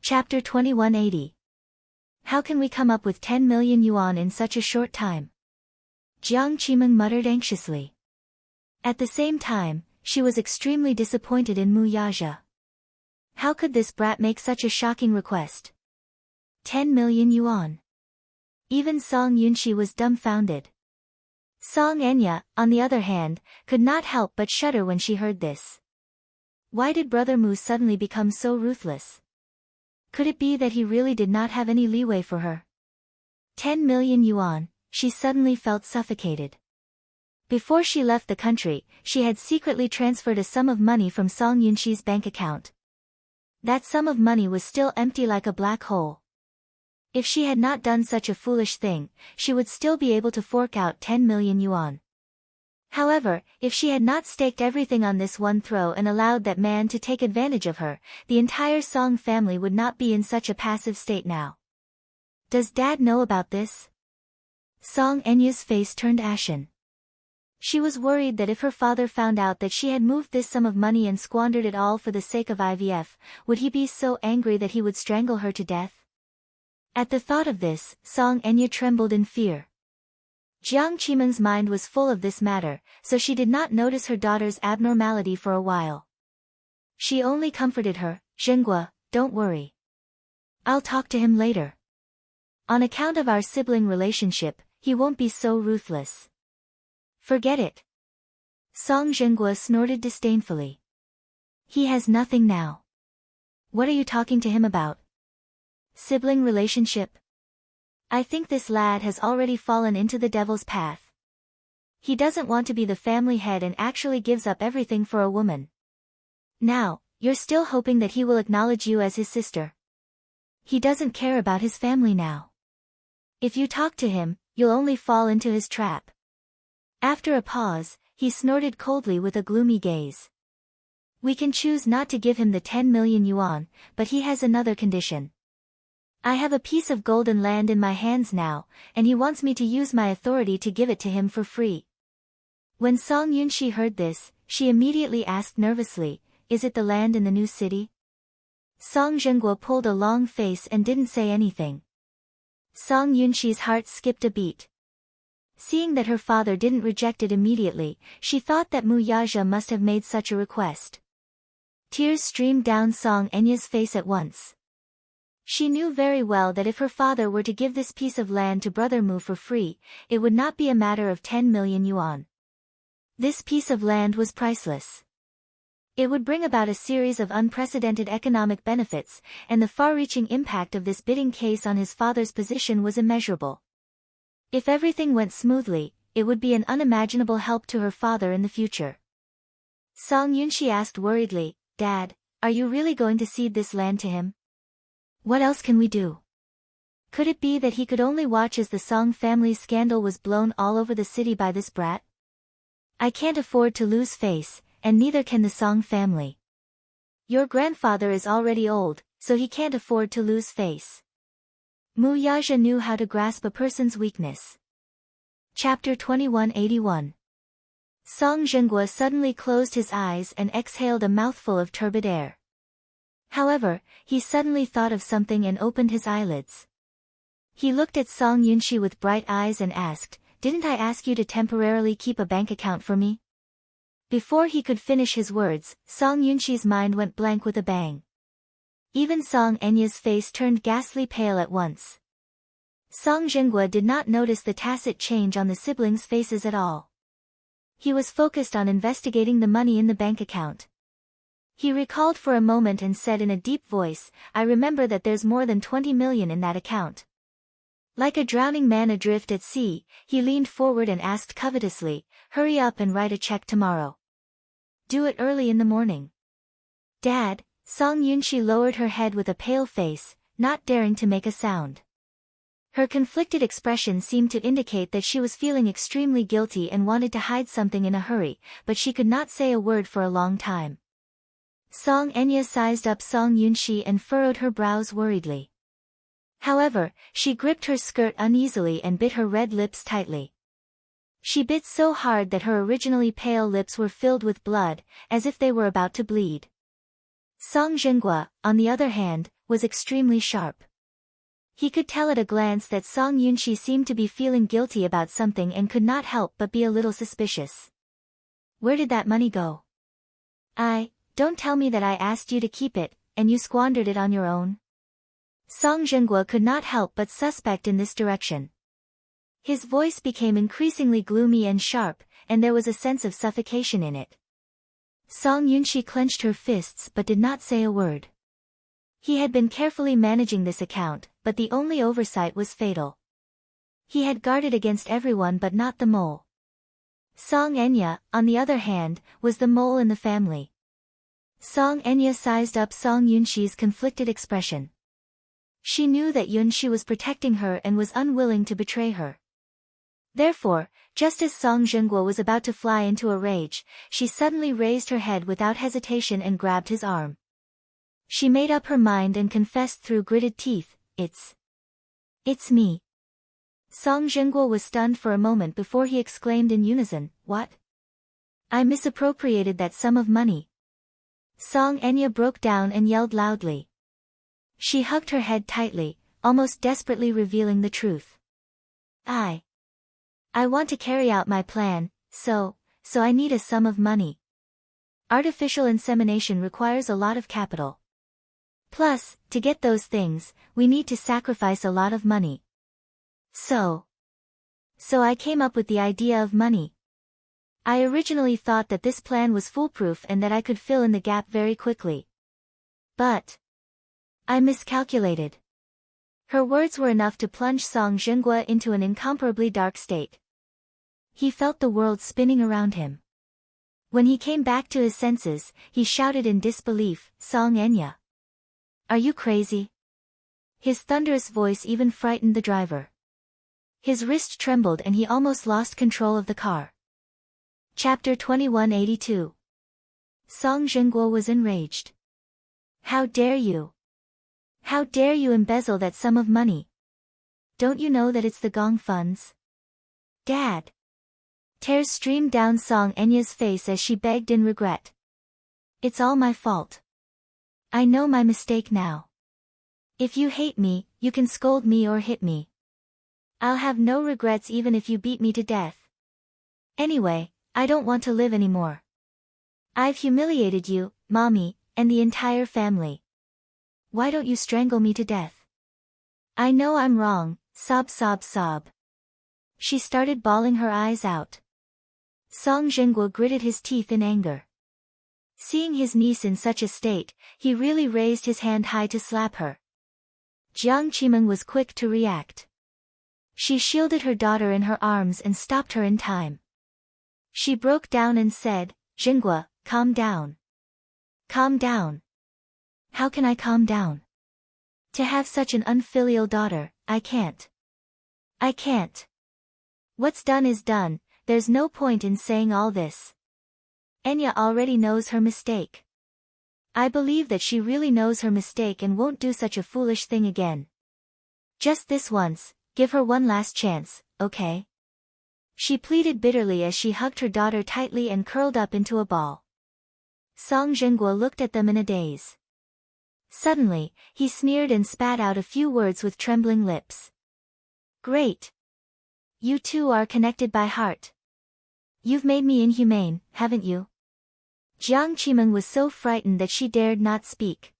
Chapter 2180. How can we come up with 10 million yuan in such a short time? Jiang Qimeng muttered anxiously. At the same time, she was extremely disappointed in Mu Yaja. How could this brat make such a shocking request? 10 million yuan. Even Song Yunxi was dumbfounded. Song Enya, on the other hand, could not help but shudder when she heard this. Why did Brother Mu suddenly become so ruthless? Could it be that he really did not have any leeway for her? 10 million yuan, she suddenly felt suffocated. Before she left the country, she had secretly transferred a sum of money from Song Yunxi's bank account. That sum of money was still empty like a black hole. If she had not done such a foolish thing, she would still be able to fork out 10 million yuan. However, if she had not staked everything on this one throw and allowed that man to take advantage of her, the entire Song family would not be in such a passive state now. Does Dad know about this? Song Enya's face turned ashen. She was worried that if her father found out that she had moved this sum of money and squandered it all for the sake of IVF, would he be so angry that he would strangle her to death? At the thought of this, Song Enya trembled in fear. Jiang Qimeng's mind was full of this matter, so she did not notice her daughter's abnormality for a while. She only comforted her, "Zhenghua, don't worry. I'll talk to him later. On account of our sibling relationship, he won't be so ruthless." "Forget it." Song Zhenghua snorted disdainfully. "He has nothing now. What are you talking to him about? Sibling relationship? I think this lad has already fallen into the devil's path. He doesn't want to be the family head and actually gives up everything for a woman. Now, you're still hoping that he will acknowledge you as his sister. He doesn't care about his family now. If you talk to him, you'll only fall into his trap." After a pause, he snorted coldly with a gloomy gaze. "We can choose not to give him the 10 million yuan, but he has another condition. I have a piece of golden land in my hands now, and he wants me to use my authority to give it to him for free." When Song Yunxi heard this, she immediately asked nervously, "Is it the land in the new city?" Song Zhenghua pulled a long face and didn't say anything. Song Yunxi's heart skipped a beat. Seeing that her father didn't reject it immediately, she thought that Mu Yaja must have made such a request. Tears streamed down Song Enya's face at once. She knew very well that if her father were to give this piece of land to Brother Mu for free, it would not be a matter of 10 million yuan. This piece of land was priceless. It would bring about a series of unprecedented economic benefits, and the far-reaching impact of this bidding case on his father's position was immeasurable. If everything went smoothly, it would be an unimaginable help to her father in the future. Song Yunxi asked worriedly, "Dad, are you really going to cede this land to him? What else can we do? Could it be that he could only watch as the Song family's scandal was blown all over the city by this brat? I can't afford to lose face, and neither can the Song family. Your grandfather is already old, so he can't afford to lose face." Mu Yaja knew how to grasp a person's weakness. Chapter 2181. Song Zhenghua suddenly closed his eyes and exhaled a mouthful of turbid air. However, he suddenly thought of something and opened his eyelids. He looked at Song Yunxi with bright eyes and asked, "Didn't I ask you to temporarily keep a bank account for me?" Before he could finish his words, Song Yunxi's mind went blank with a bang. Even Song Enya's face turned ghastly pale at once. Song Zhenghua did not notice the tacit change on the siblings' faces at all. He was focused on investigating the money in the bank account. He recalled for a moment and said in a deep voice, "I remember that there's more than 20 million in that account." Like a drowning man adrift at sea, he leaned forward and asked covetously, "Hurry up and write a check tomorrow. Do it early in the morning." "Dad," Song Yunxi lowered her head with a pale face, not daring to make a sound. Her conflicted expression seemed to indicate that she was feeling extremely guilty and wanted to hide something in a hurry, but she could not say a word for a long time. Song Enya sized up Song Yunxi and furrowed her brows worriedly. However, she gripped her skirt uneasily and bit her red lips tightly. She bit so hard that her originally pale lips were filled with blood, as if they were about to bleed. Song Zhenghua, on the other hand, was extremely sharp. He could tell at a glance that Song Yunxi seemed to be feeling guilty about something and could not help but be a little suspicious. Where did that money go? Don't tell me that I asked you to keep it, and you squandered it on your own. Song Zhenguo could not help but suspect in this direction. His voice became increasingly gloomy and sharp, and there was a sense of suffocation in it. Song Yunxi clenched her fists but did not say a word. He had been carefully managing this account, but the only oversight was fatal. He had guarded against everyone but not the mole. Song Enya, on the other hand, was the mole in the family. Song Enya sized up Song Yunxi's conflicted expression. She knew that Yunxi was protecting her and was unwilling to betray her. Therefore, just as Song Zhenguo was about to fly into a rage, she suddenly raised her head without hesitation and grabbed his arm. She made up her mind and confessed through gritted teeth, It's me. Song Zhenguo was stunned for a moment before he exclaimed in unison, What? I misappropriated that sum of money. Song Enya broke down and yelled loudly. She hugged her head tightly, almost desperately revealing the truth. I want to carry out my plan, so I need a sum of money. Artificial insemination requires a lot of capital. Plus, to get those things, we need to sacrifice a lot of money. So I came up with the idea of money. I originally thought that this plan was foolproof and that I could fill in the gap very quickly. But I miscalculated. Her words were enough to plunge Song Zhenguo into an incomparably dark state. He felt the world spinning around him. When he came back to his senses, he shouted in disbelief, Song Enya. Are you crazy? His thunderous voice even frightened the driver. His wrist trembled and he almost lost control of the car. Chapter 2182. Song Zhenguo was enraged. How dare you? How dare you embezzle that sum of money? Don't you know that it's the Gong funds? Dad! Tears streamed down Song Enya's face as she begged in regret. It's all my fault. I know my mistake now. If you hate me, you can scold me or hit me. I'll have no regrets even if you beat me to death. Anyway, I don't want to live anymore. I've humiliated you, Mommy, and the entire family. Why don't you strangle me to death? I know I'm wrong, sob sob sob. She started bawling her eyes out. Song Zhenguo gritted his teeth in anger. Seeing his niece in such a state, he really raised his hand high to slap her. Jiang Qimeng was quick to react. She shielded her daughter in her arms and stopped her in time. She broke down and said, Zhenguo, calm down. Calm down. How can I calm down? To have such an unfilial daughter, I can't. I can't. What's done is done, there's no point in saying all this. Enya already knows her mistake. I believe that she really knows her mistake and won't do such a foolish thing again. Just this once, give her one last chance, okay? She pleaded bitterly as she hugged her daughter tightly and curled up into a ball. Song Zhenguo looked at them in a daze. Suddenly, he sneered and spat out a few words with trembling lips. Great! You two are connected by heart. You've made me inhumane, haven't you? Jiang Qimeng was so frightened that she dared not speak.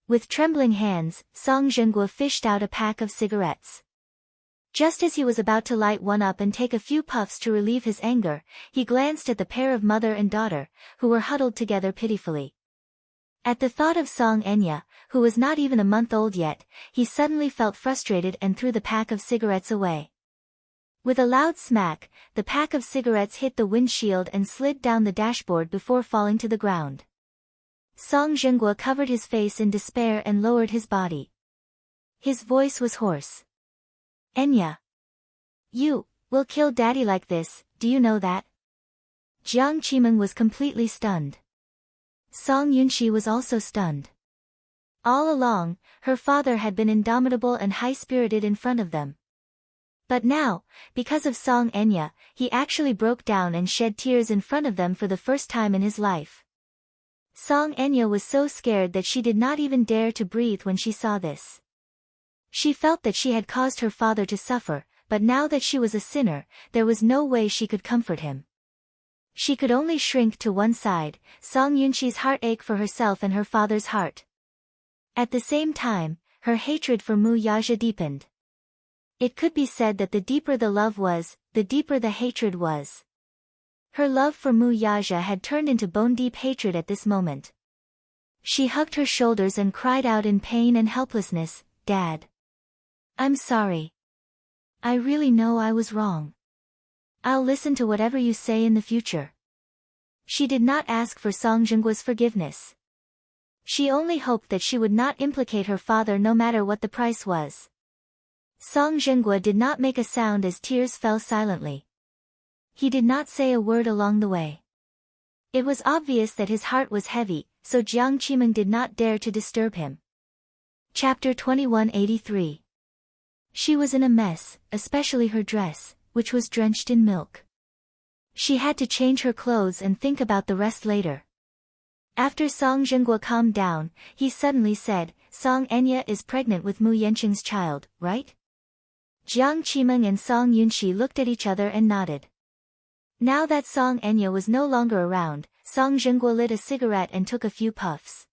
With trembling hands, Song Zhenguo fished out a pack of cigarettes. Just as he was about to light one up and take a few puffs to relieve his anger, he glanced at the pair of mother and daughter, who were huddled together pitifully. At the thought of Song Enya, who was not even a month old yet, he suddenly felt frustrated and threw the pack of cigarettes away. With a loud smack, the pack of cigarettes hit the windshield and slid down the dashboard before falling to the ground. Song Zhenguo covered his face in despair and lowered his body. His voice was hoarse. Enya. You will kill Daddy like this, do you know that? Jiang Qimeng was completely stunned. Song Yunxi was also stunned. All along, her father had been indomitable and high-spirited in front of them. But now, because of Song Enya, he actually broke down and shed tears in front of them for the first time in his life. Song Enya was so scared that she did not even dare to breathe when she saw this. She felt that she had caused her father to suffer, but now that she was a sinner, there was no way she could comfort him. She could only shrink to one side. Song Yunxi's heart ached for herself and her father's heart. At the same time, her hatred for Mu Yaja deepened. It could be said that the deeper the love was, the deeper the hatred was. Her love for Mu Yaja had turned into bone-deep hatred at this moment. She hugged her shoulders and cried out in pain and helplessness, "Dad. I'm sorry. I really know I was wrong. I'll listen to whatever you say in the future." She did not ask for Song Zhengguo's forgiveness. She only hoped that she would not implicate her father no matter what the price was. Song Zhenguo did not make a sound as tears fell silently. He did not say a word along the way. It was obvious that his heart was heavy, so Jiang Qimeng did not dare to disturb him. Chapter 2183. She was in a mess, especially her dress, which was drenched in milk. She had to change her clothes and think about the rest later. After Song Zhenguo calmed down, he suddenly said, "Song Enya is pregnant with Mu Yanqing's child, right?" Jiang Qimeng and Song Yunxi looked at each other and nodded. Now that Song Enya was no longer around, Song Zhenguo lit a cigarette and took a few puffs.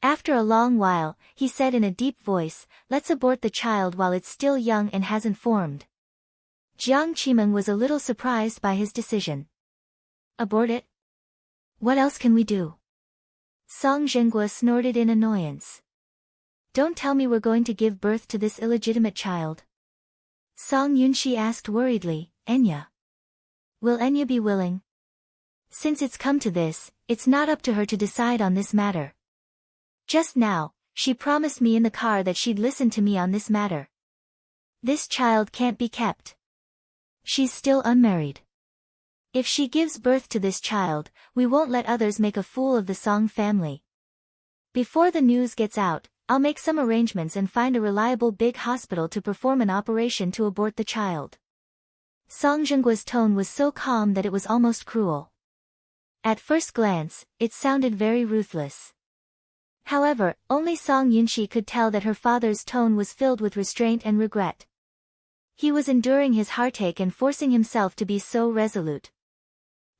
After a long while, he said in a deep voice, "Let's abort the child while it's still young and hasn't formed." Jiang Qimeng was a little surprised by his decision. "Abort it? What else can we do?" Song Zhenguo snorted in annoyance. "Don't tell me we're going to give birth to this illegitimate child." Song Yunxi asked worriedly, "Enya? Will Enya be willing?" Since it's come to this, it's not up to her to decide on this matter. Just now, she promised me in the car that she'd listen to me on this matter. This child can't be kept. She's still unmarried. If she gives birth to this child, we won't let others make a fool of the Song family. Before the news gets out, I'll make some arrangements and find a reliable big hospital to perform an operation to abort the child. Song Zhenguo's tone was so calm that it was almost cruel. At first glance, it sounded very ruthless. However, only Song Yunxi could tell that her father's tone was filled with restraint and regret. He was enduring his heartache and forcing himself to be so resolute.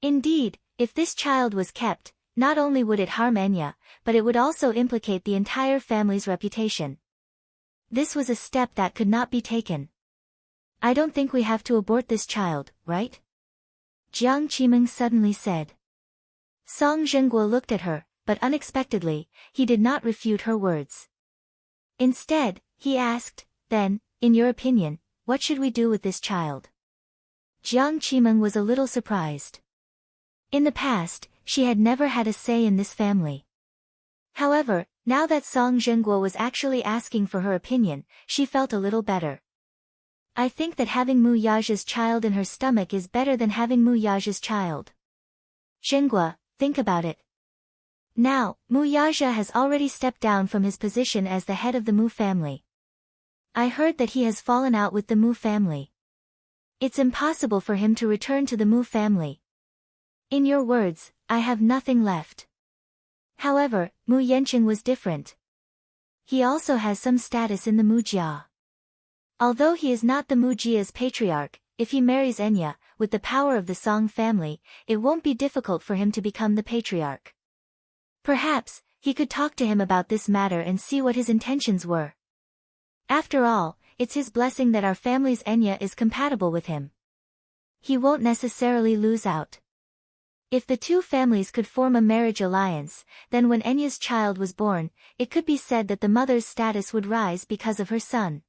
Indeed, if this child was kept, not only would it harm Enya, but it would also implicate the entire family's reputation. This was a step that could not be taken. "I don't think we have to abort this child, right?" Jiang Qimeng suddenly said. Song Zhenguo looked at her, but unexpectedly, he did not refute her words. Instead, he asked, "Then, in your opinion, what should we do with this child?" Jiang Qimeng was a little surprised. In the past, she had never had a say in this family. However, now that Song Zhenguo was actually asking for her opinion, she felt a little better. "I think that having Mu Yaja's child in her stomach is better than having Mu Yaja's child. Zhenguo, think about it. Now, Mu Yaja has already stepped down from his position as the head of the Mu family. I heard that he has fallen out with the Mu family. It's impossible for him to return to the Mu family. In your words, I have nothing left." However, Mu Yanqing was different. He also has some status in the Mu Jia. Although he is not the Mu Jia's patriarch, if he marries Enya, with the power of the Song family, it won't be difficult for him to become the patriarch. Perhaps, he could talk to him about this matter and see what his intentions were. After all, it's his blessing that our family's Enya is compatible with him. He won't necessarily lose out. If the two families could form a marriage alliance, then when Enya's child was born, it could be said that the mother's status would rise because of her son.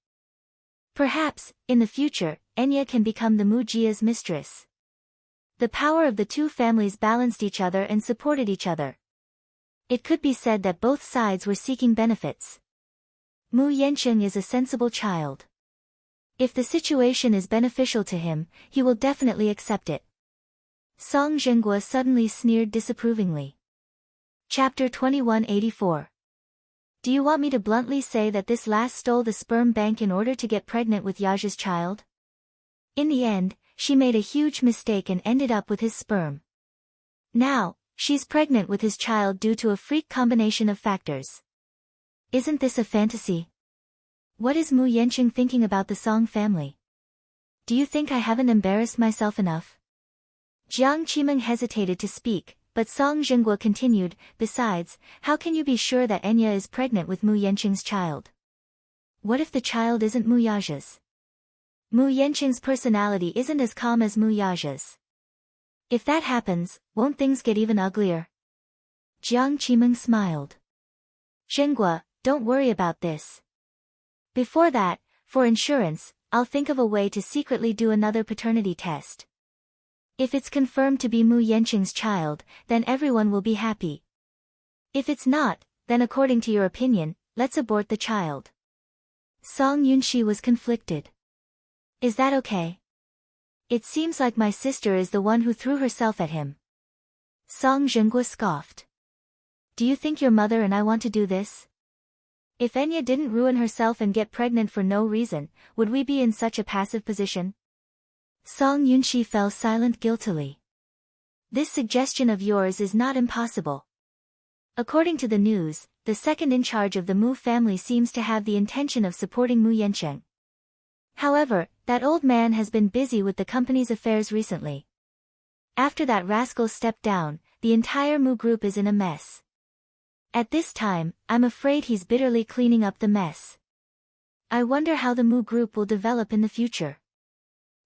Perhaps, in the future, Enya can become the Mu Jia's mistress. The power of the two families balanced each other and supported each other. It could be said that both sides were seeking benefits. Mu Yanqing is a sensible child. If the situation is beneficial to him, he will definitely accept it. Song Zhenguo suddenly sneered disapprovingly. Chapter 2184. Do you want me to bluntly say that this last stole the sperm bank in order to get pregnant with Yaja's child? In the end, she made a huge mistake and ended up with his sperm. Now, She's pregnant with his child due to a freak combination of factors. Isn't this a fantasy? What is Mu Yanqing thinking about the Song family? Do you think I haven't embarrassed myself enough? Jiang Qimeng hesitated to speak, but Song Zhenguo continued, besides, how can you be sure that Enya is pregnant with Mu Yanqing's child? What if the child isn't Mu Yaja's? Mu Yanqing's personality isn't as calm as Mu Yaja's. If that happens, won't things get even uglier? Jiang Qimeng smiled. Zhenguo, don't worry about this. Before that, for insurance, I'll think of a way to secretly do another paternity test. If it's confirmed to be Mu Yanqing's child, then everyone will be happy. If it's not, then according to your opinion, let's abort the child. Song Yunxi was conflicted. Is that okay? It seems like my sister is the one who threw herself at him. Song Zhenguo scoffed. Do you think your mother and I want to do this? If Enya didn't ruin herself and get pregnant for no reason, would we be in such a passive position? Song Yunxi fell silent guiltily. This suggestion of yours is not impossible. According to the news, the second in charge of the Mu family seems to have the intention of supporting Mu Yanqing. However, that old man has been busy with the company's affairs recently. After that rascal stepped down, the entire Mu group is in a mess. At this time, I'm afraid he's bitterly cleaning up the mess. I wonder how the Mu group will develop in the future.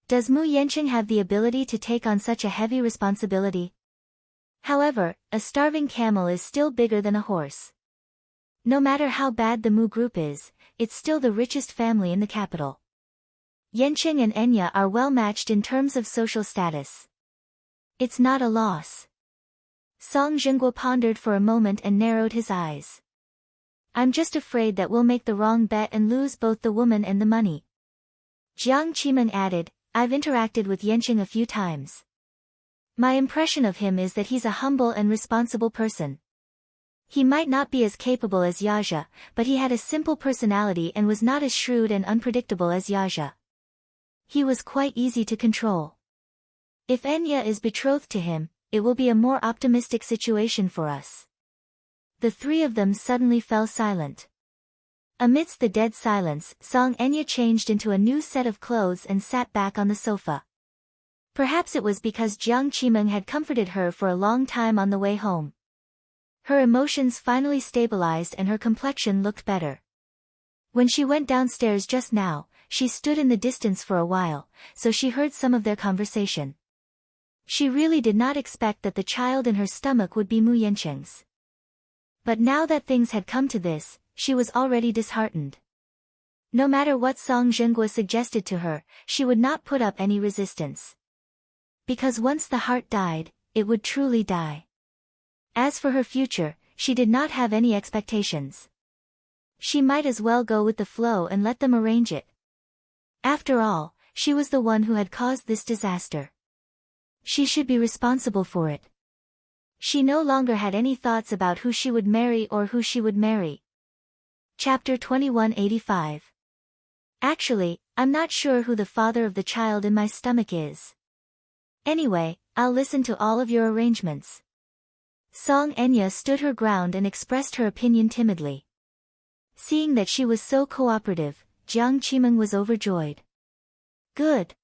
Does Mu Yanqing have the ability to take on such a heavy responsibility? However, a starving camel is still bigger than a horse. No matter how bad the Mu group is, it's still the richest family in the capital. Yanqing and Enya are well matched in terms of social status. It's not a loss. Song Zhenguo pondered for a moment and narrowed his eyes. I'm just afraid that we'll make the wrong bet and lose both the woman and the money. Jiang Qimeng added, I've interacted with Yanqing a few times. My impression of him is that he's a humble and responsible person. He might not be as capable as Yaja, but he had a simple personality and was not as shrewd and unpredictable as Yaja. He was quite easy to control. If Enya is betrothed to him, it will be a more optimistic situation for us. The three of them suddenly fell silent. Amidst the dead silence, Song Enya changed into a new set of clothes and sat back on the sofa. Perhaps it was because Jiang Qimeng had comforted her for a long time on the way home. Her emotions finally stabilized and her complexion looked better. When she went downstairs just now, she stood in the distance for a while, so she heard some of their conversation. She really did not expect that the child in her stomach would be Mu Yanqing's. But now that things had come to this, she was already disheartened. No matter what Song Zhenguo suggested to her, she would not put up any resistance. Because once the heart died, it would truly die. As for her future, she did not have any expectations. She might as well go with the flow and let them arrange it. After all, she was the one who had caused this disaster. She should be responsible for it. She no longer had any thoughts about who she would marry or who she would marry. Chapter 2185. Actually, I'm not sure who the father of the child in my stomach is. Anyway, I'll listen to all of your arrangements. Song Enya stood her ground and expressed her opinion timidly. Seeing that she was so cooperative, Jiang Qimeng was overjoyed. Good.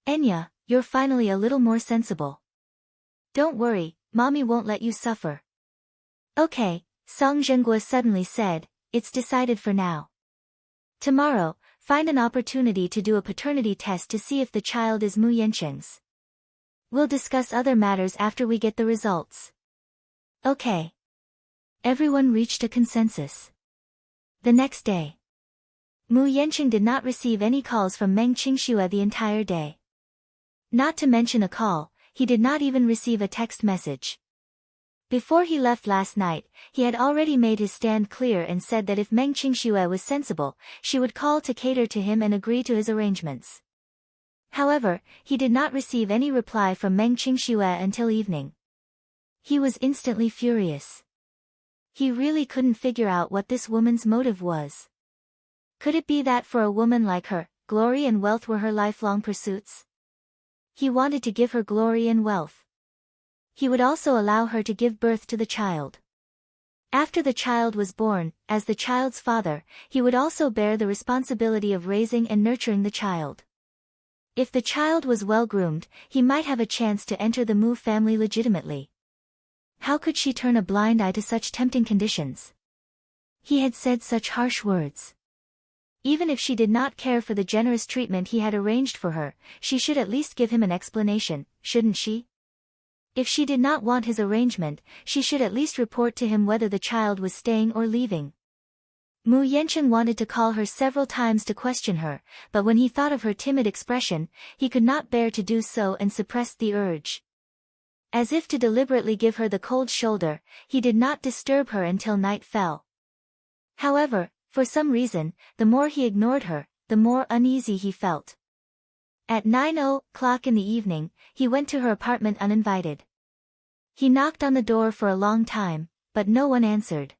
Enya, you're finally a little more sensible. Don't worry, Mommy won't let you suffer. Okay, Song Zhenguo suddenly said, it's decided for now. Tomorrow, find an opportunity to do a paternity test to see if the child is Mu Yanqing's. We'll discuss other matters after we get the results. Okay. Everyone reached a consensus. The next day, Mu Yanqing did not receive any calls from Meng Qingxue the entire day. Not to mention a call, he did not even receive a text message. Before he left last night, he had already made his stand clear and said that if Meng Qingxue was sensible, she would call to cater to him and agree to his arrangements. However, he did not receive any reply from Meng Qingxue until evening. He was instantly furious. He really couldn't figure out what this woman's motive was. Could it be that for a woman like her, glory and wealth were her lifelong pursuits? He wanted to give her glory and wealth. He would also allow her to give birth to the child. After the child was born, as the child's father, he would also bear the responsibility of raising and nurturing the child. If the child was well-groomed, he might have a chance to enter the Mu family legitimately. How could she turn a blind eye to such tempting conditions? He had said such harsh words. Even if she did not care for the generous treatment he had arranged for her, she should at least give him an explanation, shouldn't she? If she did not want his arrangement, she should at least report to him whether the child was staying or leaving. Mu Yancheng wanted to call her several times to question her, but when he thought of her timid expression, he could not bear to do so and suppressed the urge. As if to deliberately give her the cold shoulder, he did not disturb her until night fell. However, for some reason, the more he ignored her, the more uneasy he felt. At 9:00 in the evening, he went to her apartment uninvited. He knocked on the door for a long time, but no one answered.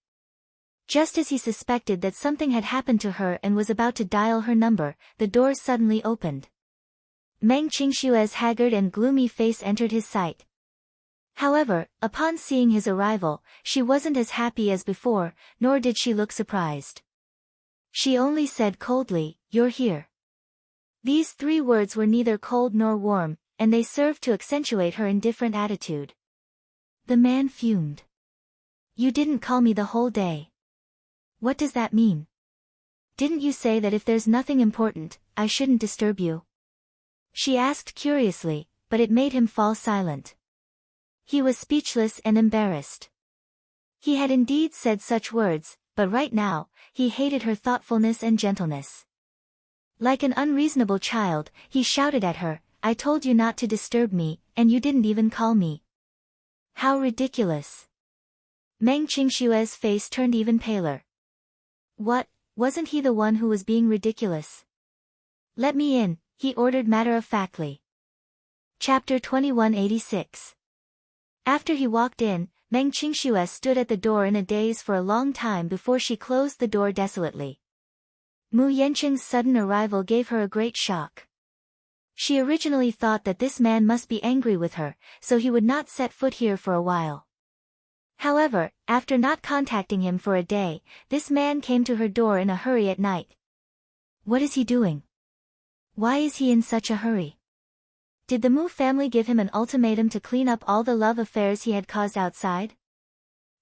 Just as he suspected that something had happened to her and was about to dial her number, the door suddenly opened. Meng Qingshue's haggard and gloomy face entered his sight. However, upon seeing his arrival, she wasn't as happy as before, nor did she look surprised. She only said coldly, "You're here." These 3 words were neither cold nor warm, and they served to accentuate her indifferent attitude. The man fumed. "You didn't call me the whole day. What does that mean? Didn't you say that if there's nothing important, I shouldn't disturb you?" She asked curiously, but it made him fall silent. He was speechless and embarrassed. He had indeed said such words, but right now, he hated her thoughtfulness and gentleness. Like an unreasonable child, he shouted at her, "I told you not to disturb me, and you didn't even call me." How ridiculous. Meng Qingshue's face turned even paler. What, wasn't he the one who was being ridiculous? "Let me in," he ordered matter-of-factly. Chapter 2186. After he walked in, Meng Qingxue stood at the door in a daze for a long time before she closed the door desolately. Mu Yancheng's sudden arrival gave her a great shock. She originally thought that this man must be angry with her, so he would not set foot here for a while. However, after not contacting him for a day, this man came to her door in a hurry at night. What is he doing? Why is he in such a hurry? Did the Mu family give him an ultimatum to clean up all the love affairs he had caused outside?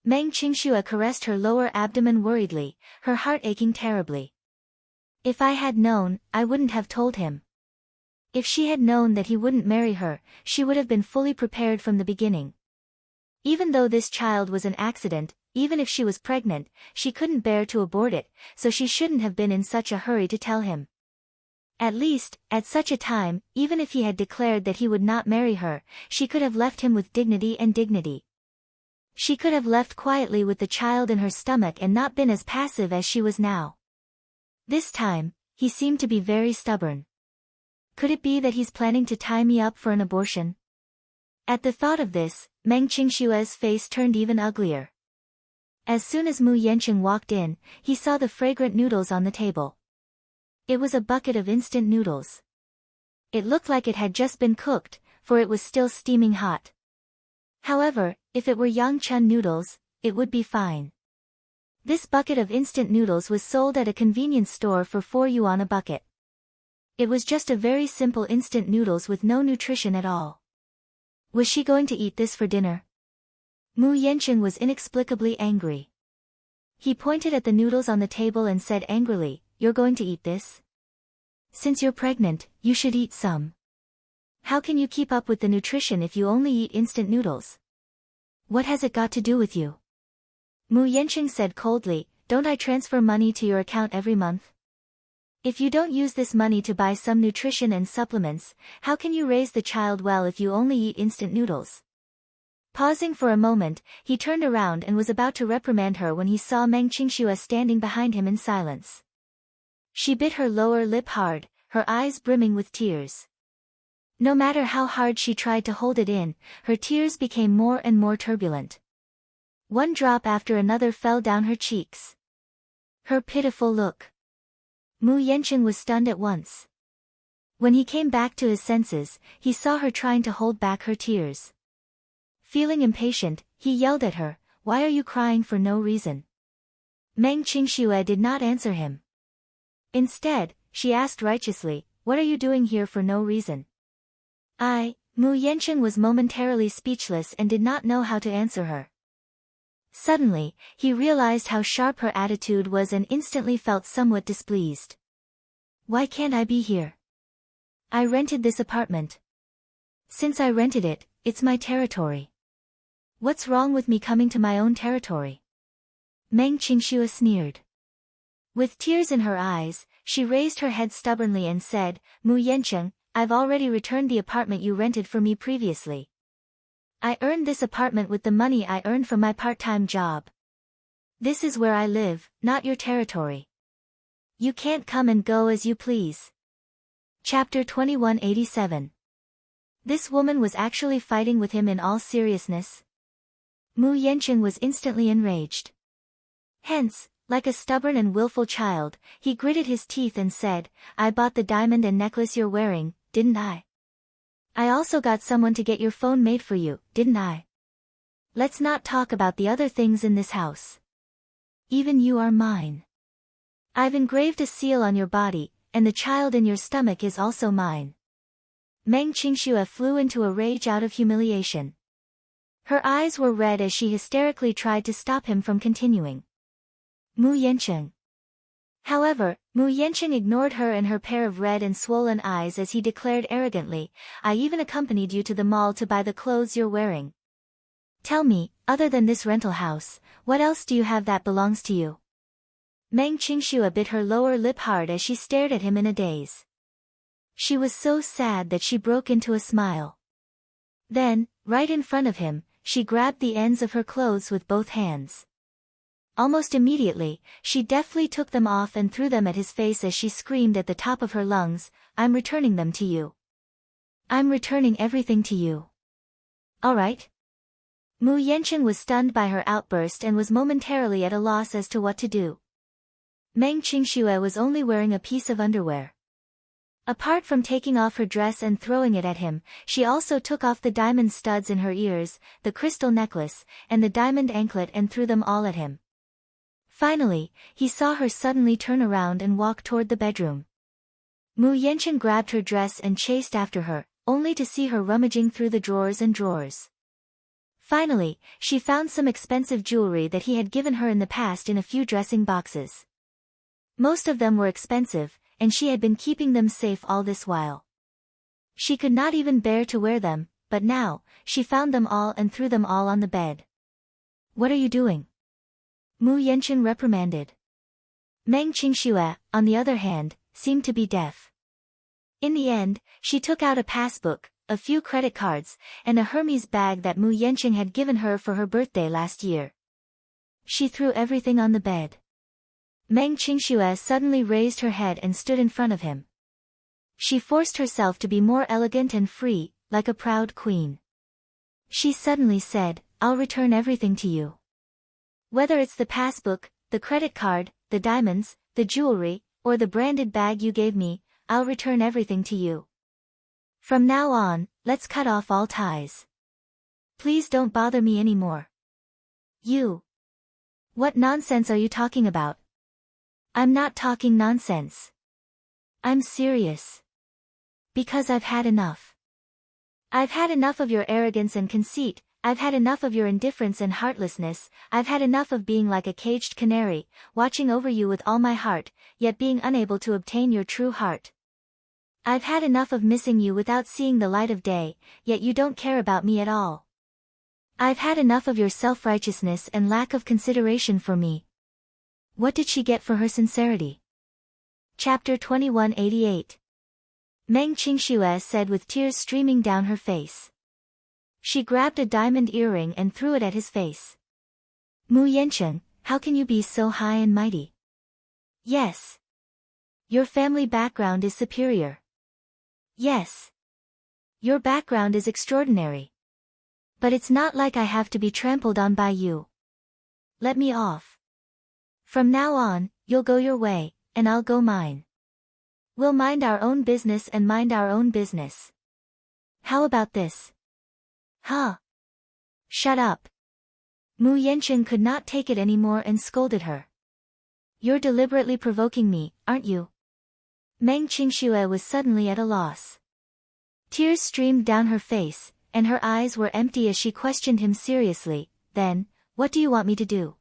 Meng Qingxue caressed her lower abdomen worriedly, her heart aching terribly. If I had known, I wouldn't have told him. If she had known that he wouldn't marry her, she would have been fully prepared from the beginning. Even though this child was an accident, even if she was pregnant, she couldn't bear to abort it, so she shouldn't have been in such a hurry to tell him. At least, at such a time, even if he had declared that he would not marry her, she could have left him with dignity and dignity. She could have left quietly with the child in her stomach and not been as passive as she was now. This time, he seemed to be very stubborn. Could it be that he's planning to tie me up for an abortion? At the thought of this, Meng Qingshue's face turned even uglier. As soon as Mu Yancheng walked in, he saw the fragrant noodles on the table. It was a bucket of instant noodles. It looked like it had just been cooked, for it was still steaming hot. However, if it were Yangchun noodles, it would be fine. This bucket of instant noodles was sold at a convenience store for 4 yuan a bucket. It was just a very simple instant noodles with no nutrition at all. Was she going to eat this for dinner? Mu Yancheng was inexplicably angry. He pointed at the noodles on the table and said angrily, "You're going to eat this? Since you're pregnant, you should eat some. How can you keep up with the nutrition if you only eat instant noodles? What has it got to do with you?" Mu Yancheng said coldly, "Don't I transfer money to your account every month? If you don't use this money to buy some nutrition and supplements, how can you raise the child well if you only eat instant noodles?" Pausing for a moment, he turned around and was about to reprimand her when he saw Meng Qingxue standing behind him in silence. She bit her lower lip hard, her eyes brimming with tears. No matter how hard she tried to hold it in, her tears became more and more turbulent. One drop after another fell down her cheeks. Her pitiful look. Mu Yancheng was stunned at once. When he came back to his senses, he saw her trying to hold back her tears. Feeling impatient, he yelled at her, "Why are you crying for no reason?" Meng Qingxue did not answer him. Instead, she asked righteously, "What are you doing here for no reason?" Mu Yancheng was momentarily speechless and did not know how to answer her. Suddenly, he realized how sharp her attitude was and instantly felt somewhat displeased. "Why can't I be here? I rented this apartment. Since I rented it, it's my territory. What's wrong with me coming to my own territory?" Meng Qingxue sneered. With tears in her eyes, she raised her head stubbornly and said, "Mu Yancheng, I've already returned the apartment you rented for me previously. I earned this apartment with the money I earned from my part-time job. This is where I live, not your territory. You can't come and go as you please." Chapter 2187. This woman was actually fighting with him in all seriousness. Mu Yancheng was instantly enraged. Hence, like a stubborn and willful child, he gritted his teeth and said, "I bought the diamond and necklace you're wearing, didn't I? I also got someone to get your phone made for you, didn't I? Let's not talk about the other things in this house. Even you are mine. I've engraved a seal on your body, and the child in your stomach is also mine." Meng Qingxue flew into a rage out of humiliation. Her eyes were red as she hysterically tried to stop him from continuing. Mu Yancheng. However, Mu Yancheng ignored her and her pair of red and swollen eyes as he declared arrogantly, "I even accompanied you to the mall to buy the clothes you're wearing. Tell me, other than this rental house, what else do you have that belongs to you?" Meng Qingxue bit her lower lip hard as she stared at him in a daze. She was so sad that she broke into a smile. Then, right in front of him, she grabbed the ends of her clothes with both hands. Almost immediately, she deftly took them off and threw them at his face as she screamed at the top of her lungs, "I'm returning them to you. I'm returning everything to you." "All right." Mu Yancheng was stunned by her outburst and was momentarily at a loss as to what to do. Meng Qingxue was only wearing a piece of underwear. Apart from taking off her dress and throwing it at him, she also took off the diamond studs in her ears, the crystal necklace, and the diamond anklet and threw them all at him. Finally, he saw her suddenly turn around and walk toward the bedroom. Mu Yancheng grabbed her dress and chased after her, only to see her rummaging through the drawers and drawers. Finally, she found some expensive jewelry that he had given her in the past in a few dressing boxes. Most of them were expensive, and she had been keeping them safe all this while. She could not even bear to wear them, but now, she found them all and threw them all on the bed. "What are you doing?" Mu Yancheng reprimanded. Meng Qingxue, on the other hand, seemed to be deaf. In the end, she took out a passbook, a few credit cards, and a Hermes bag that Mu Yancheng had given her for her birthday last year. She threw everything on the bed. Meng Qingxue suddenly raised her head and stood in front of him. She forced herself to be more elegant and free, like a proud queen. She suddenly said, "I'll return everything to you. Whether it's the passbook, the credit card, the diamonds, the jewelry, or the branded bag you gave me, I'll return everything to you. From now on, let's cut off all ties. Please don't bother me anymore." "You? What nonsense are you talking about?" "I'm not talking nonsense. I'm serious. Because I've had enough. I've had enough of your arrogance and conceit, I've had enough of your indifference and heartlessness, I've had enough of being like a caged canary, watching over you with all my heart, yet being unable to obtain your true heart. I've had enough of missing you without seeing the light of day, yet you don't care about me at all. I've had enough of your self-righteousness and lack of consideration for me." What did she get for her sincerity? Chapter 2188. Meng Qingxue said with tears streaming down her face. She grabbed a diamond earring and threw it at his face. "Mu Yancheng, how can you be so high and mighty? Yes. Your family background is superior. Yes. Your background is extraordinary. But it's not like I have to be trampled on by you. Let me off. From now on, you'll go your way, and I'll go mine. We'll mind our own business and mind our own business. How about this?" "Huh?" Shut up. Mu Yanqing could not take it anymore and scolded her. You're deliberately provoking me, aren't you? Meng Qingxue was suddenly at a loss. Tears streamed down her face, and her eyes were empty as she questioned him seriously. Then, what do you want me to do?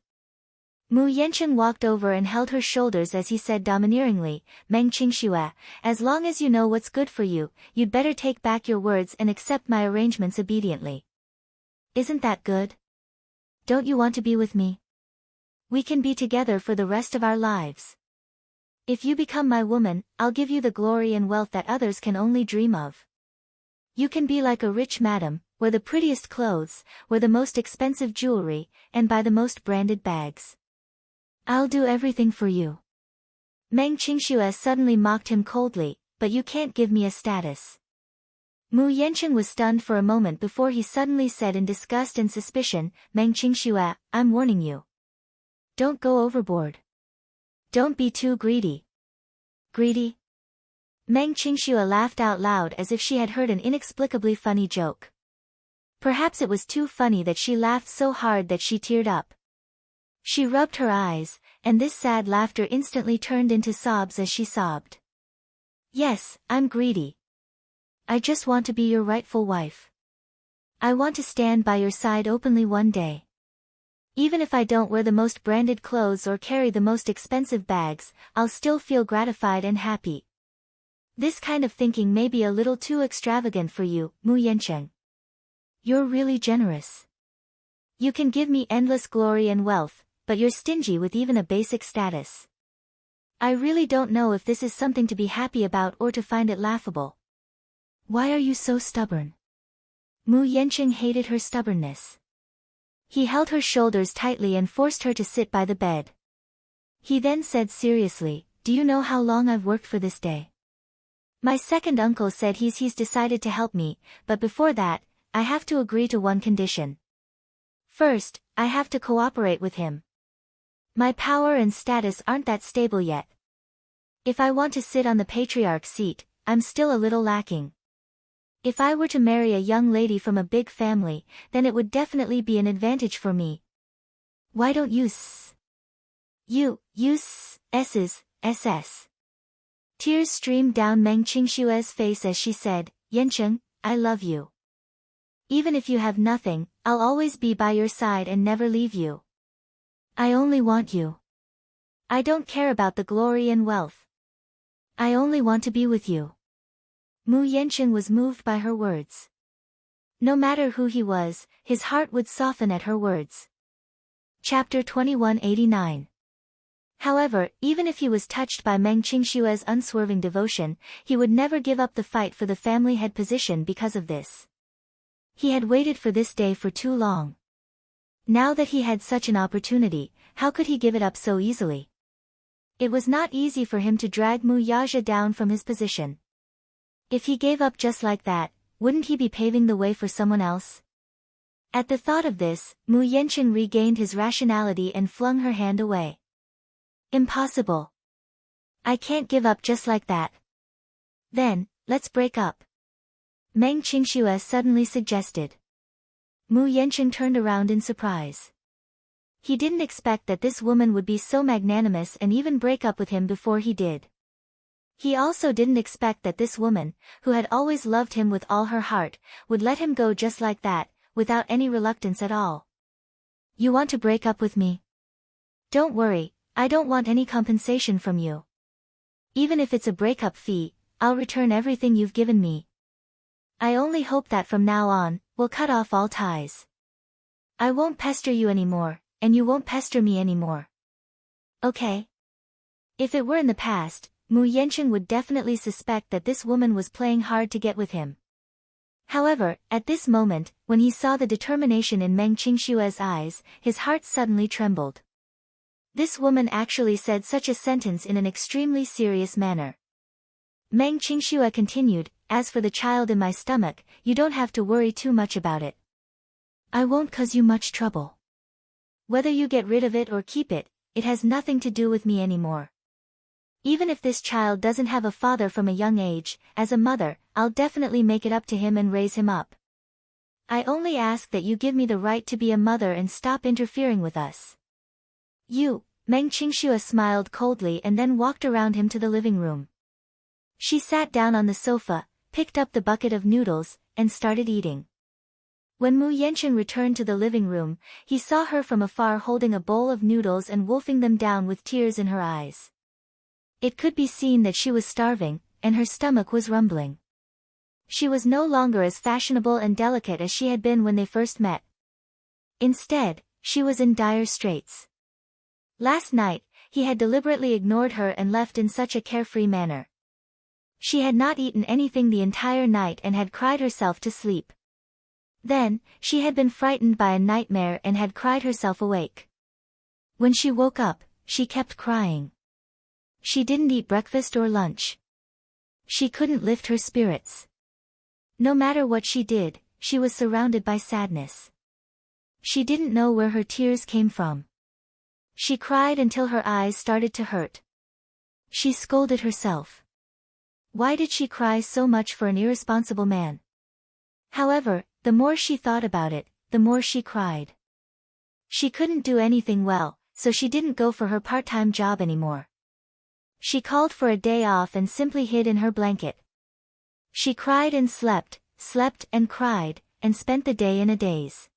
Mu Yanqing walked over and held her shoulders as he said domineeringly, Meng Qingxue, as long as you know what's good for you, you'd better take back your words and accept my arrangements obediently. Isn't that good? Don't you want to be with me? We can be together for the rest of our lives. If you become my woman, I'll give you the glory and wealth that others can only dream of. You can be like a rich madam, wear the prettiest clothes, wear the most expensive jewelry, and buy the most branded bags. I'll do everything for you. Meng Qingxue suddenly mocked him coldly, but you can't give me a status. Mu Yanqing was stunned for a moment before he suddenly said in disgust and suspicion, Meng Qingxue, I'm warning you. Don't go overboard. Don't be too greedy. Greedy? Meng Qingxue laughed out loud as if she had heard an inexplicably funny joke. Perhaps it was too funny that she laughed so hard that she teared up. She rubbed her eyes, and this sad laughter instantly turned into sobs as she sobbed. Yes, I'm greedy. I just want to be your rightful wife. I want to stand by your side openly one day. Even if I don't wear the most branded clothes or carry the most expensive bags, I'll still feel gratified and happy. This kind of thinking may be a little too extravagant for you, Mu Yanqing. You're really generous. You can give me endless glory and wealth, but you're stingy with even a basic status. I really don't know if this is something to be happy about or to find it laughable. Why are you so stubborn? Mu Yanqing hated her stubbornness. He held her shoulders tightly and forced her to sit by the bed. He then said seriously, do you know how long I've worked for this day? My second uncle said he's decided to help me, but before that, I have to agree to one condition. First, I have to cooperate with him. My power and status aren't that stable yet. If I want to sit on the patriarch's seat, I'm still a little lacking. If I were to marry a young lady from a big family, then it would definitely be an advantage for me. Why don't you SS? Tears streamed down Meng Qingxue's face as she said, Yanqing, I love you. Even if you have nothing, I'll always be by your side and never leave you. I only want you. I don't care about the glory and wealth. I only want to be with you. Mu Yanqing was moved by her words. No matter who he was, his heart would soften at her words. Chapter 2189. However, even if he was touched by Meng Qingxue's unswerving devotion, he would never give up the fight for the family head position because of this. He had waited for this day for too long. Now that he had such an opportunity, how could he give it up so easily? It was not easy for him to drag Mu Yaja down from his position. If he gave up just like that, wouldn't he be paving the way for someone else? At the thought of this, Mu Yanqing regained his rationality and flung her hand away. Impossible. I can't give up just like that. Then, let's break up. Meng Qingxue suddenly suggested. Mu Yanqing turned around in surprise. He didn't expect that this woman would be so magnanimous and even break up with him before he did. He also didn't expect that this woman, who had always loved him with all her heart, would let him go just like that, without any reluctance at all. You want to break up with me? Don't worry, I don't want any compensation from you. Even if it's a breakup fee, I'll return everything you've given me. I only hope that from now on, we'll cut off all ties. I won't pester you anymore, and you won't pester me anymore. Okay? If it were in the past, Mu Yanqing would definitely suspect that this woman was playing hard to get with him. However, at this moment, when he saw the determination in Meng Qingxue's eyes, his heart suddenly trembled. This woman actually said such a sentence in an extremely serious manner. Meng Qingxue continued, as for the child in my stomach, you don't have to worry too much about it. I won't cause you much trouble. Whether you get rid of it or keep it, it has nothing to do with me anymore. Even if this child doesn't have a father from a young age, as a mother, I'll definitely make it up to him and raise him up. I only ask that you give me the right to be a mother and stop interfering with us. You, Meng Qingxue smiled coldly and then walked around him to the living room. She sat down on the sofa, picked up the bucket of noodles, and started eating. When Mu Yanqing returned to the living room, he saw her from afar holding a bowl of noodles and wolfing them down with tears in her eyes. It could be seen that she was starving, and her stomach was rumbling. She was no longer as fashionable and delicate as she had been when they first met. Instead, she was in dire straits. Last night, he had deliberately ignored her and left in such a carefree manner. She had not eaten anything the entire night and had cried herself to sleep. Then, she had been frightened by a nightmare and had cried herself awake. When she woke up, she kept crying. She didn't eat breakfast or lunch. She couldn't lift her spirits. No matter what she did, she was surrounded by sadness. She didn't know where her tears came from. She cried until her eyes started to hurt. She scolded herself. Why did she cry so much for an irresponsible man? However, the more she thought about it, the more she cried. She couldn't do anything well, so she didn't go for her part-time job anymore. She called for a day off and simply hid in her blanket. She cried and slept and cried, and spent the day in a daze.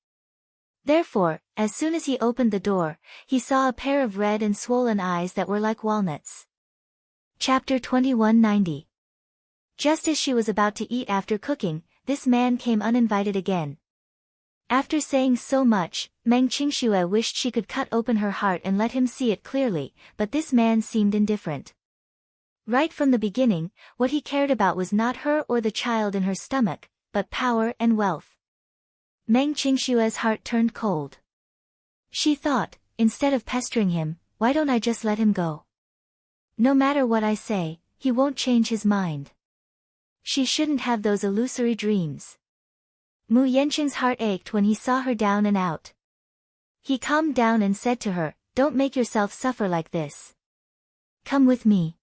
Therefore, as soon as he opened the door, he saw a pair of red and swollen eyes that were like walnuts. Chapter 2190. Just as she was about to eat after cooking, this man came uninvited again. After saying so much, Meng Qingxue wished she could cut open her heart and let him see it clearly, but this man seemed indifferent. Right from the beginning, what he cared about was not her or the child in her stomach, but power and wealth. Meng Qingxue's heart turned cold. She thought, instead of pestering him, why don't I just let him go? No matter what I say, he won't change his mind. She shouldn't have those illusory dreams. Mu Yanqing's heart ached when he saw her down and out. He calmed down and said to her, "Don't make yourself suffer like this. Come with me.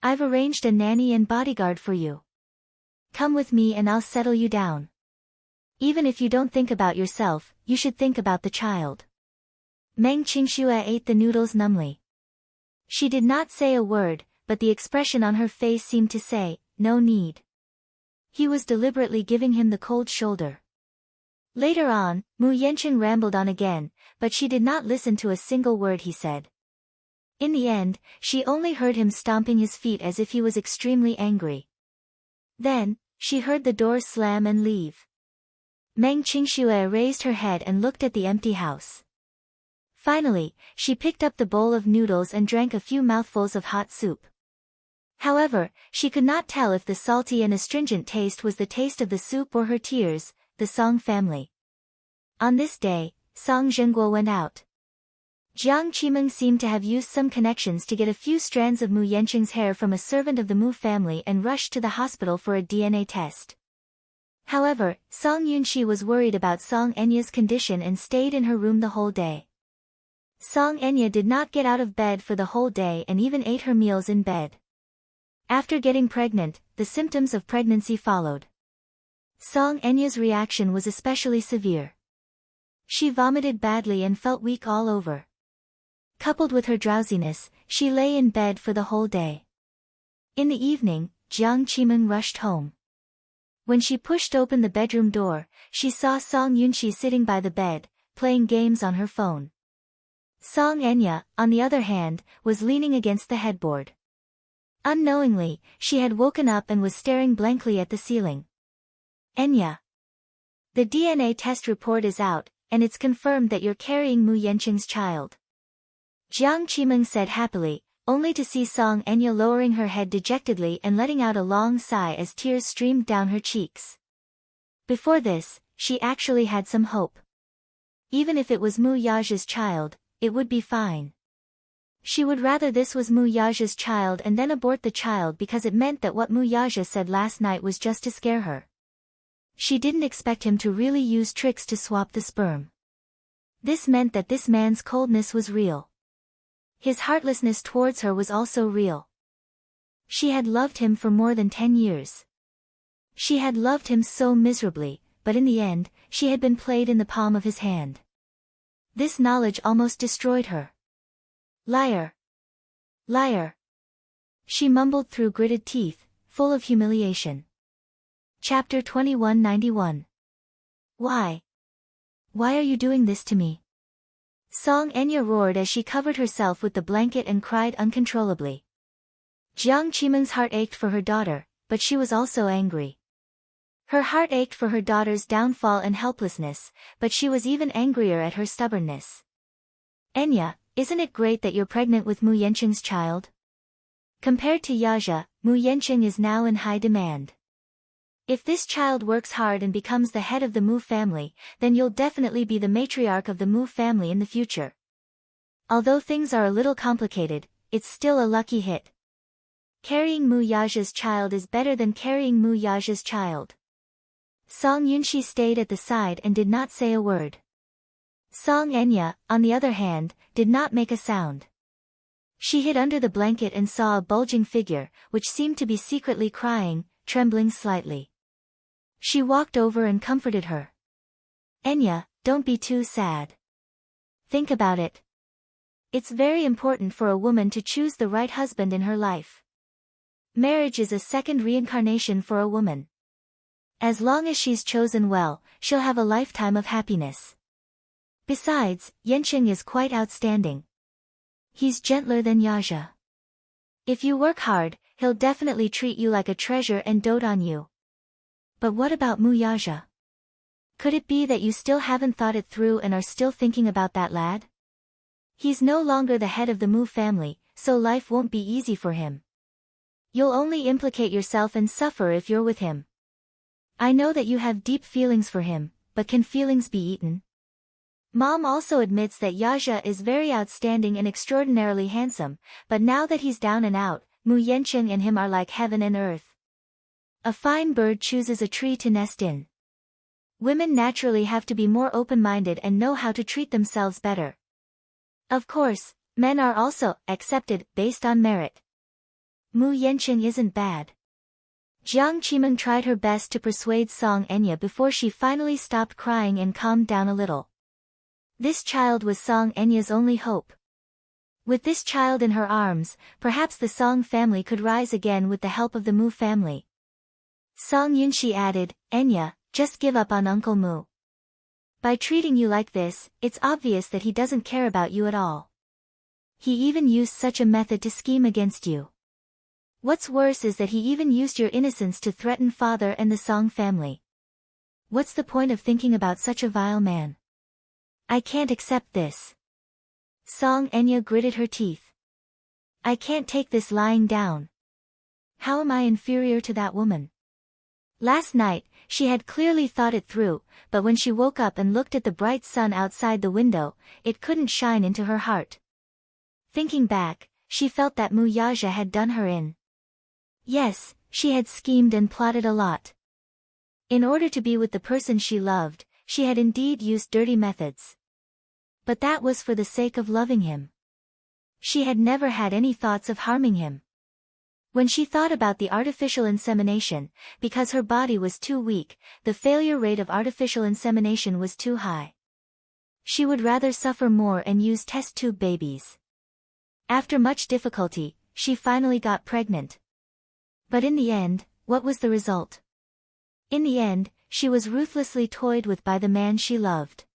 I've arranged a nanny and bodyguard for you. Come with me and I'll settle you down. Even if you don't think about yourself, you should think about the child." Meng Qingxue ate the noodles numbly. She did not say a word, but the expression on her face seemed to say, "No need." He was deliberately giving him the cold shoulder. Later on, Mu Yanqing rambled on again, but she did not listen to a single word he said. In the end, she only heard him stomping his feet as if he was extremely angry. Then, she heard the door slam and leave. Meng Qingxue raised her head and looked at the empty house. Finally, she picked up the bowl of noodles and drank a few mouthfuls of hot soup. However, she could not tell if the salty and astringent taste was the taste of the soup or her tears. The Song family. On this day, Song Zhenguo went out. Jiang Qimeng seemed to have used some connections to get a few strands of Mu Yanqing's hair from a servant of the Mu family and rushed to the hospital for a DNA test. However, Song Yunxi was worried about Song Enya's condition and stayed in her room the whole day. Song Enya did not get out of bed for the whole day and even ate her meals in bed. After getting pregnant, the symptoms of pregnancy followed. Song Enya's reaction was especially severe. She vomited badly and felt weak all over. Coupled with her drowsiness, she lay in bed for the whole day. In the evening, Jiang Qimeng rushed home. When she pushed open the bedroom door, she saw Song Yunxi sitting by the bed, playing games on her phone. Song Enya, on the other hand, was leaning against the headboard. Unknowingly, she had woken up and was staring blankly at the ceiling. "Enya. The DNA test report is out, and it's confirmed that you're carrying Mu Yanqing's child." Jiang Qimeng said happily, only to see Song Enya lowering her head dejectedly and letting out a long sigh as tears streamed down her cheeks. Before this, she actually had some hope. Even if it was Mu Yaja's child, it would be fine. She would rather this was Mu Yaja's child and then abort the child because it meant that what Mu Yaja said last night was just to scare her. She didn't expect him to really use tricks to swap the sperm. This meant that this man's coldness was real. His heartlessness towards her was also real. She had loved him for more than 10 years. She had loved him so miserably, but in the end, she had been played in the palm of his hand. This knowledge almost destroyed her. Liar! Liar! She mumbled through gritted teeth, full of humiliation. Chapter 2191. Why? Why are you doing this to me? Song Enya roared as she covered herself with the blanket and cried uncontrollably. Jiang Qimen's heart ached for her daughter, but she was also angry. Her heart ached for her daughter's downfall and helplessness, but she was even angrier at her stubbornness. Enya, isn't it great that you're pregnant with Mu Yanqing's child? Compared to Yaja, Mu Yanqing is now in high demand. If this child works hard and becomes the head of the Mu family, then you'll definitely be the matriarch of the Mu family in the future. Although things are a little complicated, it's still a lucky hit. Carrying Mu Yaja's child is better than carrying Mu Yaja's child. Song Yunxi stayed at the side and did not say a word. Song Enya, on the other hand, did not make a sound. She hid under the blanket and saw a bulging figure, which seemed to be secretly crying, trembling slightly. She walked over and comforted her. Enya, don't be too sad. Think about it. It's very important for a woman to choose the right husband in her life. Marriage is a second reincarnation for a woman. As long as she's chosen well, she'll have a lifetime of happiness. Besides, Yanqing is quite outstanding. He's gentler than Yaja. If you work hard, he'll definitely treat you like a treasure and dote on you. But what about Mu Yaja? Could it be that you still haven't thought it through and are still thinking about that lad? He's no longer the head of the Mu family, so life won't be easy for him. You'll only implicate yourself and suffer if you're with him. I know that you have deep feelings for him, but can feelings be eaten? Mom also admits that Yaja is very outstanding and extraordinarily handsome, but now that he's down and out, Mu Yanqing and him are like heaven and earth. A fine bird chooses a tree to nest in. Women naturally have to be more open-minded and know how to treat themselves better. Of course, men are also accepted based on merit. Mu Yanqing isn't bad. Jiang Qimen tried her best to persuade Song Enya before she finally stopped crying and calmed down a little. This child was Song Enya's only hope. With this child in her arms, perhaps the Song family could rise again with the help of the Mu family. Song Yunxi added, Enya, just give up on Uncle Mu. By treating you like this, it's obvious that he doesn't care about you at all. He even used such a method to scheme against you. What's worse is that he even used your innocence to threaten father and the Song family. What's the point of thinking about such a vile man? I can't accept this. Song Enya gritted her teeth. I can't take this lying down. How am I inferior to that woman? Last night, she had clearly thought it through, but when she woke up and looked at the bright sun outside the window, it couldn't shine into her heart. Thinking back, she felt that Mu Yaja had done her in. Yes, she had schemed and plotted a lot. In order to be with the person she loved, she had indeed used dirty methods. But that was for the sake of loving him. She had never had any thoughts of harming him. When she thought about the artificial insemination, because her body was too weak, the failure rate of artificial insemination was too high. She would rather suffer more and use test tube babies. After much difficulty, she finally got pregnant. But in the end, what was the result? In the end, she was ruthlessly toyed with by the man she loved.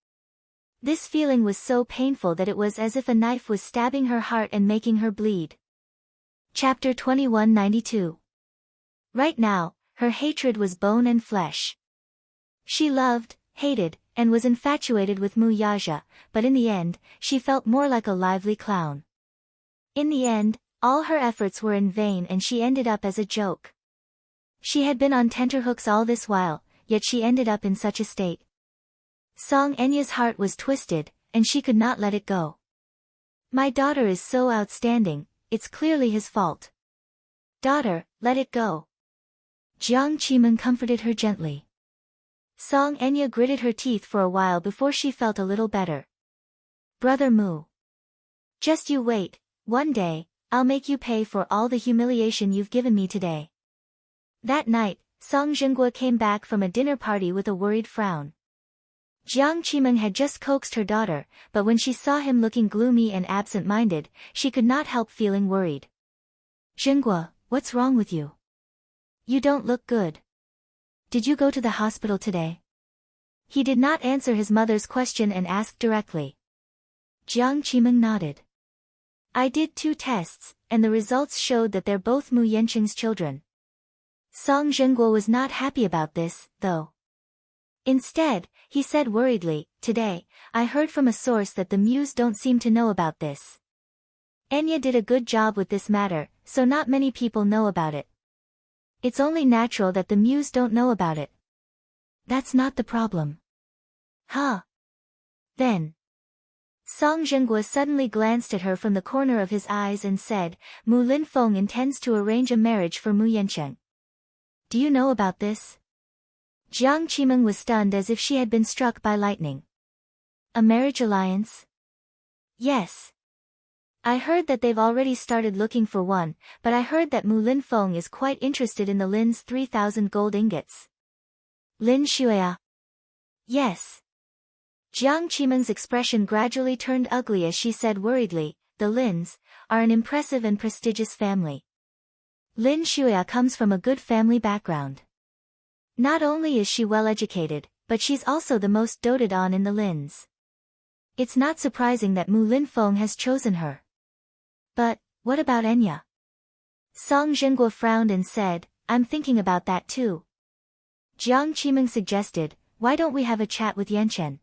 This feeling was so painful that it was as if a knife was stabbing her heart and making her bleed. Chapter 2192. Right now, her hatred was bone and flesh. She loved, hated, and was infatuated with Mu Yaja, but in the end, she felt more like a lively clown. In the end, all her efforts were in vain and she ended up as a joke. She had been on tenterhooks all this while, yet she ended up in such a state. Song Enya's heart was twisted, and she could not let it go. My daughter is so outstanding, it's clearly his fault. Daughter, let it go. Jiang Qimen comforted her gently. Song Enya gritted her teeth for a while before she felt a little better. Brother Mu. Just you wait, one day, I'll make you pay for all the humiliation you've given me today. That night, Song Jingguo came back from a dinner party with a worried frown. Jiang Qimeng had just coaxed her daughter, but when she saw him looking gloomy and absent-minded, she could not help feeling worried. Jingguo, what's wrong with you? You don't look good. Did you go to the hospital today? He did not answer his mother's question and asked directly. Jiang Qimeng nodded. I did 2 tests, and the results showed that they're both Mu Yanqing's children. Song Zhenguo was not happy about this, though. Instead, he said worriedly, today, I heard from a source that the Muse don't seem to know about this. Enya did a good job with this matter, so not many people know about it. It's only natural that the Muse don't know about it. That's not the problem. Huh? Then. Song Zhenguo suddenly glanced at her from the corner of his eyes and said, Mu Linfeng intends to arrange a marriage for Mu Yancheng. Do you know about this? Jiang Qimeng was stunned as if she had been struck by lightning. A marriage alliance? Yes. I heard that they've already started looking for one, but I heard that Mu Linfeng is quite interested in the Lin's 3,000 gold ingots. Lin Shuya. Yes. Jiang Qimeng's expression gradually turned ugly as she said worriedly, the Lins are an impressive and prestigious family. Lin Shuya comes from a good family background. Not only is she well educated, but she's also the most doted on in the Lins. It's not surprising that Mu Linfeng has chosen her. But, what about Enya? Song Zhenguo frowned and said, I'm thinking about that too. Jiang Qimeng suggested, why don't we have a chat with Yanchen?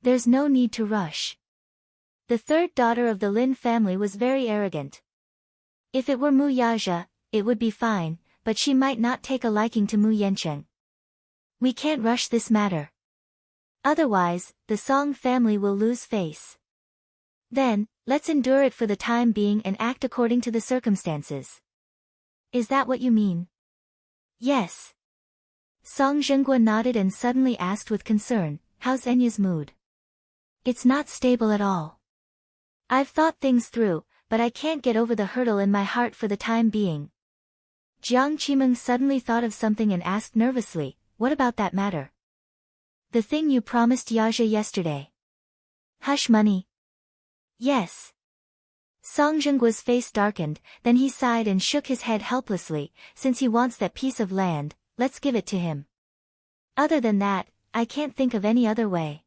There's no need to rush. The third daughter of the Lin family was very arrogant. If it were Mu Yaja, it would be fine, but she might not take a liking to Mu Yancheng. We can't rush this matter. Otherwise, the Song family will lose face. Then, let's endure it for the time being and act according to the circumstances. Is that what you mean? Yes. Song Zhenguo nodded and suddenly asked with concern, how's Enya's mood? It's not stable at all. I've thought things through, but I can't get over the hurdle in my heart for the time being. Jiang Qimeng suddenly thought of something and asked nervously, what about that matter? The thing you promised Yaja yesterday. Hush money. Yes. Song Zhenguo's face darkened, then he sighed and shook his head helplessly, since he wants that piece of land, let's give it to him. Other than that, I can't think of any other way.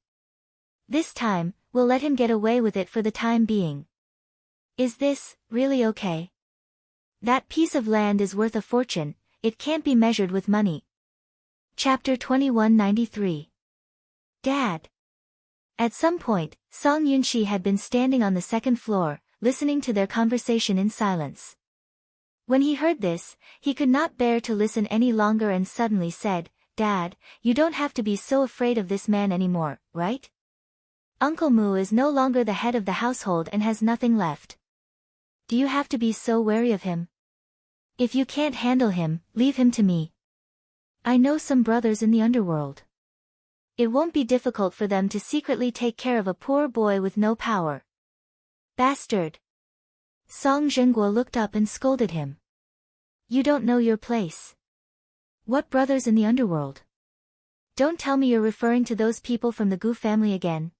This time, we'll let him get away with it for the time being. Is this really okay? That piece of land is worth a fortune, it can't be measured with money. Chapter 2193. Dad. At some point, Song Yunxi had been standing on the second floor, listening to their conversation in silence. When he heard this, he could not bear to listen any longer and suddenly said, Dad, you don't have to be so afraid of this man anymore, right? Uncle Mu is no longer the head of the household and has nothing left. Do you have to be so wary of him? If you can't handle him, leave him to me. I know some brothers in the underworld. It won't be difficult for them to secretly take care of a poor boy with no power. Bastard! Song Zhenguo looked up and scolded him. You don't know your place. What brothers in the underworld? Don't tell me you're referring to those people from the Gu family again.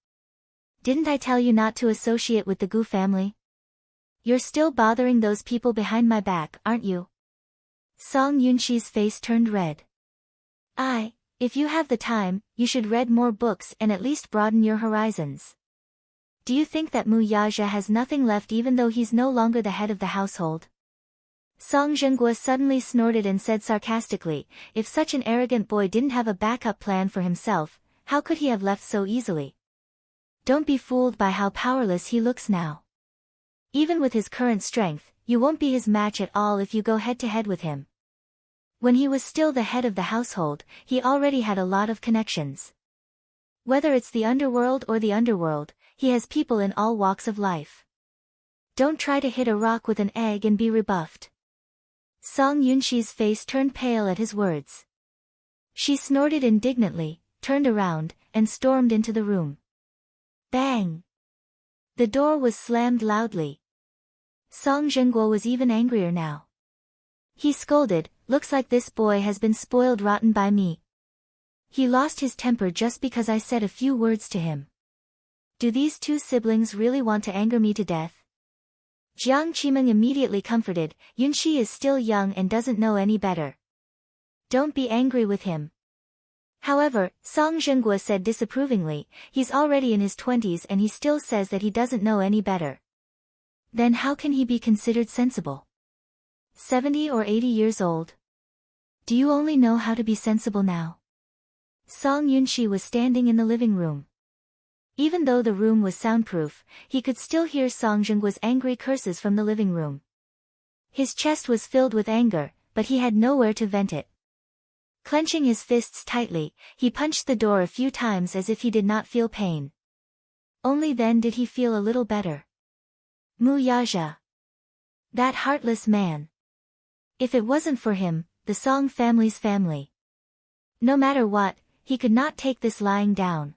Didn't I tell you not to associate with the Gu family? You're still bothering those people behind my back, aren't you? Song Yunxi's face turned red. If you have the time, you should read more books and at least broaden your horizons. Do you think that Mu Yaja has nothing left even though he's no longer the head of the household? Song Zhenguo suddenly snorted and said sarcastically, if such an arrogant boy didn't have a backup plan for himself, how could he have left so easily? Don't be fooled by how powerless he looks now. Even with his current strength, you won't be his match at all if you go head-to-head with him. When he was still the head of the household, he already had a lot of connections. Whether it's the underworld or the underworld, he has people in all walks of life. Don't try to hit a rock with an egg and be rebuffed. Song Yunxi's face turned pale at his words. She snorted indignantly, turned around, and stormed into the room. Bang! The door was slammed loudly. Song Zhenguo was even angrier now. He scolded, "Looks like this boy has been spoiled rotten by me. He lost his temper just because I said a few words to him. Do these two siblings really want to anger me to death?" Jiang Qimeng immediately comforted, "Yunxi is still young and doesn't know any better. Don't be angry with him." However, Song Zhenguo said disapprovingly, "He's already in his 20s and he still says that he doesn't know any better. Then how can he be considered sensible? 70 or 80 years old? Do you only know how to be sensible now?" Song Yunxi was standing in the living room. Even though the room was soundproof, he could still hear Song Zhenguo's angry curses from the living room. His chest was filled with anger, but he had nowhere to vent it. Clenching his fists tightly, he punched the door a few times as if he did not feel pain. Only then did he feel a little better. Mu Yaja. That heartless man. If it wasn't for him, the Song family's family. No matter what, he could not take this lying down.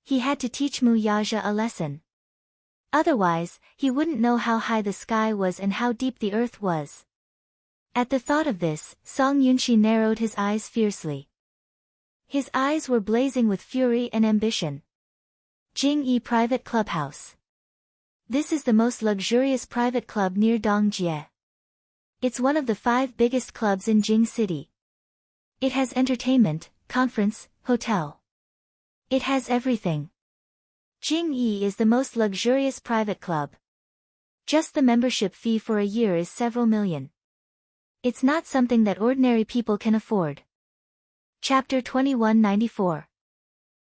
He had to teach Mu Yaja a lesson. Otherwise, he wouldn't know how high the sky was and how deep the earth was. At the thought of this, Song Yunxi narrowed his eyes fiercely. His eyes were blazing with fury and ambition. Jingyi Private Clubhouse. This is the most luxurious private club near Dongjie. It's one of the 5 biggest clubs in Jing City. It has entertainment, conference, hotel. It has everything. Jingyi is the most luxurious private club. Just the membership fee for a year is several million. It's not something that ordinary people can afford. Chapter 2194.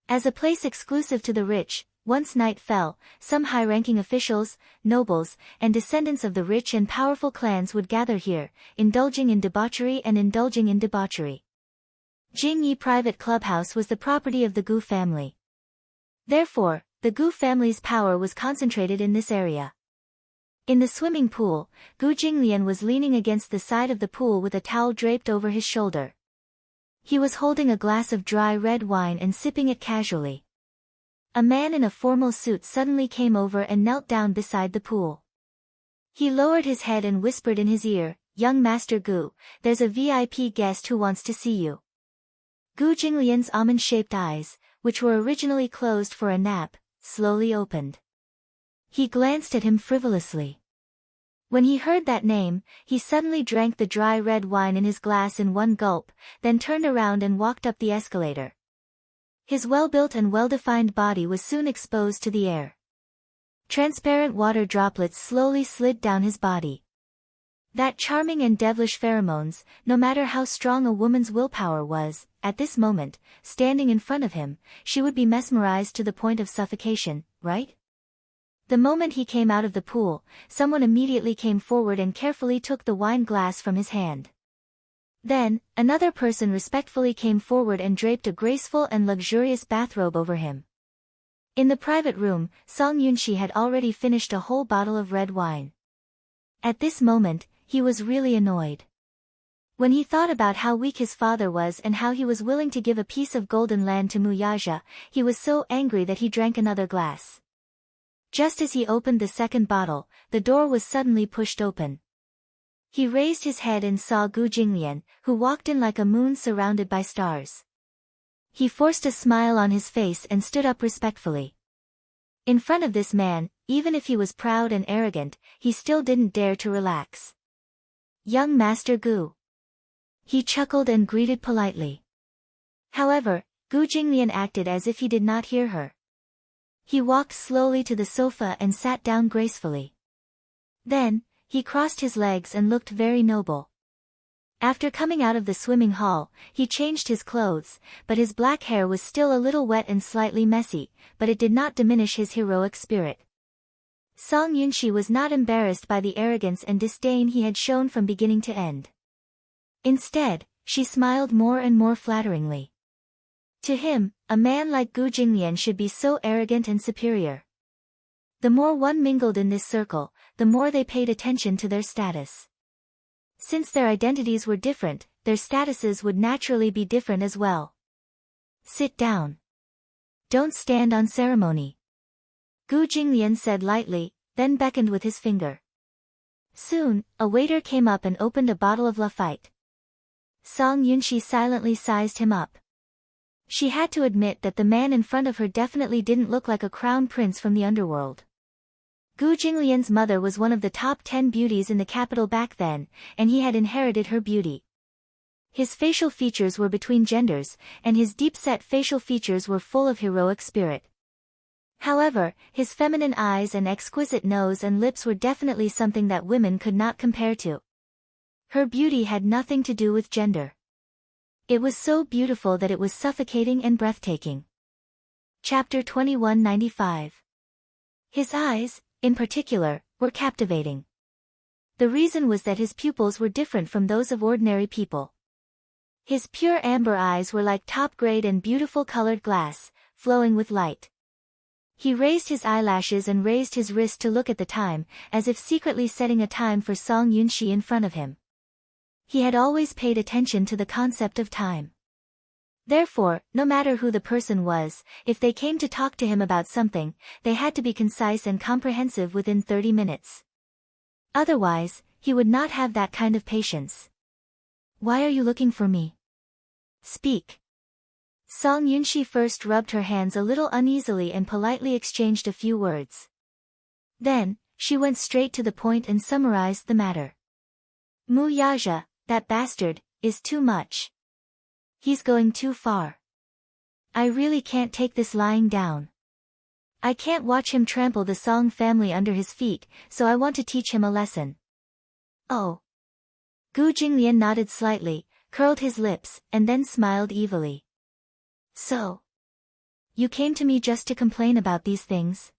As a place exclusive to the rich, once night fell, some high-ranking officials, nobles, and descendants of the rich and powerful clans would gather here, indulging in debauchery. Jingyi Private Clubhouse was the property of the Gu family. Therefore, the Gu family's power was concentrated in this area. In the swimming pool, Gu Jinglian was leaning against the side of the pool with a towel draped over his shoulder. He was holding a glass of dry red wine and sipping it casually. A man in a formal suit suddenly came over and knelt down beside the pool. He lowered his head and whispered in his ear, "Young Master Gu, there's a VIP guest who wants to see you." Gu Jinglian's almond-shaped eyes, which were originally closed for a nap, slowly opened. He glanced at him frivolously. When he heard that name, he suddenly drank the dry red wine in his glass in one gulp, then turned around and walked up the escalator. His well-built and well-defined body was soon exposed to the air. Transparent water droplets slowly slid down his body. That charming and devilish pheromones, no matter how strong a woman's willpower was, at this moment, standing in front of him, she would be mesmerized to the point of suffocation, right? The moment he came out of the pool, someone immediately came forward and carefully took the wine glass from his hand. Then, another person respectfully came forward and draped a graceful and luxurious bathrobe over him. In the private room, Song Yunxi had already finished a whole bottle of red wine. At this moment, he was really annoyed. When he thought about how weak his father was and how he was willing to give a piece of golden land to Mu Yaja, he was so angry that he drank another glass. Just as he opened the second bottle, the door was suddenly pushed open. He raised his head and saw Gu Jinglian, who walked in like a moon surrounded by stars. He forced a smile on his face and stood up respectfully. In front of this man, even if he was proud and arrogant, he still didn't dare to relax. "Young Master Gu." He chuckled and greeted politely. However, Gu Jinglian acted as if he did not hear her. He walked slowly to the sofa and sat down gracefully. Then, he crossed his legs and looked very noble. After coming out of the swimming hall, he changed his clothes, but his black hair was still a little wet and slightly messy, but it did not diminish his heroic spirit. Song Yunxi was not embarrassed by the arrogance and disdain he had shown from beginning to end. Instead, she smiled more and more flatteringly. To him, a man like Gu Jinglian should be so arrogant and superior. The more one mingled in this circle, the more they paid attention to their status. Since their identities were different, their statuses would naturally be different as well. "Sit down. Don't stand on ceremony," Gu Jinglian said lightly, then beckoned with his finger. Soon, a waiter came up and opened a bottle of Lafite. Song Yunshi silently sized him up. She had to admit that the man in front of her definitely didn't look like a crown prince from the underworld. Gu Jinglian's mother was one of the top 10 beauties in the capital back then, and he had inherited her beauty. His facial features were between genders, and his deep-set facial features were full of heroic spirit. However, his feminine eyes and exquisite nose and lips were definitely something that women could not compare to. Her beauty had nothing to do with gender. It was so beautiful that it was suffocating and breathtaking. Chapter 2195. His eyes, in particular, were captivating. The reason was that his pupils were different from those of ordinary people. His pure amber eyes were like top-grade and beautiful colored glass, flowing with light. He raised his eyelashes and raised his wrist to look at the time, as if secretly setting a time for Song Yunshi in front of him. He had always paid attention to the concept of time. Therefore, no matter who the person was, if they came to talk to him about something, they had to be concise and comprehensive within 30 minutes. Otherwise, he would not have that kind of patience. Why are you looking for me? Speak. Song Yunshi first rubbed her hands a little uneasily and politely exchanged a few words. Then, she went straight to the point and summarized the matter. Mu Yaja, that bastard, is too much. He's going too far. I really can't take this lying down. I can't watch him trample the Song family under his feet, so I want to teach him a lesson. Oh. Gu Jinglian nodded slightly, curled his lips, and then smiled evilly. So. You came to me just to complain about these things?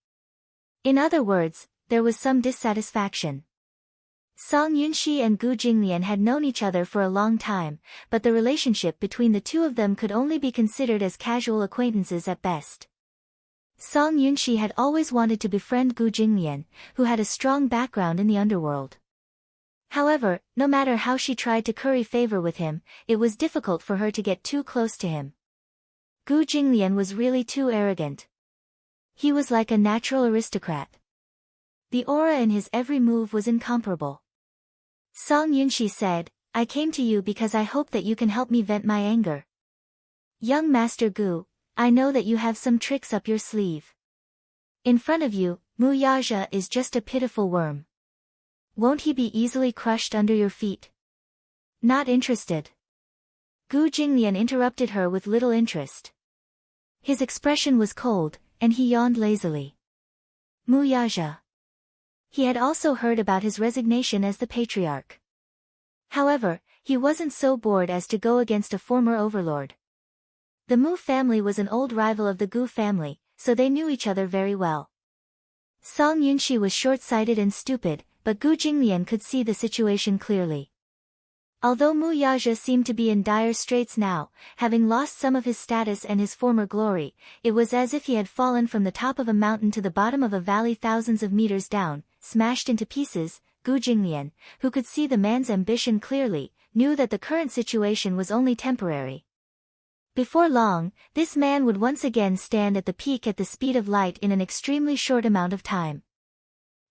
In other words, there was some dissatisfaction. Song Yunshi and Gu Jinglian had known each other for a long time, but the relationship between the two of them could only be considered as casual acquaintances at best. Song Yunshi had always wanted to befriend Gu Jinglian, who had a strong background in the underworld. However, no matter how she tried to curry favor with him, it was difficult for her to get too close to him. Gu Jinglian was really too arrogant. He was like a natural aristocrat. The aura in his every move was incomparable. Song Yunshi said, I came to you because I hope that you can help me vent my anger. Young Master Gu, I know that you have some tricks up your sleeve. In front of you, Mu Yaja is just a pitiful worm. Won't he be easily crushed under your feet? Not interested. Gu Jinglian interrupted her with little interest. His expression was cold, and he yawned lazily. Mu Yaja. He had also heard about his resignation as the patriarch. However, he wasn't so bored as to go against a former overlord. The Mu family was an old rival of the Gu family, so they knew each other very well. Song Yunshi was short-sighted and stupid, but Gu Jinglian could see the situation clearly. Although Mu Yaja seemed to be in dire straits now, having lost some of his status and his former glory, it was as if he had fallen from the top of a mountain to the bottom of a valley thousands of meters down, smashed into pieces. Gu Jinglian, who could see the man's ambition clearly, knew that the current situation was only temporary. Before long, this man would once again stand at the peak at the speed of light in an extremely short amount of time.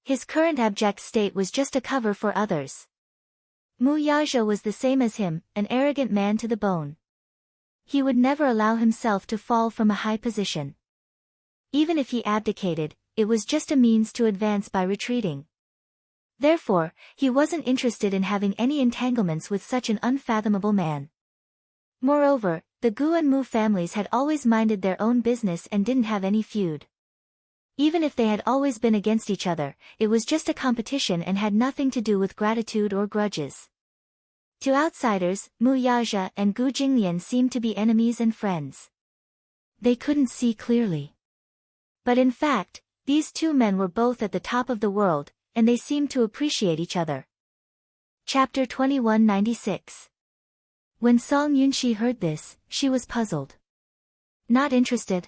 His current abject state was just a cover for others. Mu Yaja was the same as him, an arrogant man to the bone. He would never allow himself to fall from a high position. Even if he abdicated, it was just a means to advance by retreating. Therefore, he wasn't interested in having any entanglements with such an unfathomable man. Moreover, the Gu and Mu families had always minded their own business and didn't have any feud. Even if they had always been against each other, it was just a competition and had nothing to do with gratitude or grudges. To outsiders, Mu Yaja and Gu Jinglian seemed to be enemies and friends. They couldn't see clearly. But in fact, these two men were both at the top of the world, and they seemed to appreciate each other. Chapter 2196. When Song Yunshi heard this, she was puzzled. Not interested.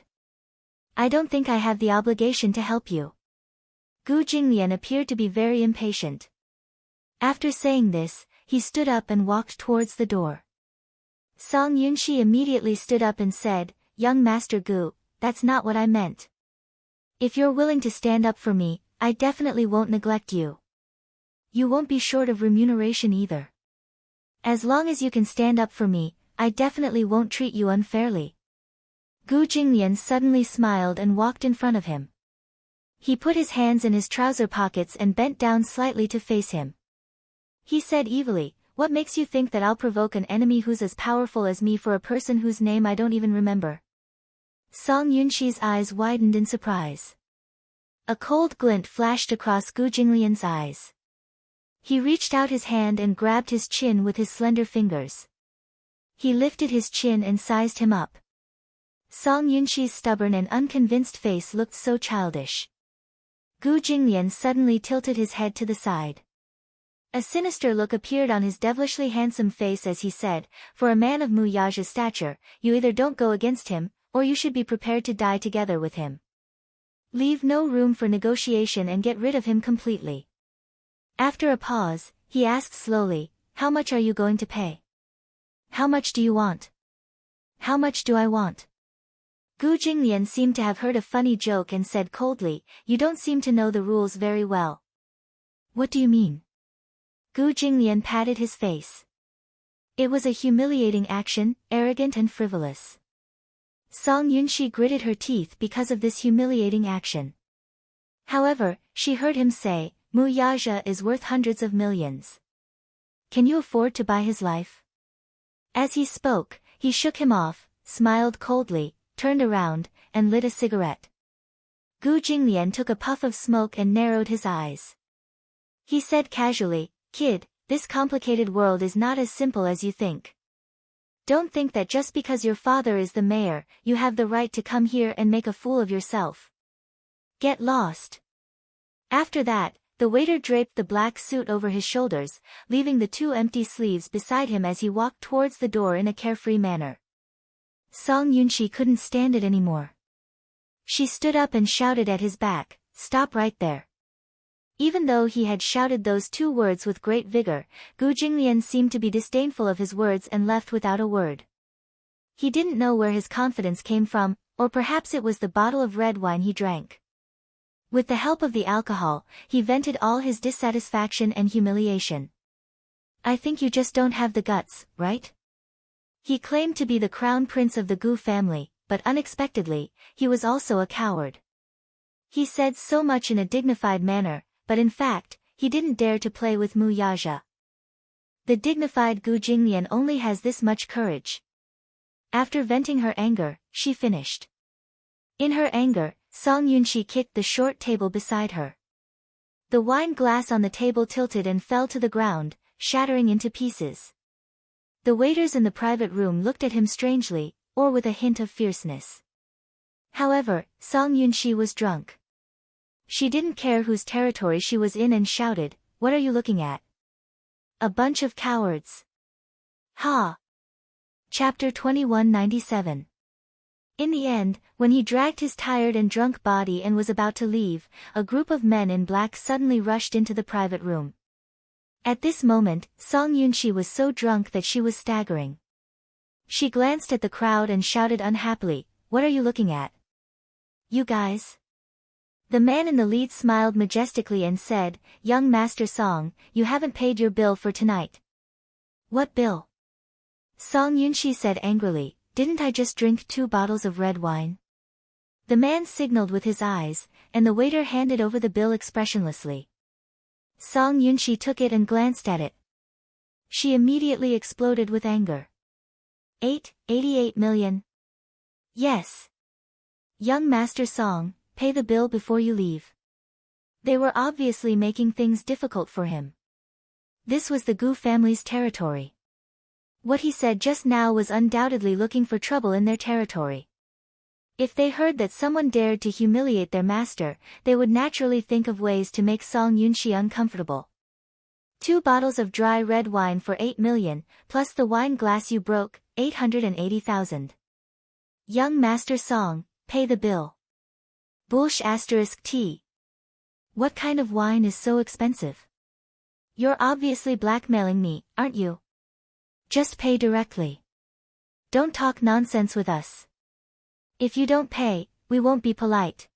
I don't think I have the obligation to help you. Gu Jinglian appeared to be very impatient. After saying this, he stood up and walked towards the door. Song Yunshi immediately stood up and said, Young Master Gu, that's not what I meant. If you're willing to stand up for me, I definitely won't neglect you. You won't be short of remuneration either. As long as you can stand up for me, I definitely won't treat you unfairly. Gu Jinglian suddenly smiled and walked in front of him. He put his hands in his trouser pockets and bent down slightly to face him. He said evilly, "What makes you think that I'll provoke an enemy who's as powerful as me for a person whose name I don't even remember?" Song Yunxi's eyes widened in surprise. A cold glint flashed across Gu Jinglian's eyes. He reached out his hand and grabbed his chin with his slender fingers. He lifted his chin and sized him up. Song Yunxi's stubborn and unconvinced face looked so childish. Gu Jinglian suddenly tilted his head to the side. A sinister look appeared on his devilishly handsome face as he said, "For a man of Mu Yaja's stature, you either don't go against him, or you should be prepared to die together with him. Leave no room for negotiation and get rid of him completely." After a pause, he asked slowly, "How much are you going to pay? How much do you want? How much do I want?" Gu Jinglian seemed to have heard a funny joke and said coldly, "You don't seem to know the rules very well." "What do you mean?" Gu Jinglian patted his face. It was a humiliating action, arrogant and frivolous. Song Yunxi gritted her teeth because of this humiliating action. However, she heard him say, "Mu Yaja is worth hundreds of millions. Can you afford to buy his life?" As he spoke, he shook him off, smiled coldly, turned around, and lit a cigarette. Gu Jinglian took a puff of smoke and narrowed his eyes. He said casually, "Kid, this complicated world is not as simple as you think. Don't think that just because your father is the mayor, you have the right to come here and make a fool of yourself. Get lost." After that, the waiter draped the black suit over his shoulders, leaving the two empty sleeves beside him as he walked towards the door in a carefree manner. Song Yunxi couldn't stand it anymore. She stood up and shouted at his back, "Stop right there." Even though he had shouted those two words with great vigor, Gu Jinglian seemed to be disdainful of his words and left without a word. He didn't know where his confidence came from, or perhaps it was the bottle of red wine he drank. With the help of the alcohol, he vented all his dissatisfaction and humiliation. "I think you just don't have the guts, right?" He claimed to be the crown prince of the Gu family, but unexpectedly, he was also a coward. He said so much in a dignified manner, but in fact, he didn't dare to play with Mu Yaja. The dignified Gu Jinglian only has this much courage. After venting her anger, she finished. In her anger, Song Yunxi kicked the short table beside her. The wine glass on the table tilted and fell to the ground, shattering into pieces. The waiters in the private room looked at him strangely, or with a hint of fierceness. However, Song Yunxi was drunk. She didn't care whose territory she was in and shouted, "What are you looking at? A bunch of cowards." Ha! Chapter 2197. In the end, when he dragged his tired and drunk body and was about to leave, a group of men in black suddenly rushed into the private room. At this moment, Song Yunxi was so drunk that she was staggering. She glanced at the crowd and shouted unhappily, "What are you looking at? You guys?" The man in the lead smiled majestically and said, "Young Master Song, you haven't paid your bill for tonight." "What bill?" Song Yunxi said angrily, "Didn't I just drink 2 bottles of red wine?" The man signaled with his eyes, and the waiter handed over the bill expressionlessly. Song Yunxi took it and glanced at it. She immediately exploded with anger. 88 million. Yes. Young Master Song, pay the bill before you leave. They were obviously making things difficult for him. This was the Gu family's territory. What he said just now was undoubtedly looking for trouble in their territory. If they heard that someone dared to humiliate their master, they would naturally think of ways to make Song Yunxi uncomfortable. 2 bottles of dry red wine for 8 million, plus the wine glass you broke, 880,000. Young Master Song, pay the bill. Bullsh *T. What kind of wine is so expensive? You're obviously blackmailing me, aren't you? Just pay directly. Don't talk nonsense with us. If you don't pay, we won't be polite.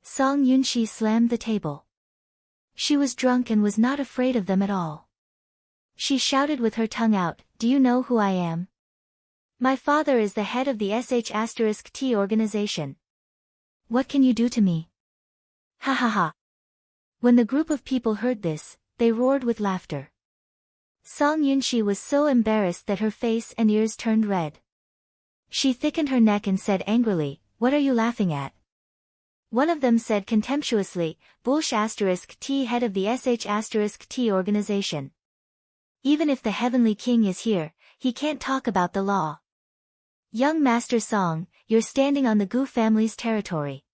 Song Yunxi slammed the table. She was drunk and was not afraid of them at all. She shouted with her tongue out, "Do you know who I am? My father is the head of the sh*T organization. What can you do to me?" Ha ha ha. When the group of people heard this, they roared with laughter. Song Yunshi was so embarrassed that her face and ears turned red. She thickened her neck and said angrily, "What are you laughing at?" One of them said contemptuously, "Bullsh*T head of the sh*T organization. Even if the Heavenly King is here, he can't talk about the law. Young Master Song, you're standing on the Gu family's territory.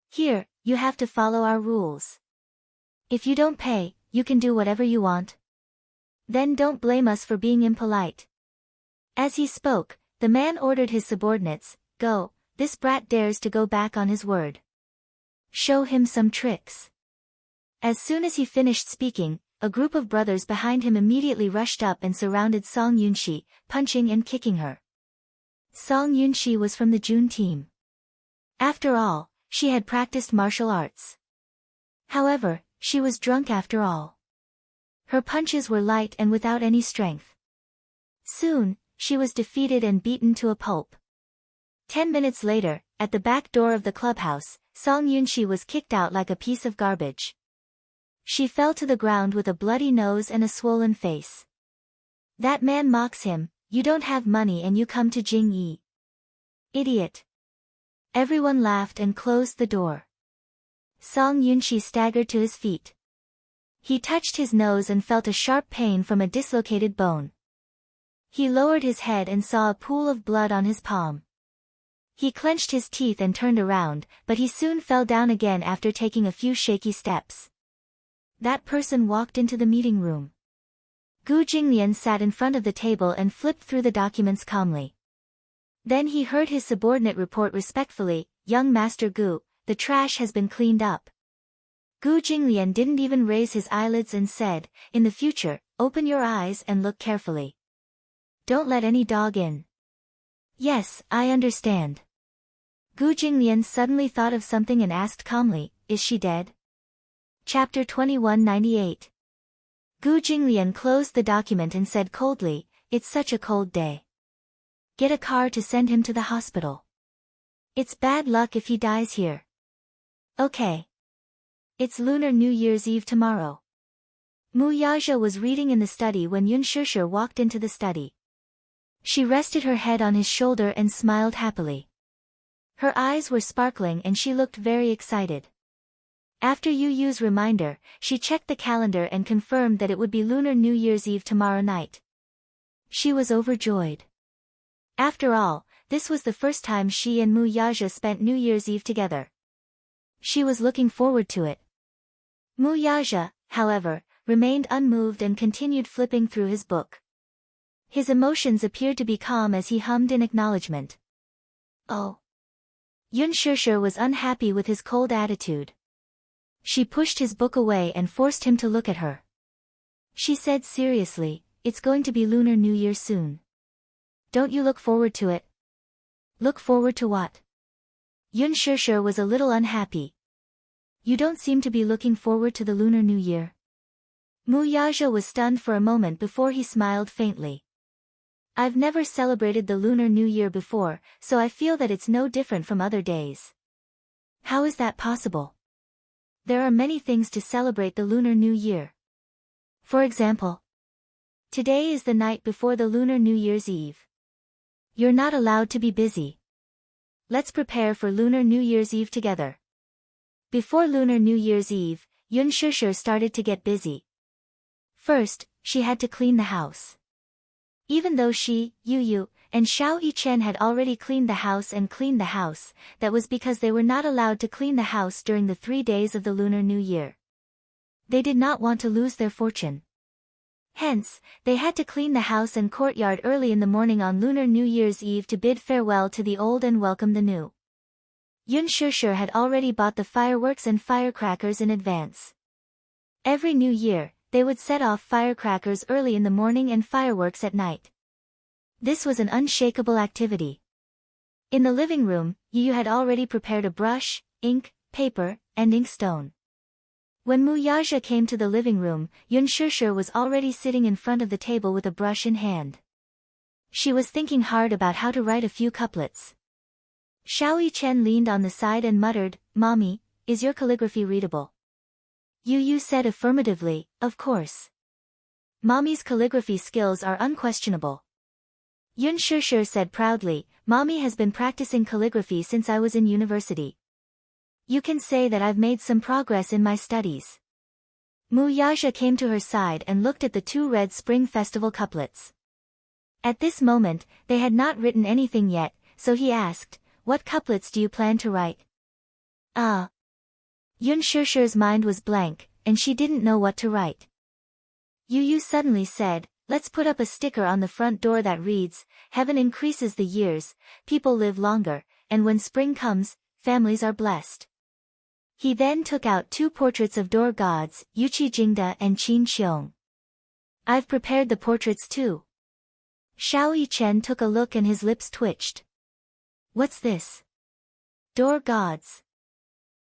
Here, you have to follow our rules. If you don't pay, you can do whatever you want. Then don't blame us for being impolite." As he spoke, the man ordered his subordinates, "Go, this brat dares to go back on his word. Show him some tricks." As soon as he finished speaking, a group of brothers behind him immediately rushed up and surrounded Song Yunshi, punching and kicking her. Song Yunshi was from the June team. After all, she had practiced martial arts. However, she was drunk after all. Her punches were light and without any strength. Soon, she was defeated and beaten to a pulp. 10 minutes later, at the back door of the clubhouse, Song Yunshi was kicked out like a piece of garbage. She fell to the ground with a bloody nose and a swollen face. That man mocks him, "You don't have money and you come to Jingyi. Idiot." Everyone laughed and closed the door. Song Yunshi staggered to his feet. He touched his nose and felt a sharp pain from a dislocated bone. He lowered his head and saw a pool of blood on his palm. He clenched his teeth and turned around, but he soon fell down again after taking a few shaky steps. That person walked into the meeting room. Gu Jinglian sat in front of the table and flipped through the documents calmly. Then he heard his subordinate report respectfully, "Young Master Gu, the trash has been cleaned up." Gu Jinglian didn't even raise his eyelids and said, "In the future, open your eyes and look carefully. Don't let any dog in." "Yes, I understand." Gu Jinglian suddenly thought of something and asked calmly, "Is she dead?" Chapter 2198. Gu Jinglian closed the document and said coldly, "It's such a cold day. Get a car to send him to the hospital. It's bad luck if he dies here." "Okay. It's Lunar New Year's Eve tomorrow." Mu Yaja was reading in the study when Yun Shishir walked into the study. She rested her head on his shoulder and smiled happily. Her eyes were sparkling and she looked very excited. After Yu Yu's reminder, she checked the calendar and confirmed that it would be Lunar New Year's Eve tomorrow night. She was overjoyed. After all, this was the first time she and Mu Yaja spent New Year's Eve together. She was looking forward to it. Mu Yaja, however, remained unmoved and continued flipping through his book. His emotions appeared to be calm as he hummed in acknowledgement. "Oh." Yun Shishir was unhappy with his cold attitude. She pushed his book away and forced him to look at her. She said seriously, "It's going to be Lunar New Year soon. Don't you look forward to it?" "Look forward to what?" Yun Shishir was a little unhappy. "You don't seem to be looking forward to the Lunar New Year." Mu Yaja was stunned for a moment before he smiled faintly. "I've never celebrated the Lunar New Year before, so I feel that it's no different from other days." "How is that possible?" "There are many things to celebrate the Lunar New Year. For example, today is the night before the Lunar New Year's Eve. You're not allowed to be busy. Let's prepare for Lunar New Year's Eve together." Before Lunar New Year's Eve, Yun Shishir started to get busy. First, she had to clean the house. Even though she, Yu Yu, and Xiao Yichen had already cleaned the house, that was because they were not allowed to clean the house during the 3 days of the Lunar New Year. They did not want to lose their fortune. Hence, they had to clean the house and courtyard early in the morning on Lunar New Year's Eve to bid farewell to the old and welcome the new. Yun Shishir had already bought the fireworks and firecrackers in advance. Every New Year, they would set off firecrackers early in the morning and fireworks at night. This was an unshakable activity. In the living room, Yu had already prepared a brush, ink, paper, and inkstone. When Mu Yaja came to the living room, Yun Shishir was already sitting in front of the table with a brush in hand. She was thinking hard about how to write a few couplets. Xiao Yichen leaned on the side and muttered, "Mommy, is your calligraphy readable?" Yu Yu said affirmatively, "Of course. Mommy's calligraphy skills are unquestionable." Yun Shishir said proudly, "Mommy has been practicing calligraphy since I was in university. You can say that I've made some progress in my studies." Mu Yaja came to her side and looked at the two Red Spring Festival couplets. At this moment, they had not written anything yet, so he asked, "What couplets do you plan to write?" Yun Shishir's mind was blank, and she didn't know what to write. Yu Yu suddenly said, "Let's put up a sticker on the front door that reads, 'Heaven increases the years, people live longer, and when spring comes, families are blessed.'" He then took out two portraits of door gods, Yuqi Jingde and Qin Xiong. "I've prepared the portraits too." Xiao Yichen took a look and his lips twitched. "What's this?" "Door gods."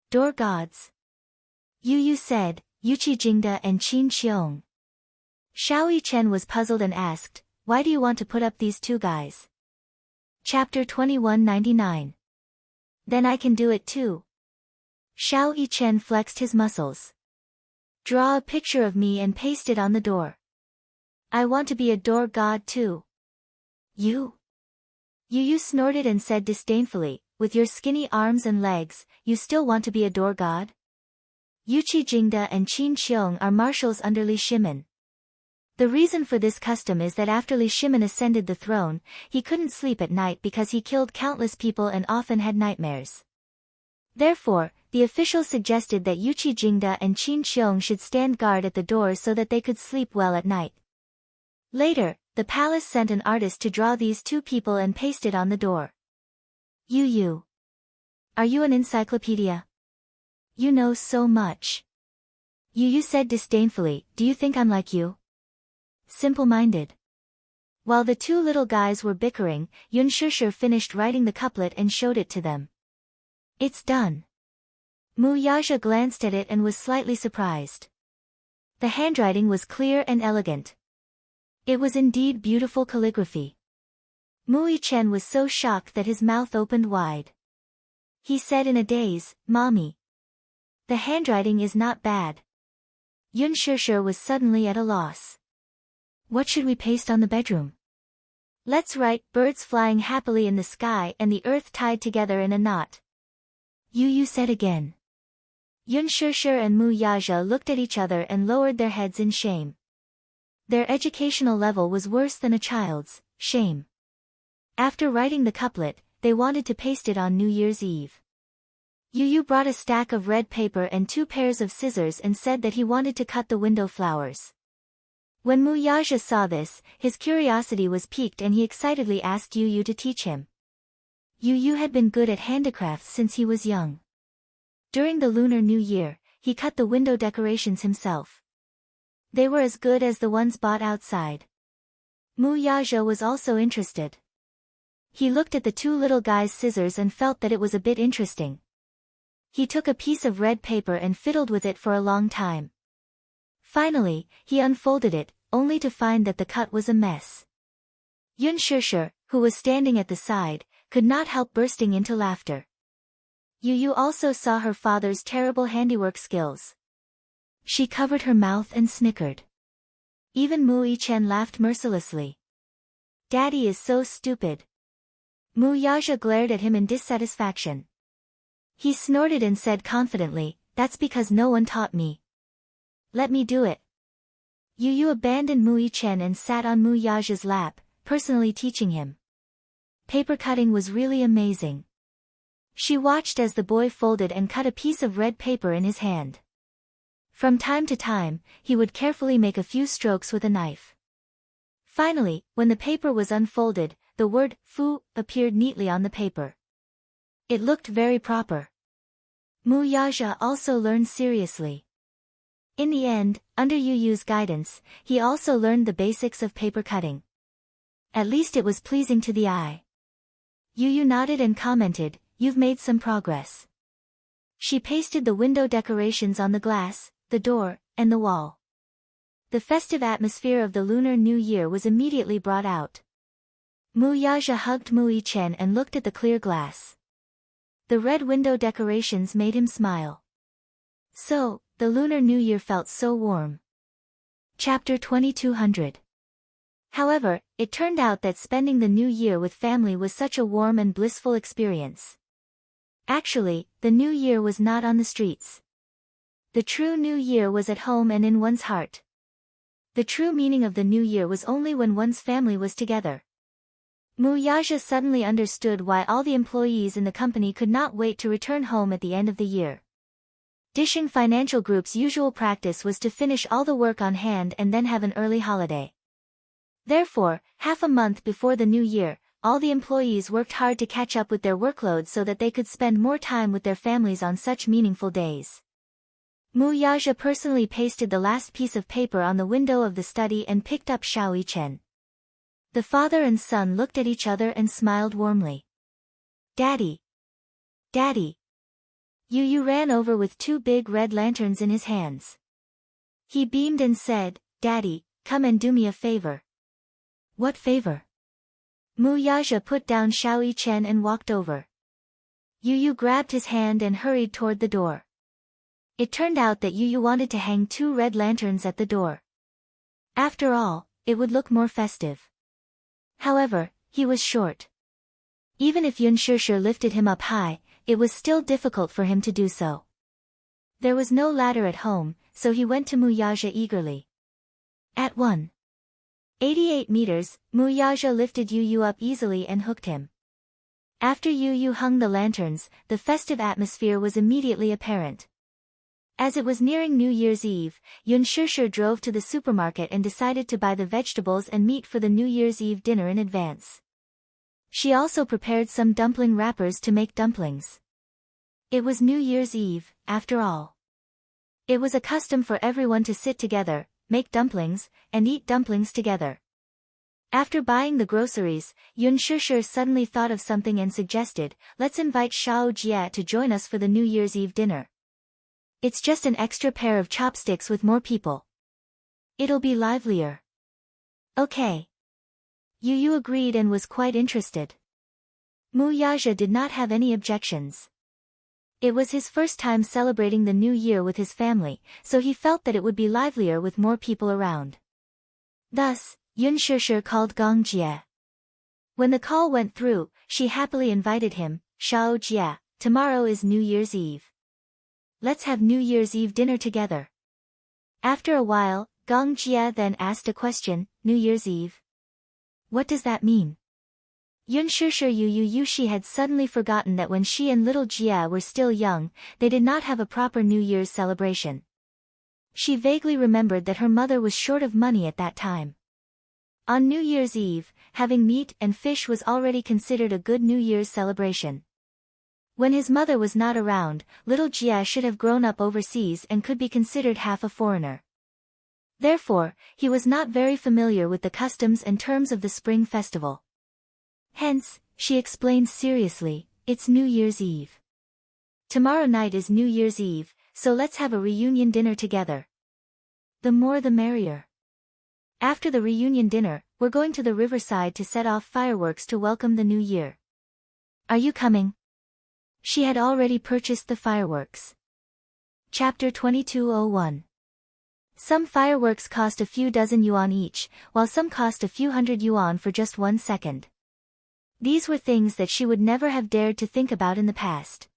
"Door gods?" Yu Yu said, "Yuqi Jingde and Qin Xiong." Xiao Yichen was puzzled and asked, "Why do you want to put up these two guys?" Chapter 2199. Then I can do it too. Xiao Yichen flexed his muscles. "Draw a picture of me and paste it on the door. I want to be a door god too." "You?" Yu Yu snorted and said disdainfully, "With your skinny arms and legs, you still want to be a door god?" Yuqi Jingde and Qin Xiong are marshals under Li Shimin. The reason for this custom is that after Li Shimin ascended the throne, he couldn't sleep at night because he killed countless people and often had nightmares. Therefore, the officials suggested that Yuqi Jingde and Qin Xiong should stand guard at the doors so that they could sleep well at night. Later, the palace sent an artist to draw these two people and paste it on the door. "Yu Yu. Are you an encyclopedia? You know so much." Yu Yu said disdainfully, "Do you think I'm like you? Simple-minded." While the two little guys were bickering, Yun Shishir finished writing the couplet and showed it to them. "It's done." Mu Yaja glanced at it and was slightly surprised. The handwriting was clear and elegant. It was indeed beautiful calligraphy. Mu Yichen was so shocked that his mouth opened wide. He said in a daze, "Mommy. The handwriting is not bad." Yun Shishir was suddenly at a loss. "What should we paste on the bedroom?" "Let's write, 'Birds flying happily in the sky and the earth tied together in a knot.'" Yu Yu said again. Yun Shishir and Mu Yaja looked at each other and lowered their heads in shame. Their educational level was worse than a child's. Shame. After writing the couplet, they wanted to paste it on New Year's Eve. Yu Yu brought a stack of red paper and 2 pairs of scissors and said that he wanted to cut the window flowers. When Mu Yaja saw this, his curiosity was piqued and he excitedly asked Yu Yu to teach him. Yu Yu had been good at handicrafts since he was young. During the Lunar New Year, he cut the window decorations himself. They were as good as the ones bought outside. Mu Yaja was also interested. He looked at the two little guys' scissors and felt that it was a bit interesting. He took a piece of red paper and fiddled with it for a long time. Finally, he unfolded it, only to find that the cut was a mess. Yun Shishir, who was standing at the side, could not help bursting into laughter. Yu Yu also saw her father's terrible handiwork skills. She covered her mouth and snickered. Even Mu Yichen laughed mercilessly. "Daddy is so stupid." Mu Yaja glared at him in dissatisfaction. He snorted and said confidently, "That's because no one taught me. Let me do it." Yu Yu abandoned Mu Yichen and sat on Mu Yaja's lap, personally teaching him. Paper cutting was really amazing. She watched as the boy folded and cut a piece of red paper in his hand. From time to time, he would carefully make a few strokes with a knife. Finally, when the paper was unfolded, the word "fu" appeared neatly on the paper. It looked very proper. Mu Yaja also learned seriously. In the end, under Yu Yu's guidance, he also learned the basics of paper cutting. At least it was pleasing to the eye. Yu Yu nodded and commented, "You've made some progress." She pasted the window decorations on the glass, the door, and the wall. The festive atmosphere of the Lunar New Year was immediately brought out. Mu Yaja hugged Mu Yichen and looked at the clear glass. The red window decorations made him smile. So, the Lunar New Year felt so warm. Chapter 2200. However, it turned out that spending the New Year with family was such a warm and blissful experience. Actually, the New Year was not on the streets. The true New Year was at home and in one's heart. The true meaning of the New Year was only when one's family was together. Mu Yaja suddenly understood why all the employees in the company could not wait to return home at the end of the year. Dishing Financial Group's usual practice was to finish all the work on hand and then have an early holiday. Therefore, half a month before the New Year, all the employees worked hard to catch up with their workloads so that they could spend more time with their families on such meaningful days. Mu Yaja personally pasted the last piece of paper on the window of the study and picked up Xiao Yichen. The father and son looked at each other and smiled warmly. "Daddy! Daddy!" Yu ran over with two big red lanterns in his hands. He beamed and said, "Daddy, come and do me a favor." "What favor?" Mu Yaja put down Xiao Yichen and walked over. Yu grabbed his hand and hurried toward the door. It turned out that Yu wanted to hang two red lanterns at the door. After all, it would look more festive. However, he was short. Even if Yun Shishir lifted him up high, it was still difficult for him to do so. There was no ladder at home, so he went to Mu Yaja eagerly. At 188 meters, Mu Yaja lifted Yu up easily and hooked him. After Yu hung the lanterns, the festive atmosphere was immediately apparent. As it was nearing New Year's Eve, Yun Shishir drove to the supermarket and decided to buy the vegetables and meat for the New Year's Eve dinner in advance. She also prepared some dumpling wrappers to make dumplings. It was New Year's Eve, after all. It was a custom for everyone to sit together, make dumplings, and eat dumplings together. After buying the groceries, Yun Shishir suddenly thought of something and suggested, "Let's invite Xiao Jie to join us for the New Year's Eve dinner. It's just an extra pair of chopsticks with more people. It'll be livelier." "Okay." Yu agreed and was quite interested. Mu Yaja did not have any objections. It was his first time celebrating the New Year with his family, so he felt that it would be livelier with more people around. Thus, Yun Shishir called Gong Jie. When the call went through, she happily invited him, "Xiao Jie, tomorrow is New Year's Eve. Let's have New Year's Eve dinner together." After a while, Gong Jie then asked a question, "New Year's Eve? What does that mean?" Yun Shishir She had suddenly forgotten that when she and little Jie were still young, they did not have a proper New Year's celebration. She vaguely remembered that her mother was short of money at that time. On New Year's Eve, having meat and fish was already considered a good New Year's celebration. When his mother was not around, little Jie should have grown up overseas and could be considered half a foreigner. Therefore, he was not very familiar with the customs and terms of the Spring Festival. Hence, she explained seriously, "It's New Year's Eve. Tomorrow night is New Year's Eve, so let's have a reunion dinner together. The more the merrier. After the reunion dinner, we're going to the riverside to set off fireworks to welcome the new year. Are you coming?" She had already purchased the fireworks. Chapter 2201. Some fireworks cost a few dozen yuan each, while some cost a few hundred yuan for just 1 second. These were things that she would never have dared to think about in the past.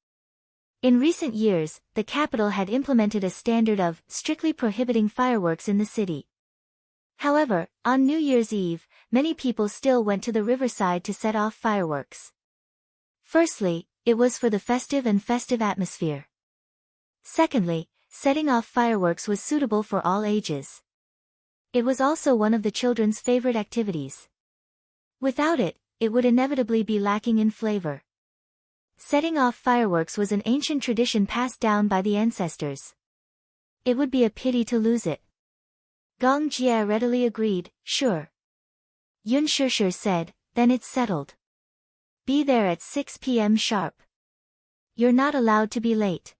In recent years, the capital had implemented a standard of strictly prohibiting fireworks in the city. However, on New Year's Eve, many people still went to the riverside to set off fireworks. Firstly, it was for the festive atmosphere. Secondly, setting off fireworks was suitable for all ages. It was also one of the children's favorite activities. Without it, it would inevitably be lacking in flavor. Setting off fireworks was an ancient tradition passed down by the ancestors. It would be a pity to lose it. Gong Jie readily agreed, "Sure." Yun Shishir said, "Then it's settled. Be there at 6 p.m. sharp. You're not allowed to be late."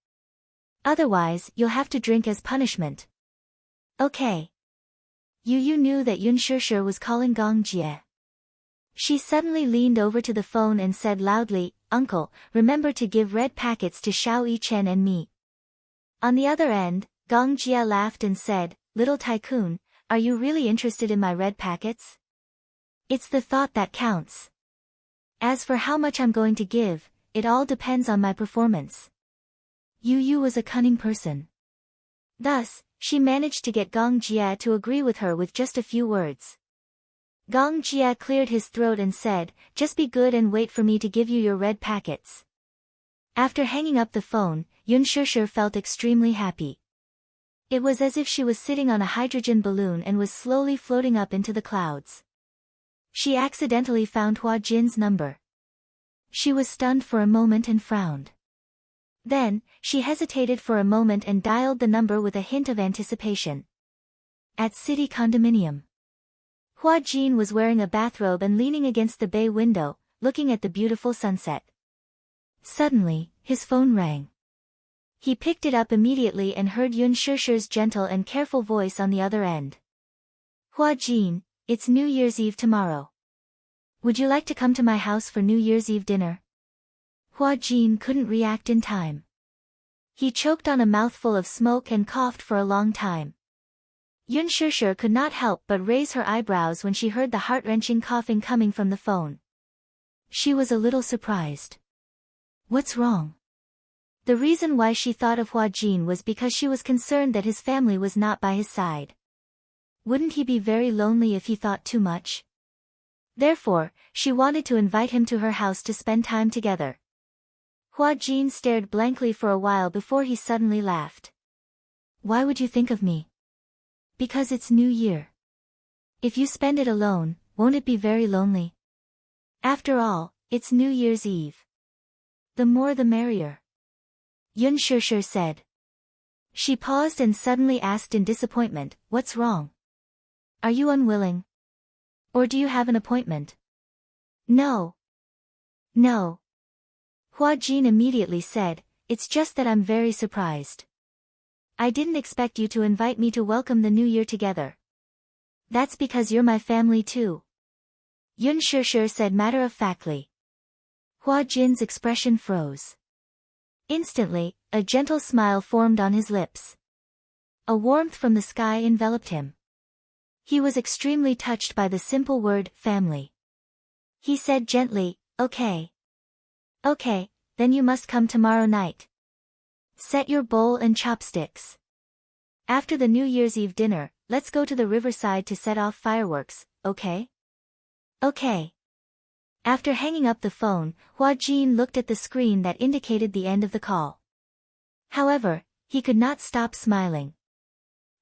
Otherwise, you'll have to drink as punishment. Okay. Yu knew that Yun Shishir was calling Gong Jie. She suddenly leaned over to the phone and said loudly, "Uncle, remember to give red packets to Xiao Yichen and me." On the other end, Gong Jie laughed and said, "Little tycoon, are you really interested in my red packets? It's the thought that counts. As for how much I'm going to give, it all depends on my performance." Yu was a cunning person. Thus, she managed to get Gong Jie to agree with her with just a few words. Gong Jie cleared his throat and said, "Just be good and wait for me to give you your red packets." After hanging up the phone, Yun Shishir felt extremely happy. It was as if she was sitting on a hydrogen balloon and was slowly floating up into the clouds. She accidentally found Hua Jin's number. She was stunned for a moment and frowned. Then, she hesitated for a moment and dialed the number with a hint of anticipation. At City Condominium. Hua Jin was wearing a bathrobe and leaning against the bay window, looking at the beautiful sunset. Suddenly, his phone rang. He picked it up immediately and heard Yun Shishir's gentle and careful voice on the other end. "Hua Jin, it's New Year's Eve tomorrow. Would you like to come to my house for New Year's Eve dinner?" Hua Jin couldn't react in time. He choked on a mouthful of smoke and coughed for a long time. Yun Shishir could not help but raise her eyebrows when she heard the heart-wrenching coughing coming from the phone. She was a little surprised. What's wrong? The reason why she thought of Hua Jin was because she was concerned that his family was not by his side. Wouldn't he be very lonely if he thought too much? Therefore, she wanted to invite him to her house to spend time together. Hua Jin stared blankly for a while before he suddenly laughed. "Why would you think of me?" "Because it's New Year. If you spend it alone, won't it be very lonely? After all, it's New Year's Eve. The more the merrier," Yun Shishir said. She paused and suddenly asked in disappointment, "What's wrong? Are you unwilling? Or do you have an appointment?" No. Hua Jin immediately said, "It's just that I'm very surprised. I didn't expect you to invite me to welcome the new year together." "That's because you're my family too," Yun Shishir said matter-of-factly. Hua Jin's expression froze. Instantly, a gentle smile formed on his lips. A warmth from the sky enveloped him. He was extremely touched by the simple word, family. He said gently, "Okay. Okay, then you must come tomorrow night. Set your bowl and chopsticks. After the New Year's Eve dinner, let's go to the riverside to set off fireworks, okay?" "Okay." After hanging up the phone, Hua Jin looked at the screen that indicated the end of the call. However, he could not stop smiling.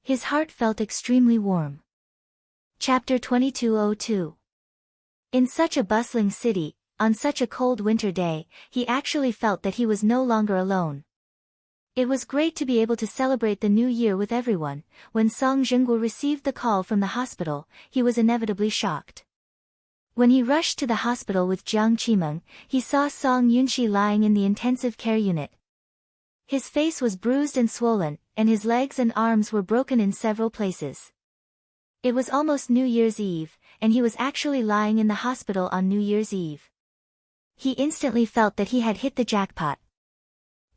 His heart felt extremely warm. Chapter 2202. In such a bustling city, on such a cold winter day, he actually felt that he was no longer alone. It was great to be able to celebrate the new year with everyone. When Song Zhengguo received the call from the hospital, he was inevitably shocked. When he rushed to the hospital with Jiang Qimeng, he saw Song Yunxi lying in the intensive care unit. His face was bruised and swollen, and his legs and arms were broken in several places. It was almost New Year's Eve, and he was actually lying in the hospital on New Year's Eve. He instantly felt that he had hit the jackpot.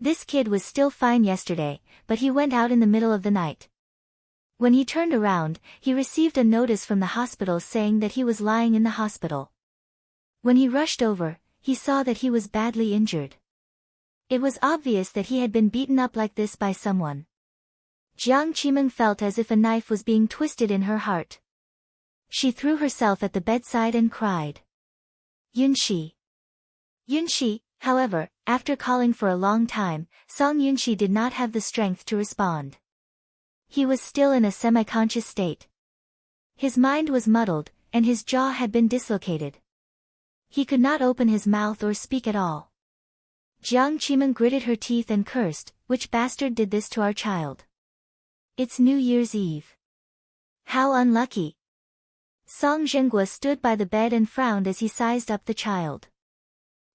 This kid was still fine yesterday, but he went out in the middle of the night. When he turned around, he received a notice from the hospital saying that he was lying in the hospital. When he rushed over, he saw that he was badly injured. It was obvious that he had been beaten up like this by someone. Jiang Qimeng felt as if a knife was being twisted in her heart. She threw herself at the bedside and cried. Yunxi. Yunxi, however, after calling for a long time, Song Yunxi did not have the strength to respond. He was still in a semi-conscious state. His mind was muddled, and his jaw had been dislocated. He could not open his mouth or speak at all. Jiang Qimeng gritted her teeth and cursed, "Which bastard did this to our child? It's New Year's Eve. How unlucky." Song Zhengguo stood by the bed and frowned as he sized up the child.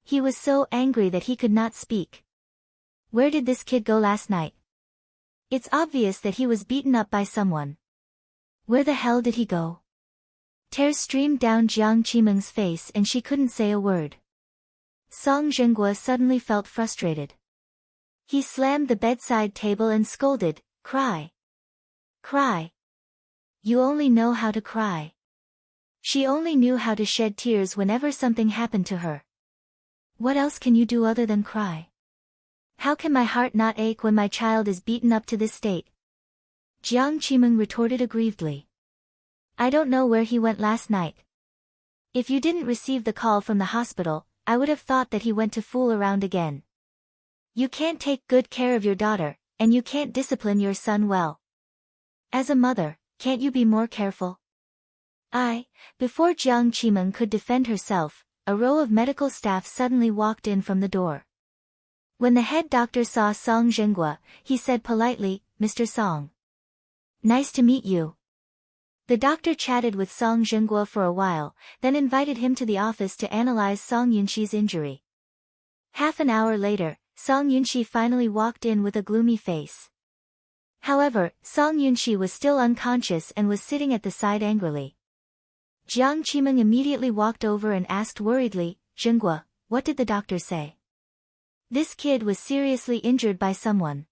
He was so angry that he could not speak. "Where did this kid go last night?" It's obvious that he was beaten up by someone. Where the hell did he go? Tears streamed down Jiang Qimeng's face and she couldn't say a word. Song Zhenghua suddenly felt frustrated. He slammed the bedside table and scolded, "Cry. Cry. You only know how to cry." She only knew how to shed tears whenever something happened to her. What else can you do other than cry? How can my heart not ache when my child is beaten up to this state? Jiang Qimeng retorted aggrievedly. I don't know where he went last night. If you didn't receive the call from the hospital, I would have thought that he went to fool around again. You can't take good care of your daughter, and you can't discipline your son well. As a mother, can't you be more careful? Before Jiang Qimeng could defend herself, a row of medical staff suddenly walked in from the door. When the head doctor saw Song Zhenghua, he said politely, "Mr. Song. Nice to meet you." The doctor chatted with Song Zhenghua for a while, then invited him to the office to analyze Song Yunxi's injury. Half an hour later, Song Yunxi finally walked in with a gloomy face. However, Song Yunxi was still unconscious and was sitting at the side angrily. Jiang Qimeng immediately walked over and asked worriedly, "Zhenghua, what did the doctor say?" This kid was seriously injured by someone.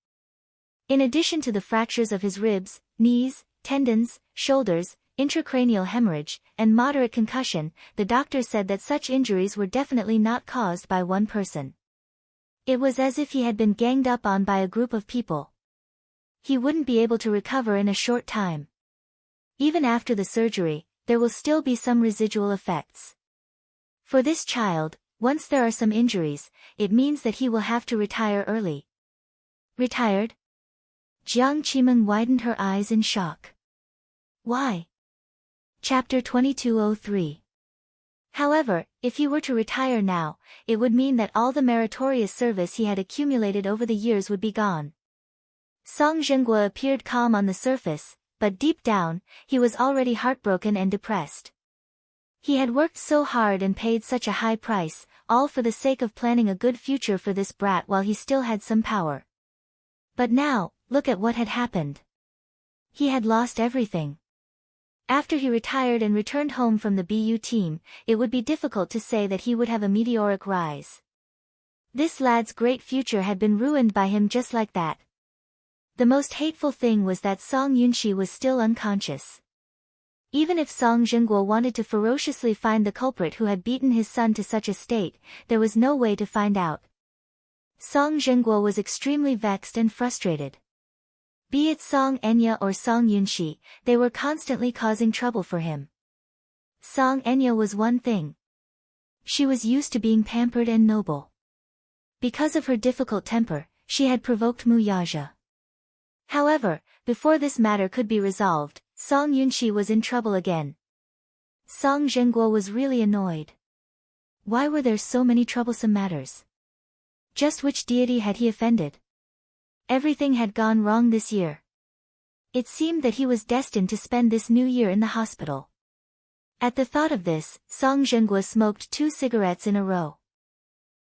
In addition to the fractures of his ribs, knees, tendons, shoulders, intracranial hemorrhage, and moderate concussion, the doctor said that such injuries were definitely not caused by one person. It was as if he had been ganged up on by a group of people. He wouldn't be able to recover in a short time. Even after the surgery, there will still be some residual effects. For this child, once there are some injuries, it means that he will have to retire early. Retired? Jiang Qimeng widened her eyes in shock. Why? Chapter 2203. However, if he were to retire now, it would mean that all the meritorious service he had accumulated over the years would be gone. Song Zhenghua appeared calm on the surface, but deep down, he was already heartbroken and depressed. He had worked so hard and paid such a high price, all for the sake of planning a good future for this brat while he still had some power. But now, look at what had happened. He had lost everything. After he retired and returned home from the BU team, it would be difficult to say that he would have a meteoric rise. This lad's great future had been ruined by him just like that. The most hateful thing was that Song Yunxi was still unconscious. Even if Song Zhenghua wanted to ferociously find the culprit who had beaten his son to such a state, there was no way to find out. Song Zhenghua was extremely vexed and frustrated. Be it Song Enya or Song Yunxi, they were constantly causing trouble for him. Song Enya was one thing. She was used to being pampered and noble. Because of her difficult temper, she had provoked Mu Yaja. However, before this matter could be resolved, Song Yunxi was in trouble again. Song Zhenghua was really annoyed. Why were there so many troublesome matters? Just which deity had he offended? Everything had gone wrong this year. It seemed that he was destined to spend this new year in the hospital. At the thought of this, Song Zhenghua smoked 2 cigarettes in a row.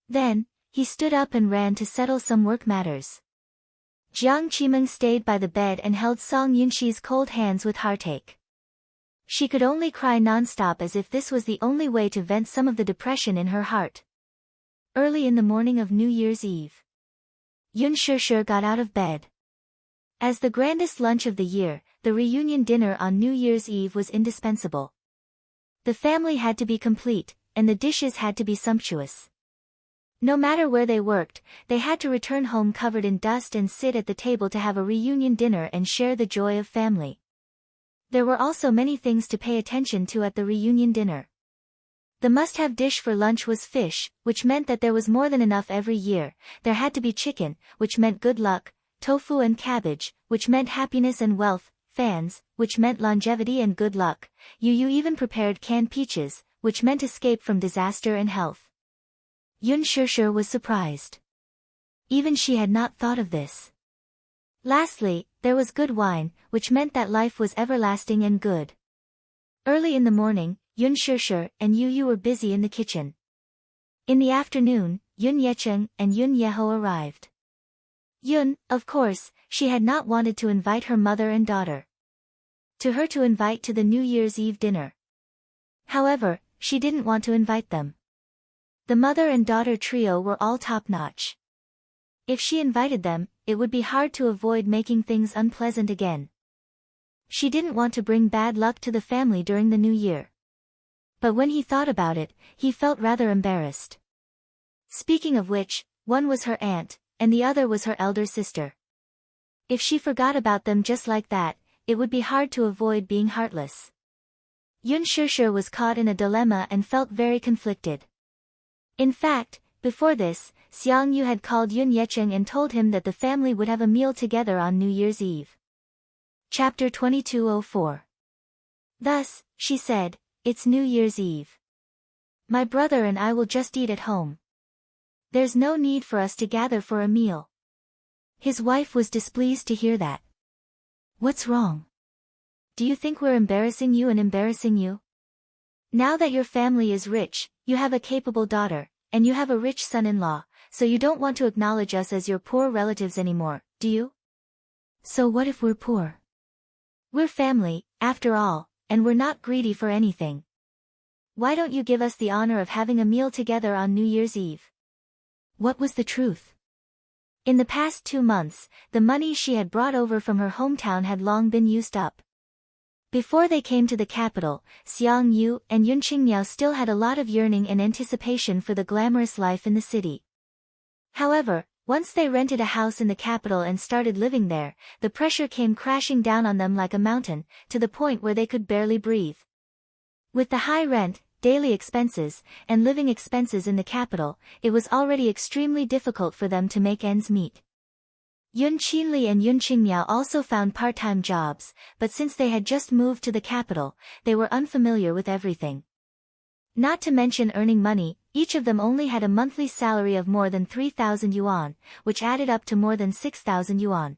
Then, he stood up and ran to settle some work matters. Jiang Qimeng stayed by the bed and held Song Yunxi's cold hands with heartache. She could only cry non-stop as if this was the only way to vent some of the depression in her heart. Early in the morning of New Year's Eve, Yun Shishir got out of bed. As the grandest lunch of the year, the reunion dinner on New Year's Eve was indispensable. The family had to be complete, and the dishes had to be sumptuous. No matter where they worked, they had to return home covered in dust and sit at the table to have a reunion dinner and share the joy of family. There were also many things to pay attention to at the reunion dinner. The must-have dish for lunch was fish, which meant that there was more than enough every year. There had to be chicken, which meant good luck, tofu and cabbage, which meant happiness and wealth, fans, which meant longevity and good luck. Yu even prepared canned peaches, which meant escape from disaster and health. Yun Shishir was surprised. Even she had not thought of this. Lastly, there was good wine, which meant that life was everlasting and good. Early in the morning, Yun Shishir and Yu were busy in the kitchen. In the afternoon, Yun Yecheng and Yun Yeho arrived. Yun, of course, she had not wanted to invite her mother and daughter to invite to the New Year's Eve dinner. However, she didn't want to invite them. The mother and daughter trio were all top-notch. If she invited them, it would be hard to avoid making things unpleasant again. She didn't want to bring bad luck to the family during the new year. But when he thought about it, he felt rather embarrassed. Speaking of which, one was her aunt, and the other was her elder sister. If she forgot about them just like that, it would be hard to avoid being heartless. Yun Shishir was caught in a dilemma and felt very conflicted. In fact, before this, Xiang Yu had called Yun Yecheng and told him that the family would have a meal together on New Year's Eve. Chapter 2204. Thus, she said, "It's New Year's Eve. My brother and I will just eat at home. There's no need for us to gather for a meal." His wife was displeased to hear that. "What's wrong? Do you think we're embarrassing you and embarrassing you? Now that your family is rich, you have a capable daughter, and you have a rich son-in-law, so you don't want to acknowledge us as your poor relatives anymore, do you? So what if we're poor? We're family, after all, and we're not greedy for anything. Why don't you give us the honor of having a meal together on New Year's Eve?" What was the truth? In the past 2 months, the money she had brought over from her hometown had long been used up. Before they came to the capital, Xiang Yu and Yun Qingmiao still had a lot of yearning and anticipation for the glamorous life in the city. However, once they rented a house in the capital and started living there, the pressure came crashing down on them like a mountain, to the point where they could barely breathe. With the high rent, daily expenses, and living expenses in the capital, it was already extremely difficult for them to make ends meet. Yun Qinli and Yun Qingmiao also found part-time jobs, but since they had just moved to the capital, they were unfamiliar with everything. Not to mention earning money, each of them only had a monthly salary of more than 3,000 yuan, which added up to more than 6,000 yuan.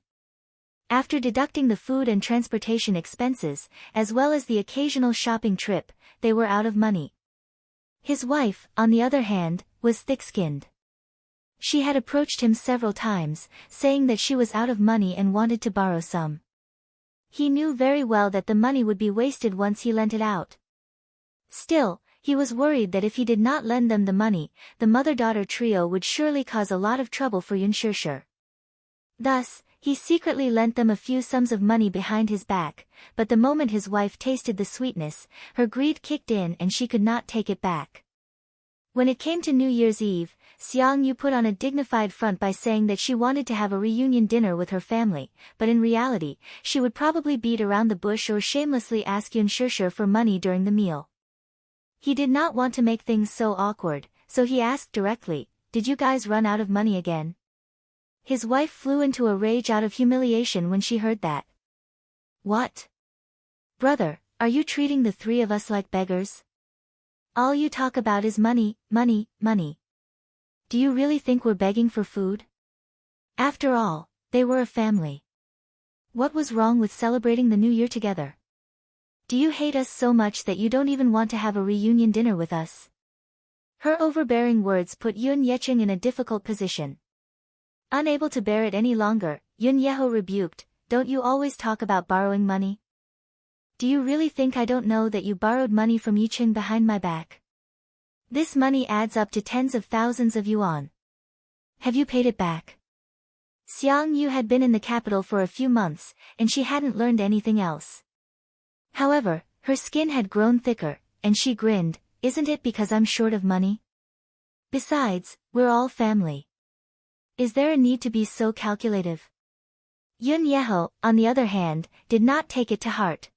After deducting the food and transportation expenses, as well as the occasional shopping trip, they were out of money. His wife, on the other hand, was thick-skinned. She had approached him several times, saying that she was out of money and wanted to borrow some. He knew very well that the money would be wasted once he lent it out. Still, he was worried that if he did not lend them the money, the mother-daughter trio would surely cause a lot of trouble for Yun Shishir. Thus, he secretly lent them a few sums of money behind his back, but the moment his wife tasted the sweetness, her greed kicked in and she could not take it back. When it came to New Year's Eve, Xiang Yu put on a dignified front by saying that she wanted to have a reunion dinner with her family, but in reality, she would probably beat around the bush or shamelessly ask Yun Shishir for money during the meal. He did not want to make things so awkward, so he asked directly, "Did you guys run out of money again?" His wife flew into a rage out of humiliation when she heard that. "What? Brother, are you treating the three of us like beggars? All you talk about is money, money, money. Do you really think we're begging for food? After all, they were a family. What was wrong with celebrating the new year together? Do you hate us so much that you don't even want to have a reunion dinner with us?" Her overbearing words put Yun Yecheng in a difficult position. Unable to bear it any longer, Yun Yeho rebuked, "Don't you always talk about borrowing money? Do you really think I don't know that you borrowed money from Yicheng behind my back? This money adds up to tens of thousands of yuan. Have you paid it back?" Xiang Yu had been in the capital for a few months, and she hadn't learned anything else. However, her skin had grown thicker, and she grinned, "Isn't it because I'm short of money? Besides, we're all family. Is there a need to be so calculative?" Yun Yeho, on the other hand, did not take it to heart.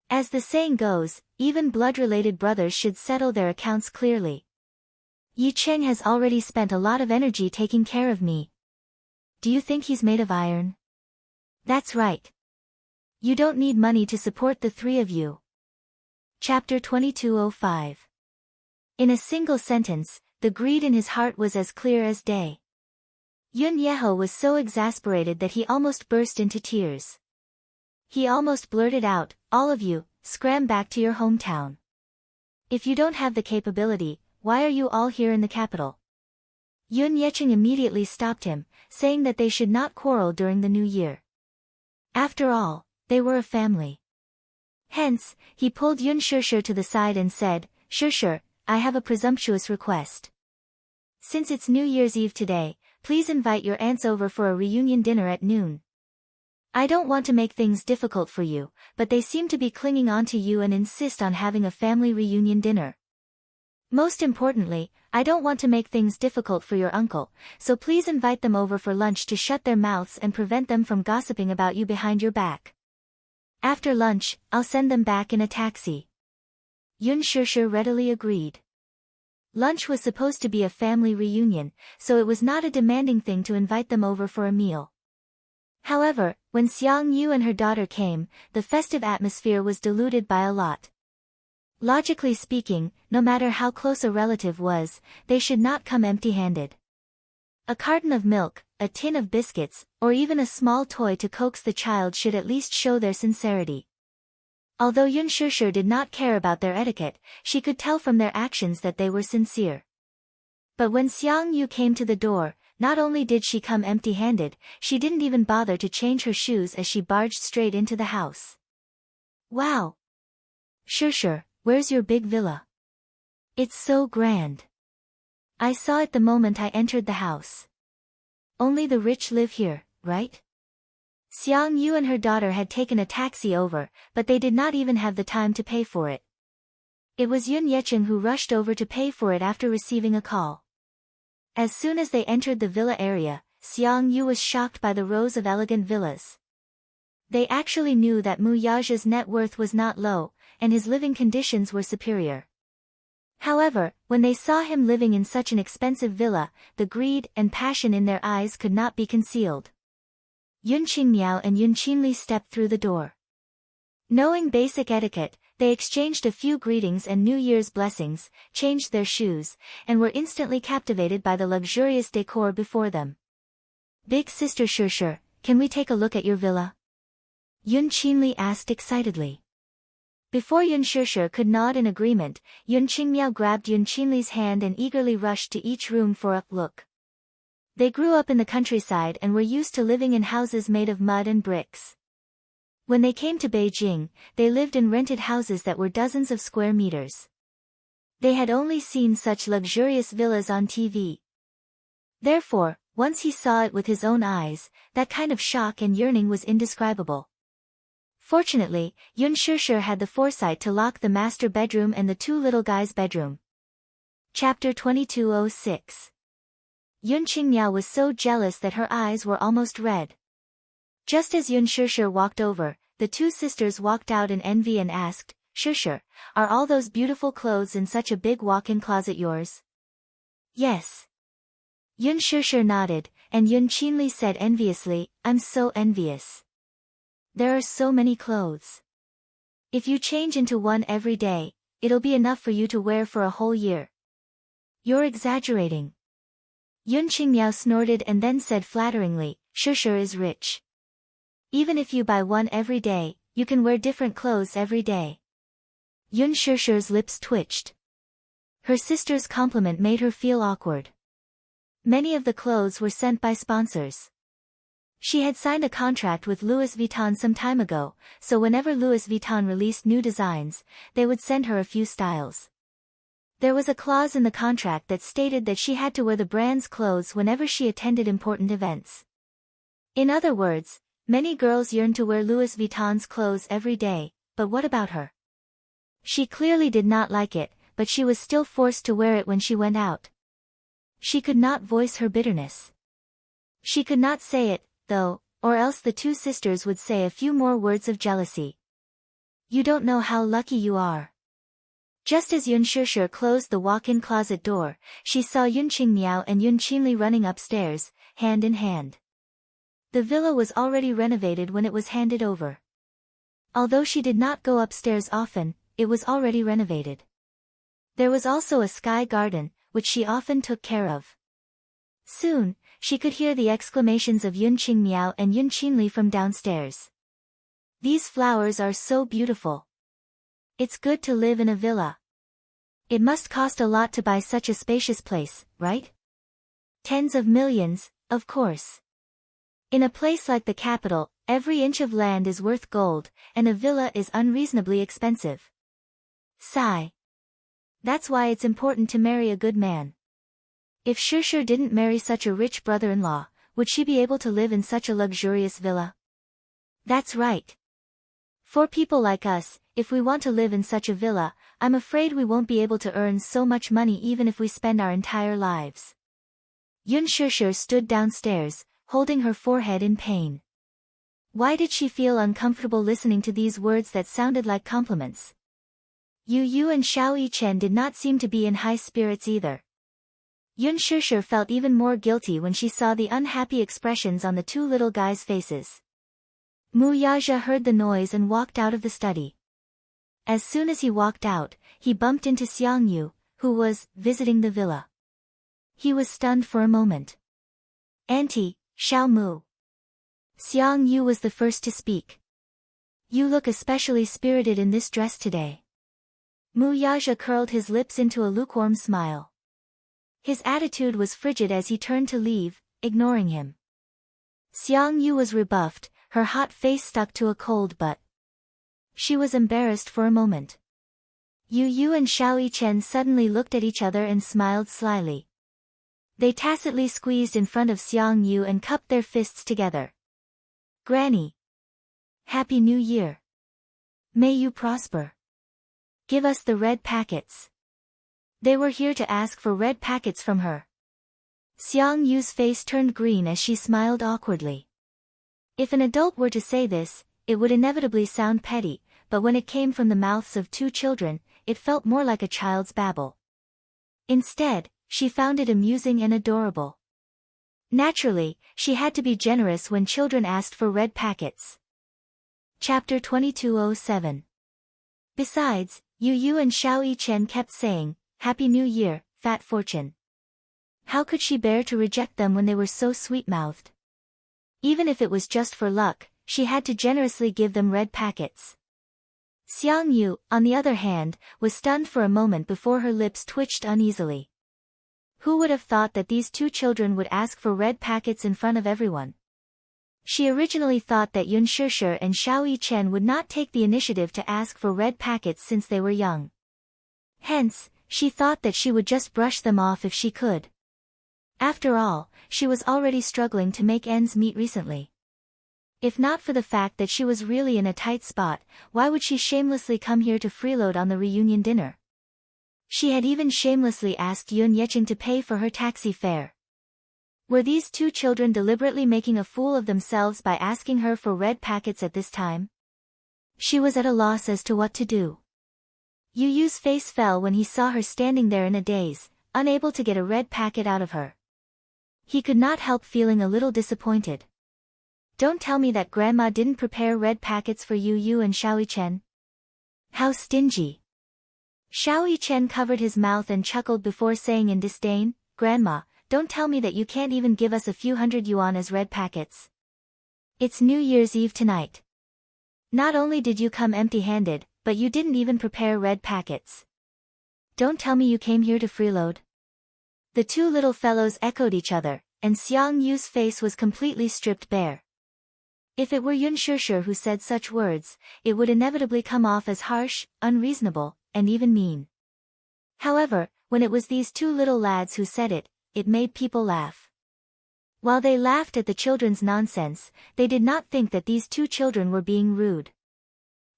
As the saying goes, even blood-related brothers should settle their accounts clearly. Yi Cheng has already spent a lot of energy taking care of me. Do you think he's made of iron? That's right. You don't need money to support the three of you. Chapter 2205. In a single sentence, the greed in his heart was as clear as day. Yun Yeho was so exasperated that he almost burst into tears. He almost blurted out, "All of you, scram back to your hometown. If you don't have the capability, why are you all here in the capital? Yun Yecheng immediately stopped him, saying that they should not quarrel during the new year. After all, they were a family. Hence, he pulled Yun Shishir to the side and said, "Shishir, I have a presumptuous request. Since it's New Year's Eve today, please invite your aunts over for a reunion dinner at noon. I don't want to make things difficult for you, but they seem to be clinging on to you and insist on having a family reunion dinner. Most importantly, I don't want to make things difficult for your uncle, so please invite them over for lunch to shut their mouths and prevent them from gossiping about you behind your back. After lunch, I'll send them back in a taxi." Yun Shishir readily agreed. Lunch was supposed to be a family reunion, so it was not a demanding thing to invite them over for a meal. However, when Xiang Yu and her daughter came, the festive atmosphere was diluted by a lot. Logically speaking, no matter how close a relative was, they should not come empty-handed. A carton of milk, a tin of biscuits, or even a small toy to coax the child should at least show their sincerity. Although Yun Shishir did not care about their etiquette, she could tell from their actions that they were sincere. But when Xiang Yu came to the door, not only did she come empty-handed, she didn't even bother to change her shoes as she barged straight into the house. "Wow! Shishir, where's your big villa? It's so grand. I saw it the moment I entered the house. Only the rich live here, right?" Xiang Yu and her daughter had taken a taxi over, but they did not even have the time to pay for it. It was Yun Yecheng who rushed over to pay for it after receiving a call. As soon as they entered the villa area, Xiang Yu was shocked by the rows of elegant villas. They actually knew that Mu Yaja's net worth was not low, and his living conditions were superior. However, when they saw him living in such an expensive villa, the greed and passion in their eyes could not be concealed. Yun Qingmiao and Yun Qinli stepped through the door. Knowing basic etiquette, they exchanged a few greetings and New Year's blessings, changed their shoes, and were instantly captivated by the luxurious decor before them. "Big sister Shishir, can we take a look at your villa?" Yun Qinli asked excitedly. Before Yun Shishir could nod in agreement, Yun Qingmiao grabbed Yun Qinli's hand and eagerly rushed to each room for a look. They grew up in the countryside and were used to living in houses made of mud and bricks. When they came to Beijing, they lived in rented houses that were dozens of square meters. They had only seen such luxurious villas on TV. Therefore, once he saw it with his own eyes, that kind of shock and yearning was indescribable. Fortunately, Yun Shishir had the foresight to lock the master bedroom and the two little guys' bedroom. Chapter 2206. Yun Qingmiao was so jealous that her eyes were almost red. Just as Yun Shishir walked over, the two sisters walked out in envy and asked, "Shishir, are all those beautiful clothes in such a big walk-in closet yours?" "Yes." Yun Shishir nodded, and Yun Qinli said enviously, "I'm so envious. There are so many clothes. If you change into one every day, it'll be enough for you to wear for a whole year." "You're exaggerating." Yun Qingmiao snorted and then said flatteringly, "Shishir is rich. Even if you buy one every day, you can wear different clothes every day." Yun Shishir's lips twitched. Her sister's compliment made her feel awkward. Many of the clothes were sent by sponsors. She had signed a contract with Louis Vuitton some time ago, so whenever Louis Vuitton released new designs, they would send her a few styles. There was a clause in the contract that stated that she had to wear the brand's clothes whenever she attended important events. In other words, many girls yearned to wear Louis Vuitton's clothes every day, but what about her? She clearly did not like it, but she was still forced to wear it when she went out. She could not voice her bitterness. She could not say it, though, or else the two sisters would say a few more words of jealousy. "You don't know how lucky you are." Just as Yun Shishir closed the walk-in closet door, she saw Yun Qingmiao and Yun Qinli running upstairs, hand in hand. The villa was already renovated when it was handed over. Although she did not go upstairs often, it was already renovated. There was also a sky garden, which she often took care of. Soon, she could hear the exclamations of Yun Qingmiao and Yun Qinli from downstairs. "These flowers are so beautiful. It's good to live in a villa. It must cost a lot to buy such a spacious place, right?" Tens of millions, of course. In a place like the capital, every inch of land is worth gold, and a villa is unreasonably expensive. Sigh. That's why it's important to marry a good man. If Shusher didn't marry such a rich brother-in-law, would she be able to live in such a luxurious villa? That's right. For people like us, if we want to live in such a villa, I'm afraid we won't be able to earn so much money even if we spend our entire lives. Yun Shusher stood downstairs, holding her forehead in pain. Why did she feel uncomfortable listening to these words that sounded like compliments? Yu Yu and Xiao Yichen did not seem to be in high spirits either. Yun Shusher felt even more guilty when she saw the unhappy expressions on the two little guys' faces. Mu Yaja heard the noise and walked out of the study. As soon as he walked out, he bumped into Xiang Yu, who was visiting the villa. He was stunned for a moment. Auntie, Xiao Mu. Xiang Yu was the first to speak. You look especially spirited in this dress today. Mu Yaja curled his lips into a lukewarm smile. His attitude was frigid as he turned to leave, ignoring him. Xiang Yu was rebuffed, her hot face stuck to a cold butt. She was embarrassed for a moment. Yu Yu and Xiao Yichen suddenly looked at each other and smiled slyly. They tacitly squeezed in front of Xiang Yu and cupped their fists together. Granny. Happy New Year. May you prosper. Give us the red packets. They were here to ask for red packets from her. Xiang Yu's face turned green as she smiled awkwardly. If an adult were to say this, it would inevitably sound petty, but when it came from the mouths of two children, it felt more like a child's babble. Instead, she found it amusing and adorable. Naturally, she had to be generous when children asked for red packets. Chapter 2207. Besides, Yu Yu and Xiao Yichen kept saying, Happy New Year, Fat Fortune. How could she bear to reject them when they were so sweet-mouthed? Even if it was just for luck, she had to generously give them red packets. Xiang Yu, on the other hand, was stunned for a moment before her lips twitched uneasily. Who would have thought that these two children would ask for red packets in front of everyone? She originally thought that Yun Shusher and Xiao Yichen would not take the initiative to ask for red packets since they were young. Hence, she thought that she would just brush them off if she could. After all, she was already struggling to make ends meet recently. If not for the fact that she was really in a tight spot, why would she shamelessly come here to freeload on the reunion dinner? She had even shamelessly asked Yun Yeching to pay for her taxi fare. Were these two children deliberately making a fool of themselves by asking her for red packets at this time? She was at a loss as to what to do. Yu Yu's face fell when he saw her standing there in a daze, unable to get a red packet out of her. He could not help feeling a little disappointed. Don't tell me that Grandma didn't prepare red packets for Yu Yu and Xiao Yichen. How stingy. Xiao Yichen covered his mouth and chuckled before saying in disdain, Grandma, don't tell me that you can't even give us a few hundred yuan as red packets. It's New Year's Eve tonight. Not only did you come empty-handed, but you didn't even prepare red packets. Don't tell me you came here to freeload. The two little fellows echoed each other, and Xiang Yu's face was completely stripped bare. If it were Yun Shusher who said such words, it would inevitably come off as harsh, unreasonable, and even mean. However, when it was these two little lads who said it, it made people laugh. While they laughed at the children's nonsense, they did not think that these two children were being rude.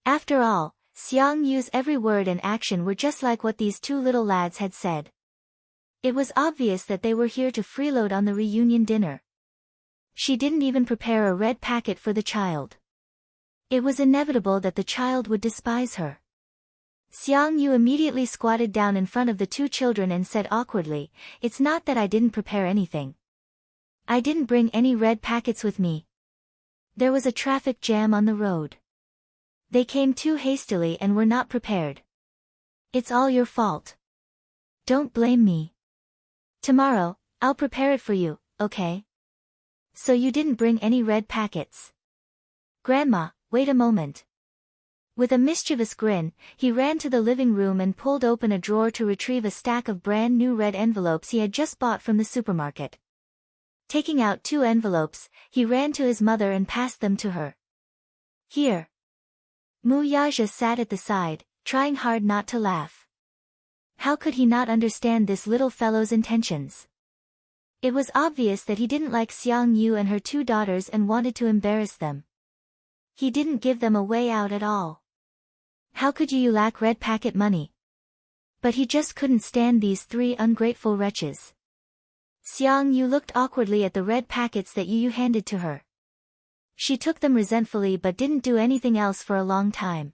After all, Xiang Yu's every word and action were just like what these two little lads had said. It was obvious that they were here to freeload on the reunion dinner. She didn't even prepare a red packet for the child. It was inevitable that the child would despise her. Xiang Yu immediately squatted down in front of the two children and said awkwardly, It's not that I didn't prepare anything. I didn't bring any red packets with me. There was a traffic jam on the road. They came too hastily and were not prepared. It's all your fault. Don't blame me. Tomorrow, I'll prepare it for you, okay? So you didn't bring any red packets. Grandma, wait a moment. With a mischievous grin, he ran to the living room and pulled open a drawer to retrieve a stack of brand new red envelopes he had just bought from the supermarket. Taking out 2 envelopes, he ran to his mother and passed them to her. Here. Mu Yaja sat at the side, trying hard not to laugh. How could he not understand this little fellow's intentions? It was obvious that he didn't like Xiang Yu and her 2 daughters and wanted to embarrass them. He didn't give them a way out at all. How could you lack red packet money? But he just couldn't stand these 3 ungrateful wretches. Xiang Yu looked awkwardly at the red packets that Yu handed to her. She took them resentfully but didn't do anything else for a long time.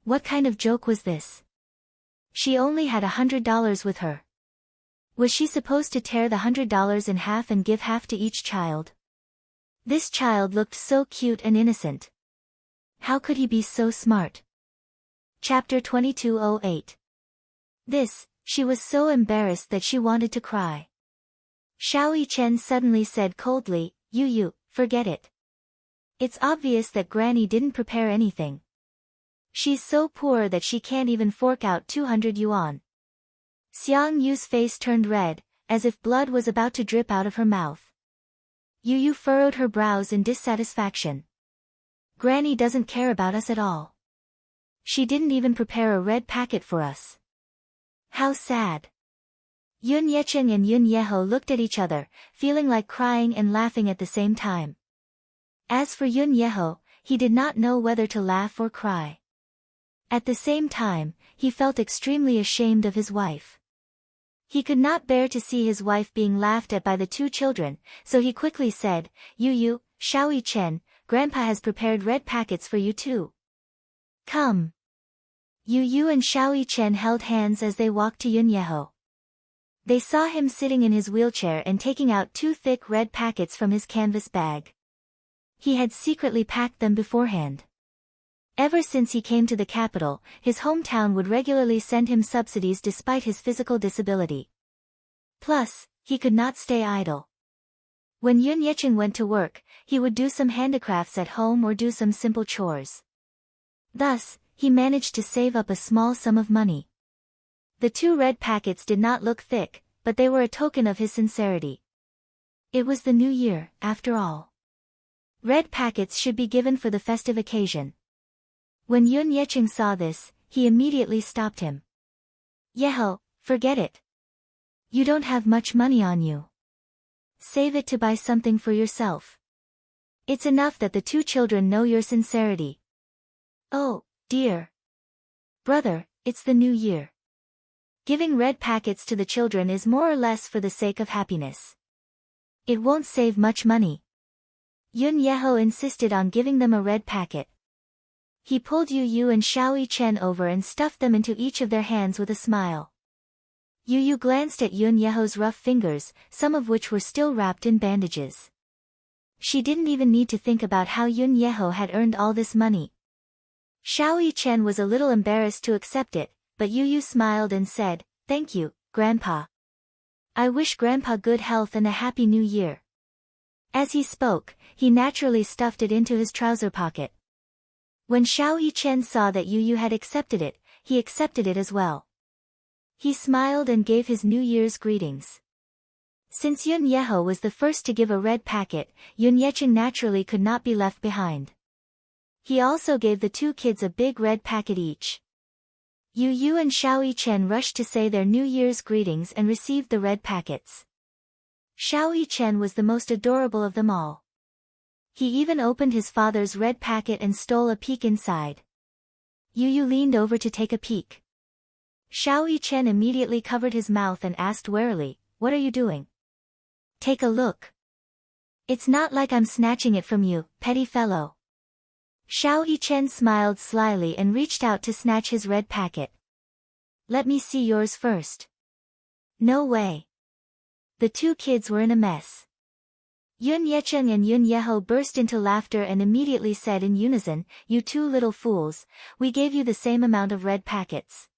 What kind of joke was this? She only had $100 with her. Was she supposed to tear the $100 in half and give half to each child? This child looked so cute and innocent. How could he be so smart? Chapter 2208. She was so embarrassed that she wanted to cry. Xiao Yichen suddenly said coldly, Yu, forget it. It's obvious that Granny didn't prepare anything. She's so poor that she can't even fork out 200 yuan. Xiang Yu's face turned red, as if blood was about to drip out of her mouth. Yu furrowed her brows in dissatisfaction. Granny doesn't care about us at all. She didn't even prepare a red packet for us. How sad. Yun Yecheng and Yun Yeho looked at each other, feeling like crying and laughing at the same time. As for Yun Yeho, he did not know whether to laugh or cry. At the same time, he felt extremely ashamed of his wife. He could not bear to see his wife being laughed at by the 2 children, so he quickly said, Yu, Xiao Yichen, Grandpa has prepared red packets for you too. Come. Yu and Xiao Yichen held hands as they walked to Yun Yeho. They saw him sitting in his wheelchair and taking out 2 thick red packets from his canvas bag. He had secretly packed them beforehand. Ever since he came to the capital, his hometown would regularly send him subsidies despite his physical disability. Plus, he could not stay idle. When Yun Yecheng went to work, he would do some handicrafts at home or do some simple chores. Thus, he managed to save up a small sum of money. The 2 red packets did not look thick, but they were a token of his sincerity. It was the new year, after all. Red packets should be given for the festive occasion. When Yun Yecheng saw this, he immediately stopped him. Yeho, forget it. You don't have much money on you. Save it to buy something for yourself. It's enough that the 2 children know your sincerity. Oh, dear. Brother, it's the new year. Giving red packets to the children is more or less for the sake of happiness. It won't save much money. Yun Yeho insisted on giving them a red packet. He pulled Yu and Xiao Yichen over and stuffed them into each of their hands with a smile. Yu glanced at Yun Yeho's rough fingers, some of which were still wrapped in bandages. She didn't even need to think about how Yun Yeho had earned all this money. Xiao Yichen was a little embarrassed to accept it, but Yu smiled and said, Thank you, Grandpa. I wish Grandpa good health and a happy new year. As he spoke, he naturally stuffed it into his trouser pocket. When Xiao Yichen saw that Yu had accepted it, he accepted it as well. He smiled and gave his New Year's greetings. Since Yun Yeho was the first to give a red packet, Yun Yecheng naturally could not be left behind. He also gave the 2 kids a big red packet each. Yu and Xiao Yichen rushed to say their New Year's greetings and received the red packets. Xiao Yichen was the most adorable of them all. He even opened his father's red packet and stole a peek inside. Yu leaned over to take a peek. Xiao Yichen immediately covered his mouth and asked warily, What are you doing? Take a look. It's not like I'm snatching it from you, petty fellow. Xiao Yichen smiled slyly and reached out to snatch his red packet. Let me see yours first. No way. The 2 kids were in a mess. Yun Yecheng and Yun Yeho burst into laughter and immediately said in unison, You 2 little fools, we gave you the same amount of red packets.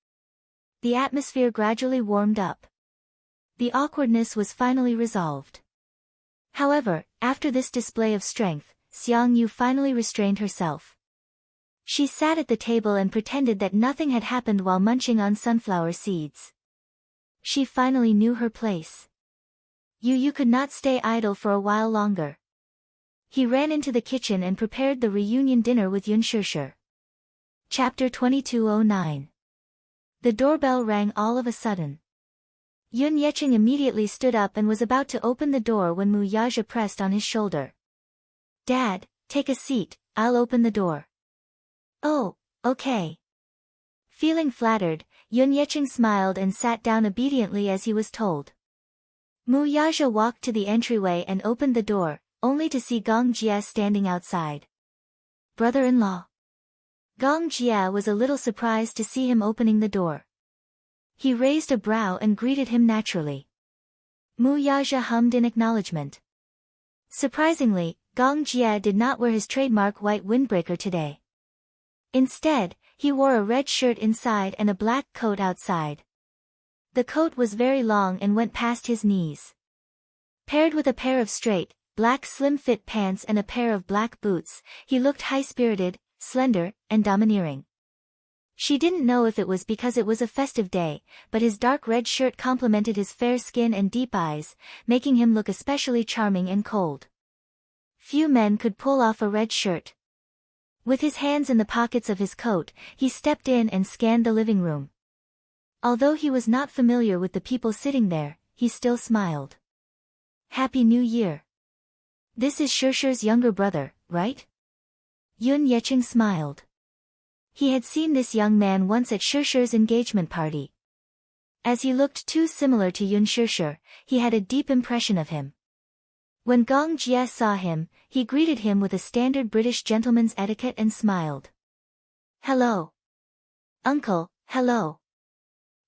The atmosphere gradually warmed up. The awkwardness was finally resolved. However, after this display of strength, Xiang Yu finally restrained herself. She sat at the table and pretended that nothing had happened while munching on sunflower seeds. She finally knew her place. You could not stay idle for a while longer. He ran into the kitchen and prepared the reunion dinner with Yun Shishir. Chapter 2209. The doorbell rang all of a sudden. Yun Yecheng immediately stood up and was about to open the door when Mu Yaja pressed on his shoulder. Dad, take a seat, I'll open the door. Oh, okay. Feeling flattered, Yun Yecheng smiled and sat down obediently as he was told. Mu Yaja walked to the entryway and opened the door, only to see Gong Jia standing outside. Brother-in-law. Gong Jia was a little surprised to see him opening the door. He raised a brow and greeted him naturally. Mu Yaja hummed in acknowledgement. Surprisingly, Gong Jia did not wear his trademark white windbreaker today. Instead, he wore a red shirt inside and a black coat outside. The coat was very long and went past his knees. Paired with a pair of straight, black slim-fit pants and a pair of black boots, he looked high-spirited, slender, and domineering. She didn't know if it was because it was a festive day, but his dark red shirt complemented his fair skin and deep eyes, making him look especially charming and cold. Few men could pull off a red shirt. With his hands in the pockets of his coat, he stepped in and scanned the living room. Although he was not familiar with the people sitting there, he still smiled. Happy New Year. This is Shishir's younger brother, right? Yun Yecheng smiled. He had seen this young man once at Shishir's engagement party. As he looked too similar to Yun Shishir, he had a deep impression of him. When Gong Jia saw him, he greeted him with a standard British gentleman's etiquette and smiled. Hello. Uncle, hello.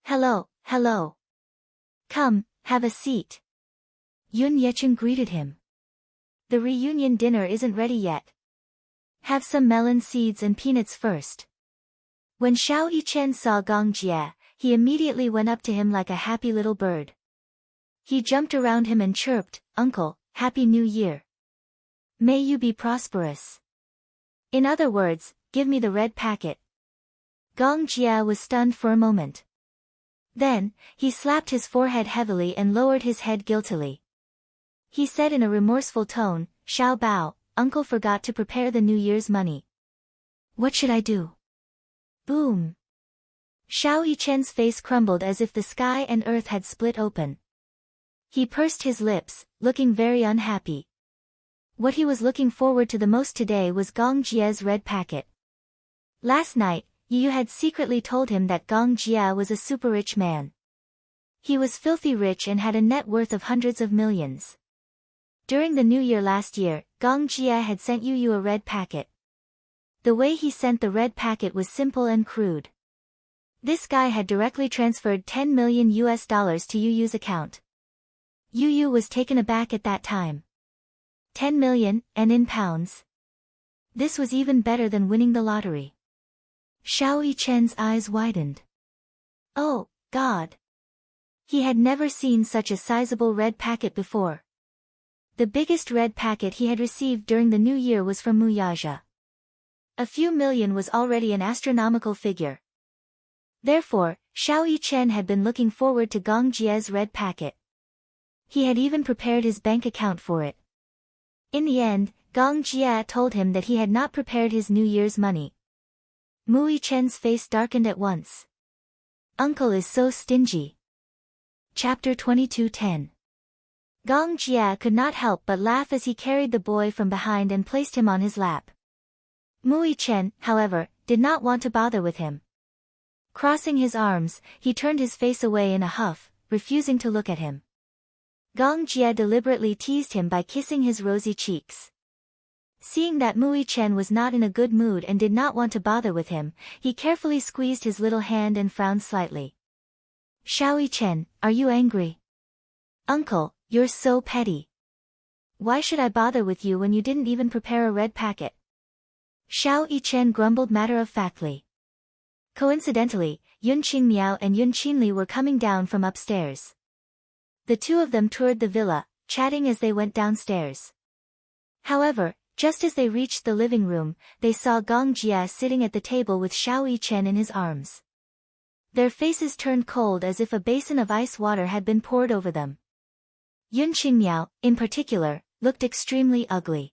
Hello, hello. Come, have a seat. Yun Yecheng greeted him. The reunion dinner isn't ready yet. Have some melon seeds and peanuts first. When Xiao Yichen saw Gong Jia, he immediately went up to him like a happy little bird. He jumped around him and chirped, Uncle, Happy New Year. May you be prosperous. In other words, give me the red packet. Gong Jia was stunned for a moment. Then, he slapped his forehead heavily and lowered his head guiltily. He said in a remorseful tone, Xiao Bao, Uncle forgot to prepare the New Year's money. What should I do? Boom. Xiao Yichen's face crumbled as if the sky and earth had split open. He pursed his lips, looking very unhappy. What he was looking forward to the most today was Gong Jia's red packet. Last night, Yu had secretly told him that Gong Jia was a super rich man. He was filthy rich and had a net worth of hundreds of millions. During the New Year last year, Gong Jia had sent Yu a red packet. The way he sent the red packet was simple and crude. This guy had directly transferred $10 million to Yu's account. Yu was taken aback at that time. 10 million, and in pounds. This was even better than winning the lottery. Xiao Yichen's eyes widened. Oh, God! He had never seen such a sizable red packet before. The biggest red packet he had received during the New Year was from Mu Yaja. A few million was already an astronomical figure. Therefore, Xiao Yichen had been looking forward to Gong Jia's red packet. He had even prepared his bank account for it. In the end, Gong Jia told him that he had not prepared his New Year's money. Mu Yichen's face darkened at once. Uncle is so stingy. Chapter 2210. Gong Jia could not help but laugh as he carried the boy from behind and placed him on his lap. Mu Yichen, however, did not want to bother with him. Crossing his arms, he turned his face away in a huff, refusing to look at him. Gong Jia deliberately teased him by kissing his rosy cheeks. Seeing that Mu Yichen was not in a good mood and did not want to bother with him, he carefully squeezed his little hand and frowned slightly. Xiao Yichen, are you angry? Uncle, you're so petty. Why should I bother with you when you didn't even prepare a red packet? Xiao Yichen grumbled matter-of-factly. Coincidentally, Yun Qingmiao and Yun Qinli were coming down from upstairs. The two of them toured the villa, chatting as they went downstairs. However, just as they reached the living room, they saw Gong Jia sitting at the table with Xiao Yichen in his arms. Their faces turned cold as if a basin of ice water had been poured over them. Yun Qingmiao, in particular, looked extremely ugly.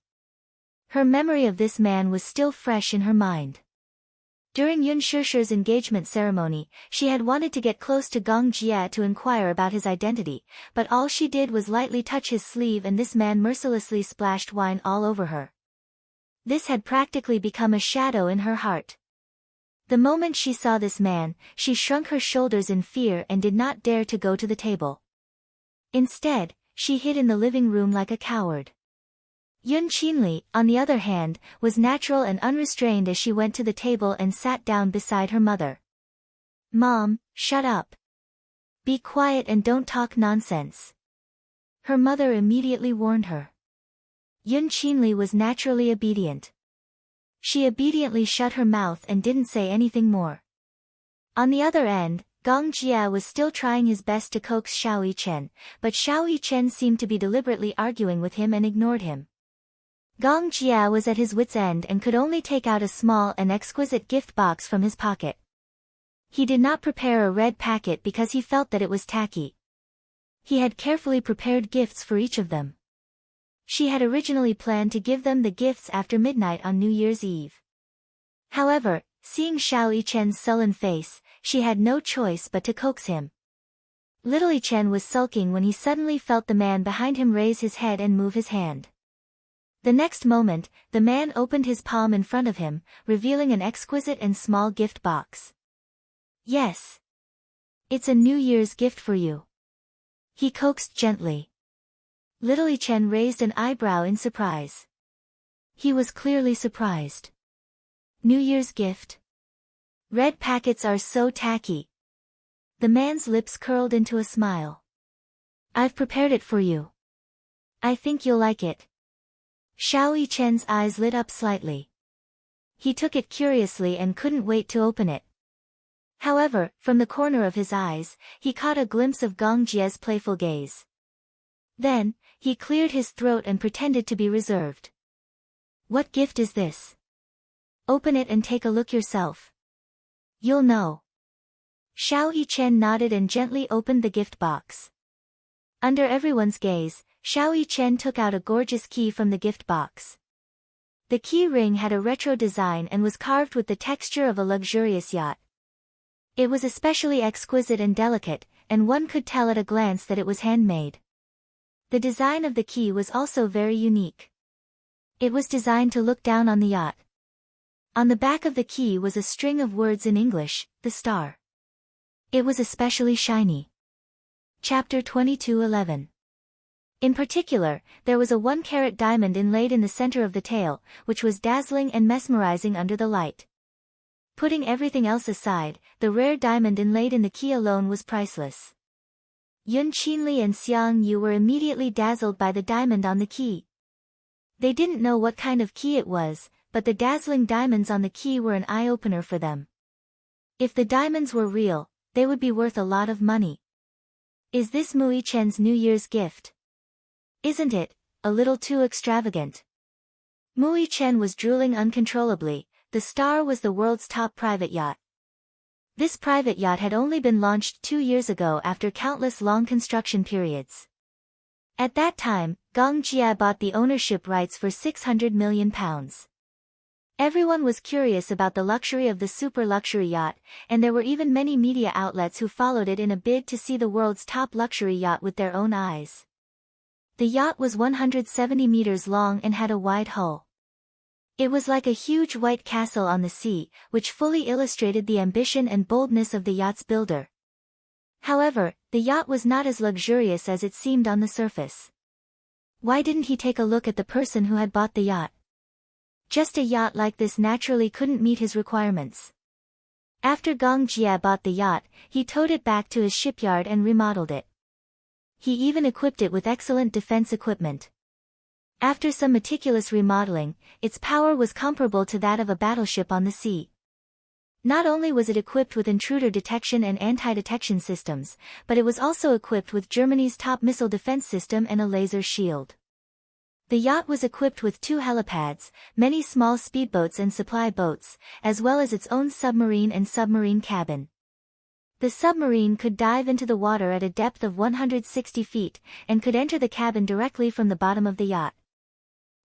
Her memory of this man was still fresh in her mind. During Yun Shishir's engagement ceremony, she had wanted to get close to Gong Jie to inquire about his identity, but all she did was lightly touch his sleeve and this man mercilessly splashed wine all over her. This had practically become a shadow in her heart. The moment she saw this man, she shrunk her shoulders in fear and did not dare to go to the table. Instead, she hid in the living room like a coward. Yun Qinli, on the other hand, was natural and unrestrained as she went to the table and sat down beside her mother. "Mom, shut up. Be quiet and don't talk nonsense," her mother immediately warned her. Yun Qinli was naturally obedient. She obediently shut her mouth and didn't say anything more. On the other end, Gong Jie was still trying his best to coax Xiao Yichen, but Xiao Yichen seemed to be deliberately arguing with him and ignored him. Gong Jie was at his wit's end and could only take out a small and exquisite gift box from his pocket. He did not prepare a red packet because he felt that it was tacky. He had carefully prepared gifts for each of them. She had originally planned to give them the gifts after midnight on New Year's Eve. However, seeing Xiao Yichen's sullen face, she had no choice but to coax him. Little Yichen was sulking when he suddenly felt the man behind him raise his head and move his hand. The next moment, the man opened his palm in front of him, revealing an exquisite and small gift box. "Yes. It's a New Year's gift for you," he coaxed gently. Little Yichen raised an eyebrow in surprise. He was clearly surprised. New Year's gift? Red packets are so tacky. The man's lips curled into a smile. "I've prepared it for you. I think you'll like it." Xiao Yichen's eyes lit up slightly. He took it curiously and couldn't wait to open it. However, from the corner of his eyes, he caught a glimpse of Gong Jie's playful gaze. Then, he cleared his throat and pretended to be reserved. "What gift is this? Open it and take a look yourself. You'll know." Xiao Yichen nodded and gently opened the gift box. Under everyone's gaze, Xiao Yichen took out a gorgeous key from the gift box. The key ring had a retro design and was carved with the texture of a luxurious yacht. It was especially exquisite and delicate, and one could tell at a glance that it was handmade. The design of the key was also very unique. It was designed to look down on the yacht. On the back of the key was a string of words in English, "The Star." It was especially shiny. Chapter 22:11. In particular, there was a 1-carat diamond inlaid in the center of the tail, which was dazzling and mesmerizing under the light. Putting everything else aside, the rare diamond inlaid in the key alone was priceless. Yun Qinli and Xiang Yu were immediately dazzled by the diamond on the key. They didn't know what kind of key it was, but the dazzling diamonds on the key were an eye-opener for them. If the diamonds were real, they would be worth a lot of money. Is this Mu Yichen's New Year's gift? Isn't it a little too extravagant? Mu Yichen was drooling uncontrollably. The Star was the world's top private yacht. This private yacht had only been launched 2 years ago after countless long construction periods. At that time, Gong Jie bought the ownership rights for £600 million. Everyone was curious about the luxury of the super luxury yacht, and there were even many media outlets who followed it in a bid to see the world's top luxury yacht with their own eyes. The yacht was 170 meters long and had a wide hull. It was like a huge white castle on the sea, which fully illustrated the ambition and boldness of the yacht's builder. However, the yacht was not as luxurious as it seemed on the surface. Why didn't he take a look at the person who had bought the yacht? Just a yacht like this naturally couldn't meet his requirements. After Gong Jie bought the yacht, he towed it back to his shipyard and remodeled it. He even equipped it with excellent defense equipment. After some meticulous remodeling, its power was comparable to that of a battleship on the sea. Not only was it equipped with intruder detection and anti-detection systems, but it was also equipped with Germany's top missile defense system and a laser shield. The yacht was equipped with 2 helipads, many small speedboats and supply boats, as well as its own submarine and submarine cabin. The submarine could dive into the water at a depth of 160 feet, and could enter the cabin directly from the bottom of the yacht.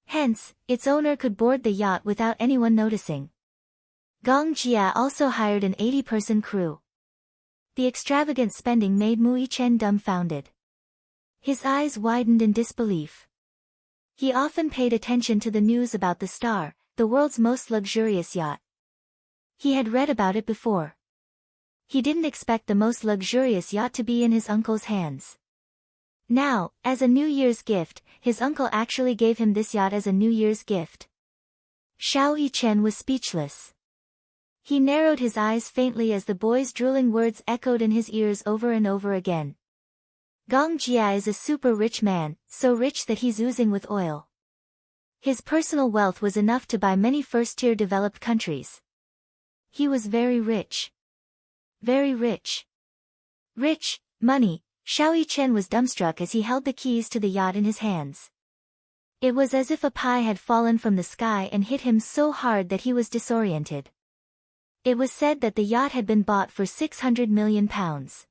Hence, its owner could board the yacht without anyone noticing. Gong Jia also hired an 80-person crew. The extravagant spending made Mu Yichen dumbfounded. His eyes widened in disbelief. He often paid attention to the news about the Star, the world's most luxurious yacht. He had read about it before. He didn't expect the most luxurious yacht to be in his uncle's hands. Now, as a New Year's gift, his uncle actually gave him this yacht as a New Year's gift. Xiao Yichen was speechless. He narrowed his eyes faintly as the boy's drooling words echoed in his ears over and over again. Gong Jia is a super rich man, so rich that he's oozing with oil. His personal wealth was enough to buy many first-tier developed countries. He was very rich. Very rich. Rich, money. Xiao Yichen was dumbstruck as he held the keys to the yacht in his hands. It was as if a pie had fallen from the sky and hit him so hard that he was disoriented. It was said that the yacht had been bought for 600 million pounds.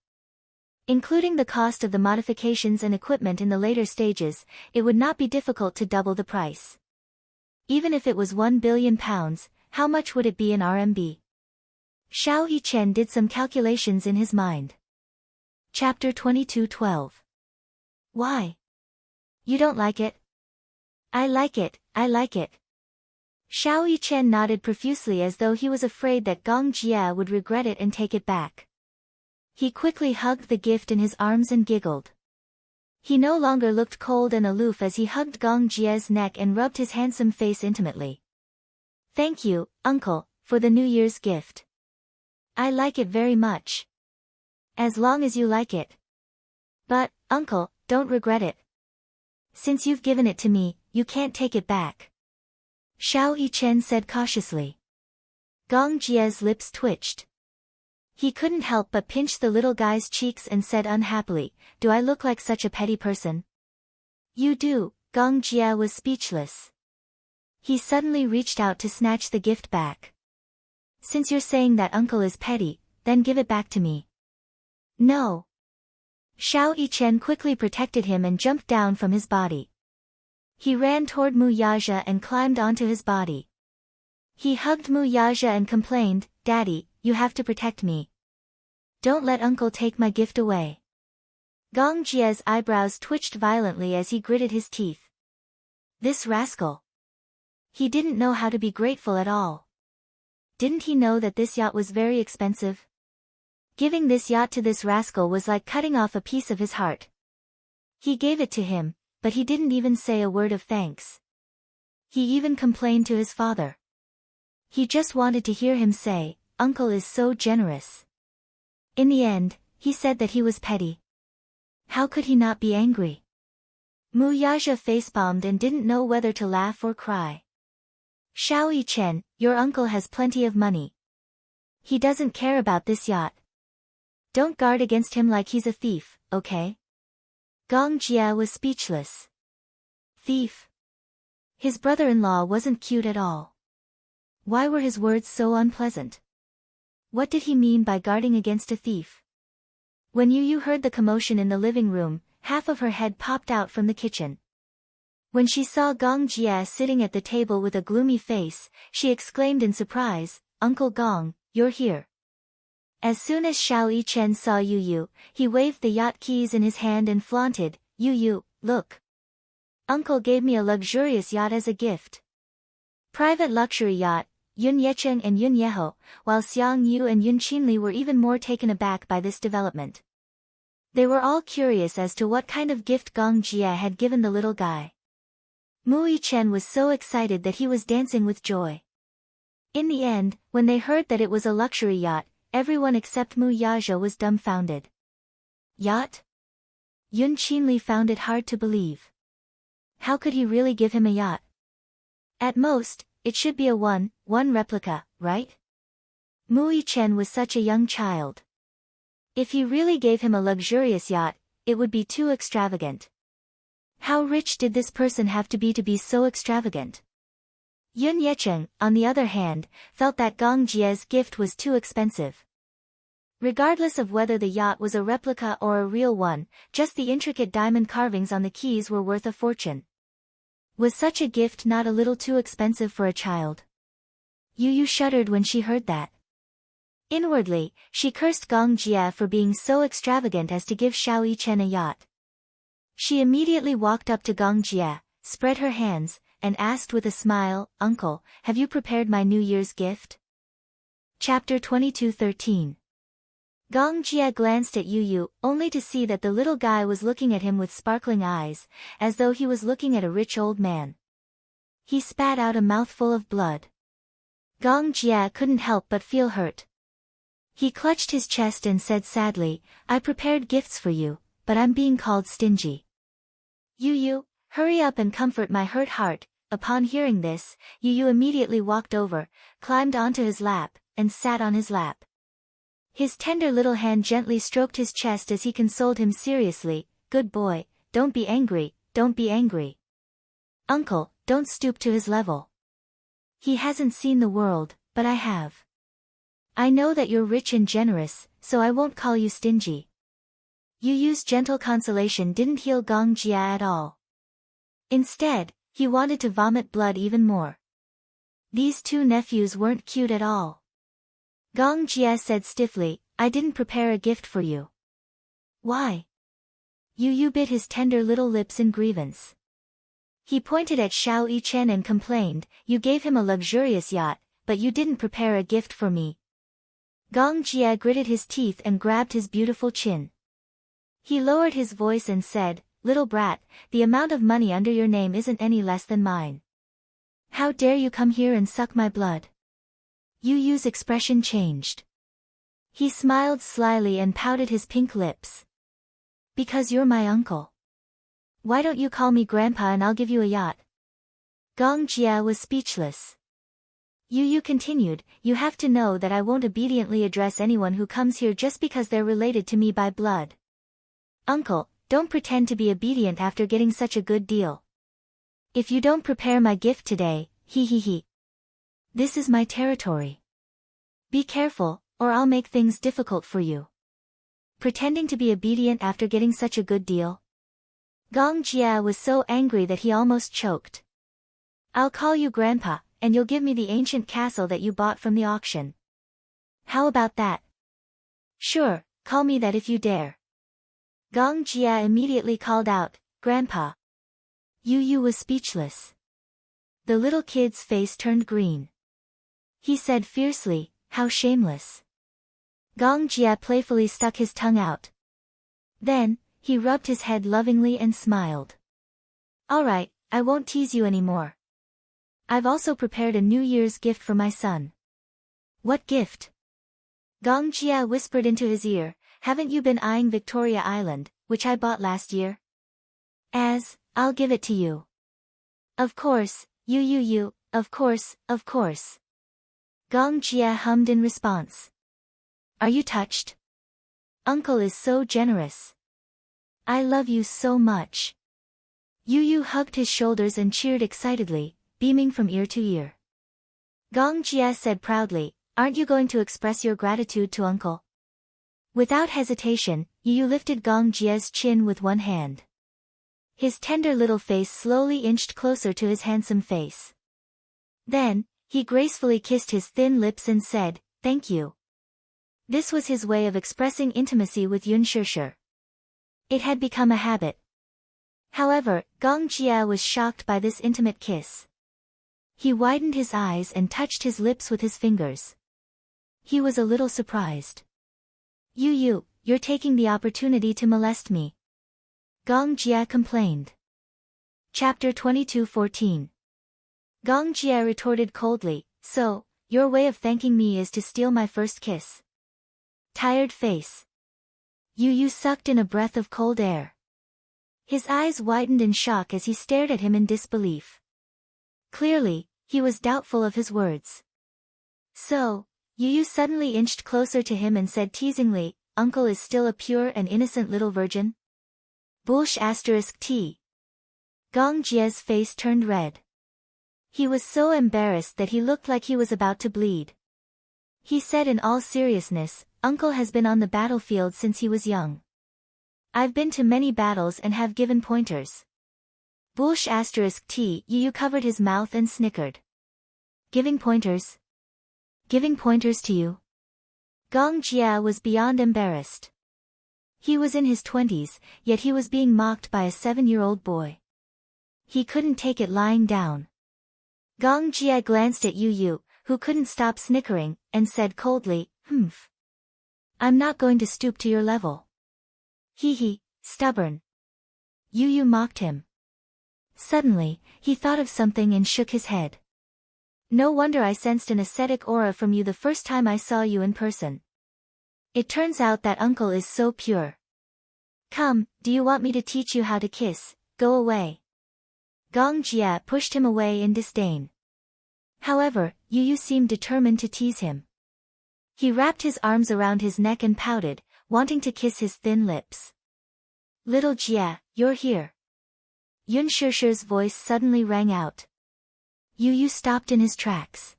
Including the cost of the modifications and equipment in the later stages, it would not be difficult to double the price. Even if it was 1 billion pounds, how much would it be in RMB? Xiao Yichen did some calculations in his mind. Chapter 22:12. Why? You don't like it? I like it, I like it. Xiao Yichen nodded profusely as though he was afraid that Gong Jia would regret it and take it back. He quickly hugged the gift in his arms and giggled. He no longer looked cold and aloof as he hugged Gong Jia's neck and rubbed his handsome face intimately. Thank you, uncle, for the New Year's gift. I like it very much. As long as you like it. But, uncle, don't regret it. Since you've given it to me, you can't take it back. Xiao Yichen said cautiously. Gong Jia's lips twitched. He couldn't help but pinch the little guy's cheeks and said unhappily, "Do I look like such a petty person?" "You do." Gong Jia was speechless. He suddenly reached out to snatch the gift back. "Since you're saying that uncle is petty, then give it back to me." "No." Xiao Yichen quickly protected him and jumped down from his body. He ran toward Mu Yaja and climbed onto his body. He hugged Mu Yaja and complained, "Daddy, you have to protect me. Don't let uncle take my gift away." Gong Jia's eyebrows twitched violently as he gritted his teeth. This rascal. He didn't know how to be grateful at all. Didn't he know that this yacht was very expensive? Giving this yacht to this rascal was like cutting off a piece of his heart. He gave it to him, but he didn't even say a word of thanks. He even complained to his father. He just wanted to hear him say, "Uncle is so generous." In the end, he said that he was petty. How could he not be angry? Mu Yaja facepalmed and didn't know whether to laugh or cry. "Xiao Yichen, your uncle has plenty of money. He doesn't care about this yacht. Don't guard against him like he's a thief, okay?" Gong Jia was speechless. Thief? His brother-in-law wasn't cute at all. Why were his words so unpleasant? What did he mean by guarding against a thief? When Yu heard the commotion in the living room, half of her head popped out from the kitchen. When she saw Gong Jia sitting at the table with a gloomy face, she exclaimed in surprise, "Uncle Gong, you're here." As soon as Xiao Yichen saw Yu, he waved the yacht keys in his hand and flaunted, "Yu, look. Uncle gave me a luxurious yacht as a gift. Private luxury yacht." Yun Yecheng and Yun Yeho, while Xiang Yu and Yun Qinli were even more taken aback by this development. They were all curious as to what kind of gift Gong Jia had given the little guy. Mu Yichen was so excited that he was dancing with joy. In the end, when they heard that it was a luxury yacht, everyone except Mu Yaja was dumbfounded. Yacht? Yun Qinli found it hard to believe. How could he really give him a yacht? At most, it should be a one replica, right? Mu Yichen was such a young child. If he really gave him a luxurious yacht, it would be too extravagant. How rich did this person have to be so extravagant? Yun Yecheng, on the other hand, felt that Gong Jie's gift was too expensive. Regardless of whether the yacht was a replica or a real one, just the intricate diamond carvings on the keys were worth a fortune. Was such a gift not a little too expensive for a child? Yu Yu shuddered when she heard that. Inwardly, she cursed Gong Jie for being so extravagant as to give Xiao Yichen a yacht. She immediately walked up to Gong Jie, spread her hands, and asked with a smile, "Uncle, have you prepared my New Year's gift?" Chapter 22:13. Gong Jie glanced at Yu Yu, only to see that the little guy was looking at him with sparkling eyes, as though he was looking at a rich old man. He spat out a mouthful of blood. Gong Jie couldn't help but feel hurt. He clutched his chest and said sadly, "I prepared gifts for you, but I'm being called stingy." "Yu Yu, hurry up and comfort my hurt heart." Upon hearing this, Yu Yu immediately walked over, climbed onto his lap, and sat on his lap. His tender little hand gently stroked his chest as he consoled him seriously, "Good boy, don't be angry, don't be angry. Uncle, don't stoop to his level. He hasn't seen the world, but I have. I know that you're rich and generous, so I won't call you stingy." Yu Yu's gentle consolation didn't heal Gong Jie at all. Instead, he wanted to vomit blood even more. These two nephews weren't cute at all. Gong Jie said stiffly, "I didn't prepare a gift for you." "Why?" Yu Yu bit his tender little lips in grievance. He pointed at Xiao Yichen and complained, "You gave him a luxurious yacht, but you didn't prepare a gift for me." Gong Jie gritted his teeth and grabbed his beautiful chin. He lowered his voice and said, "Little brat, the amount of money under your name isn't any less than mine. How dare you come here and suck my blood?" Yu Yu's expression changed. He smiled slyly and pouted his pink lips. "Because you're my uncle. Why don't you call me Grandpa and I'll give you a yacht?" Gong Jie was speechless. Yu Yu continued, "You have to know that I won't obediently address anyone who comes here just because they're related to me by blood. Uncle, don't pretend to be obedient after getting such a good deal. If you don't prepare my gift today, he. This is my territory. Be careful, or I'll make things difficult for you." Pretending to be obedient after getting such a good deal? Gong Jie was so angry that he almost choked. "I'll call you Grandpa, and you'll give me the ancient castle that you bought from the auction. How about that?" "Sure, call me that if you dare." Gong Jie immediately called out, "Grandpa." Yu Yu was speechless. The little kid's face turned green. He said fiercely, "How shameless." Gong Jie playfully stuck his tongue out. Then, he rubbed his head lovingly and smiled. "All right, I won't tease you anymore. I've also prepared a New Year's gift for my son." "What gift?" Gong Jie whispered into his ear, "Haven't you been eyeing Victoria Island, which I bought last year?" I'll give it to you." "Of course, you, of course. Gong Jie hummed in response. "Are you touched? Uncle is so generous. I love you so much." Yu Yu hugged his shoulders and cheered excitedly, beaming from ear to ear. Gong Jie said proudly, "Aren't you going to express your gratitude to Uncle?" Without hesitation, Yu Yu lifted Gong Jie's chin with one hand. His tender little face slowly inched closer to his handsome face. Then, he gracefully kissed his thin lips and said, "Thank you." This was his way of expressing intimacy with Yun Shishir. It had become a habit. However, Gong Jie was shocked by this intimate kiss. He widened his eyes and touched his lips with his fingers. He was a little surprised. Yu Yu, you're taking the opportunity to molest me," Gong Jie complained. Chapter 22:14. Gong Jie retorted coldly, "So, your way of thanking me is to steal my first kiss?" Tired face. Yu Yu sucked in a breath of cold air. His eyes widened in shock as he stared at him in disbelief. Clearly, he was doubtful of his words. "So," Yu Yu suddenly inched closer to him and said teasingly, "Uncle is still a pure and innocent little virgin?" *T. Gong Jie's face turned red. He was so embarrassed that he looked like he was about to bleed. He said in all seriousness, Uncle has been on the battlefield since he was young. I've been to many battles and have given pointers. Bulsh *t, Yu covered his mouth and snickered. Giving pointers? Giving pointers to you? Gong Jia was beyond embarrassed. He was in his 20s, yet he was being mocked by a 7-year-old boy. He couldn't take it lying down. Gong Jia glanced at Yu, who couldn't stop snickering, and said coldly, "Humph. I'm not going to stoop to your level." Hee, stubborn. Yu mocked him. Suddenly, he thought of something and shook his head. No wonder I sensed an ascetic aura from you the first time I saw you in person. It turns out that uncle is so pure. Come, do you want me to teach you how to kiss? Go away. Gong Jia pushed him away in disdain. However, Yu seemed determined to tease him. He wrapped his arms around his neck and pouted, wanting to kiss his thin lips. Little Jia, you're here. Yun Shishir's voice suddenly rang out. Yu stopped in his tracks.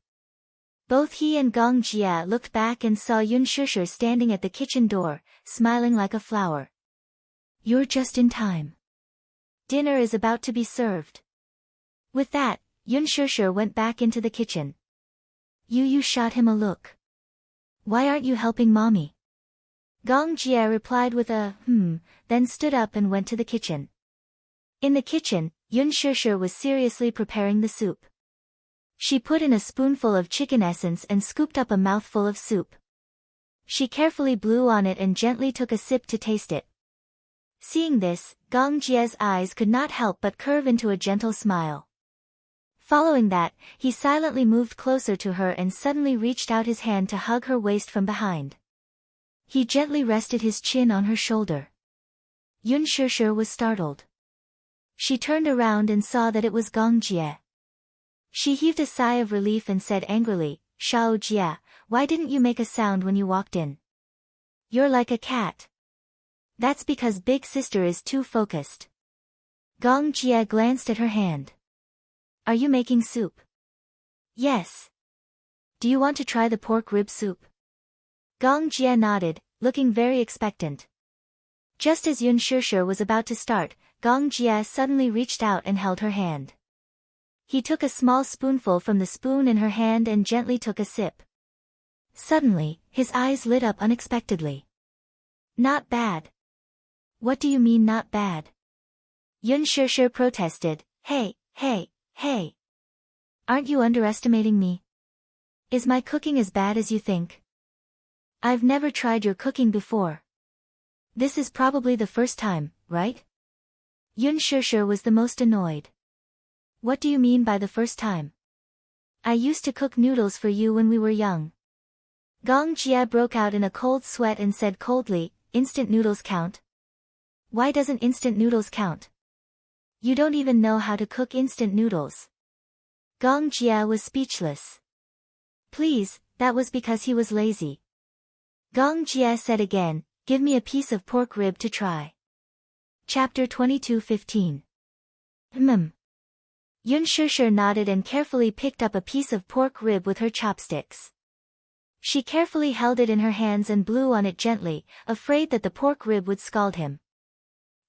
Both he and Gong Jia looked back and saw Yun Shishir standing at the kitchen door, smiling like a flower. You're just in time. Dinner is about to be served. With that, Yun Shishir went back into the kitchen. Yu shot him a look. Why aren't you helping mommy? Gong Jia replied with a then stood up and went to the kitchen. In the kitchen, Yun Shishir was seriously preparing the soup. She put in a spoonful of chicken essence and scooped up a mouthful of soup. She carefully blew on it and gently took a sip to taste it. Seeing this, Gong Jia's eyes could not help but curve into a gentle smile. Following that, he silently moved closer to her and suddenly reached out his hand to hug her waist from behind. He gently rested his chin on her shoulder. Yun Shishir was startled. She turned around and saw that it was Gong Jia. She heaved a sigh of relief and said angrily, Shao Jia, why didn't you make a sound when you walked in? You're like a cat. That's because big sister is too focused. Gong Jia glanced at her hand. Are you making soup? Yes. Do you want to try the pork rib soup? Gong Jia nodded, looking very expectant. Just as Yun Shishir was about to start, Gong Jia suddenly reached out and held her hand. He took a small spoonful from the spoon in her hand and gently took a sip. Suddenly, his eyes lit up unexpectedly. Not bad. What do you mean not bad? Yun Shishir protested, Hey. Aren't you underestimating me? Is my cooking as bad as you think? I've never tried your cooking before. This is probably the first time, right? Yun Shishir was the most annoyed. What do you mean by the first time? I used to cook noodles for you when we were young. Gong Jia broke out in a cold sweat and said coldly, Instant noodles count? Why doesn't instant noodles count? You don't even know how to cook instant noodles. Gong Jia was speechless. Please, that was because he was lazy. Gong Jia said again, Give me a piece of pork rib to try. Chapter 22:15. Yun Shishir nodded and carefully picked up a piece of pork rib with her chopsticks. She carefully held it in her hands and blew on it gently, afraid that the pork rib would scald him.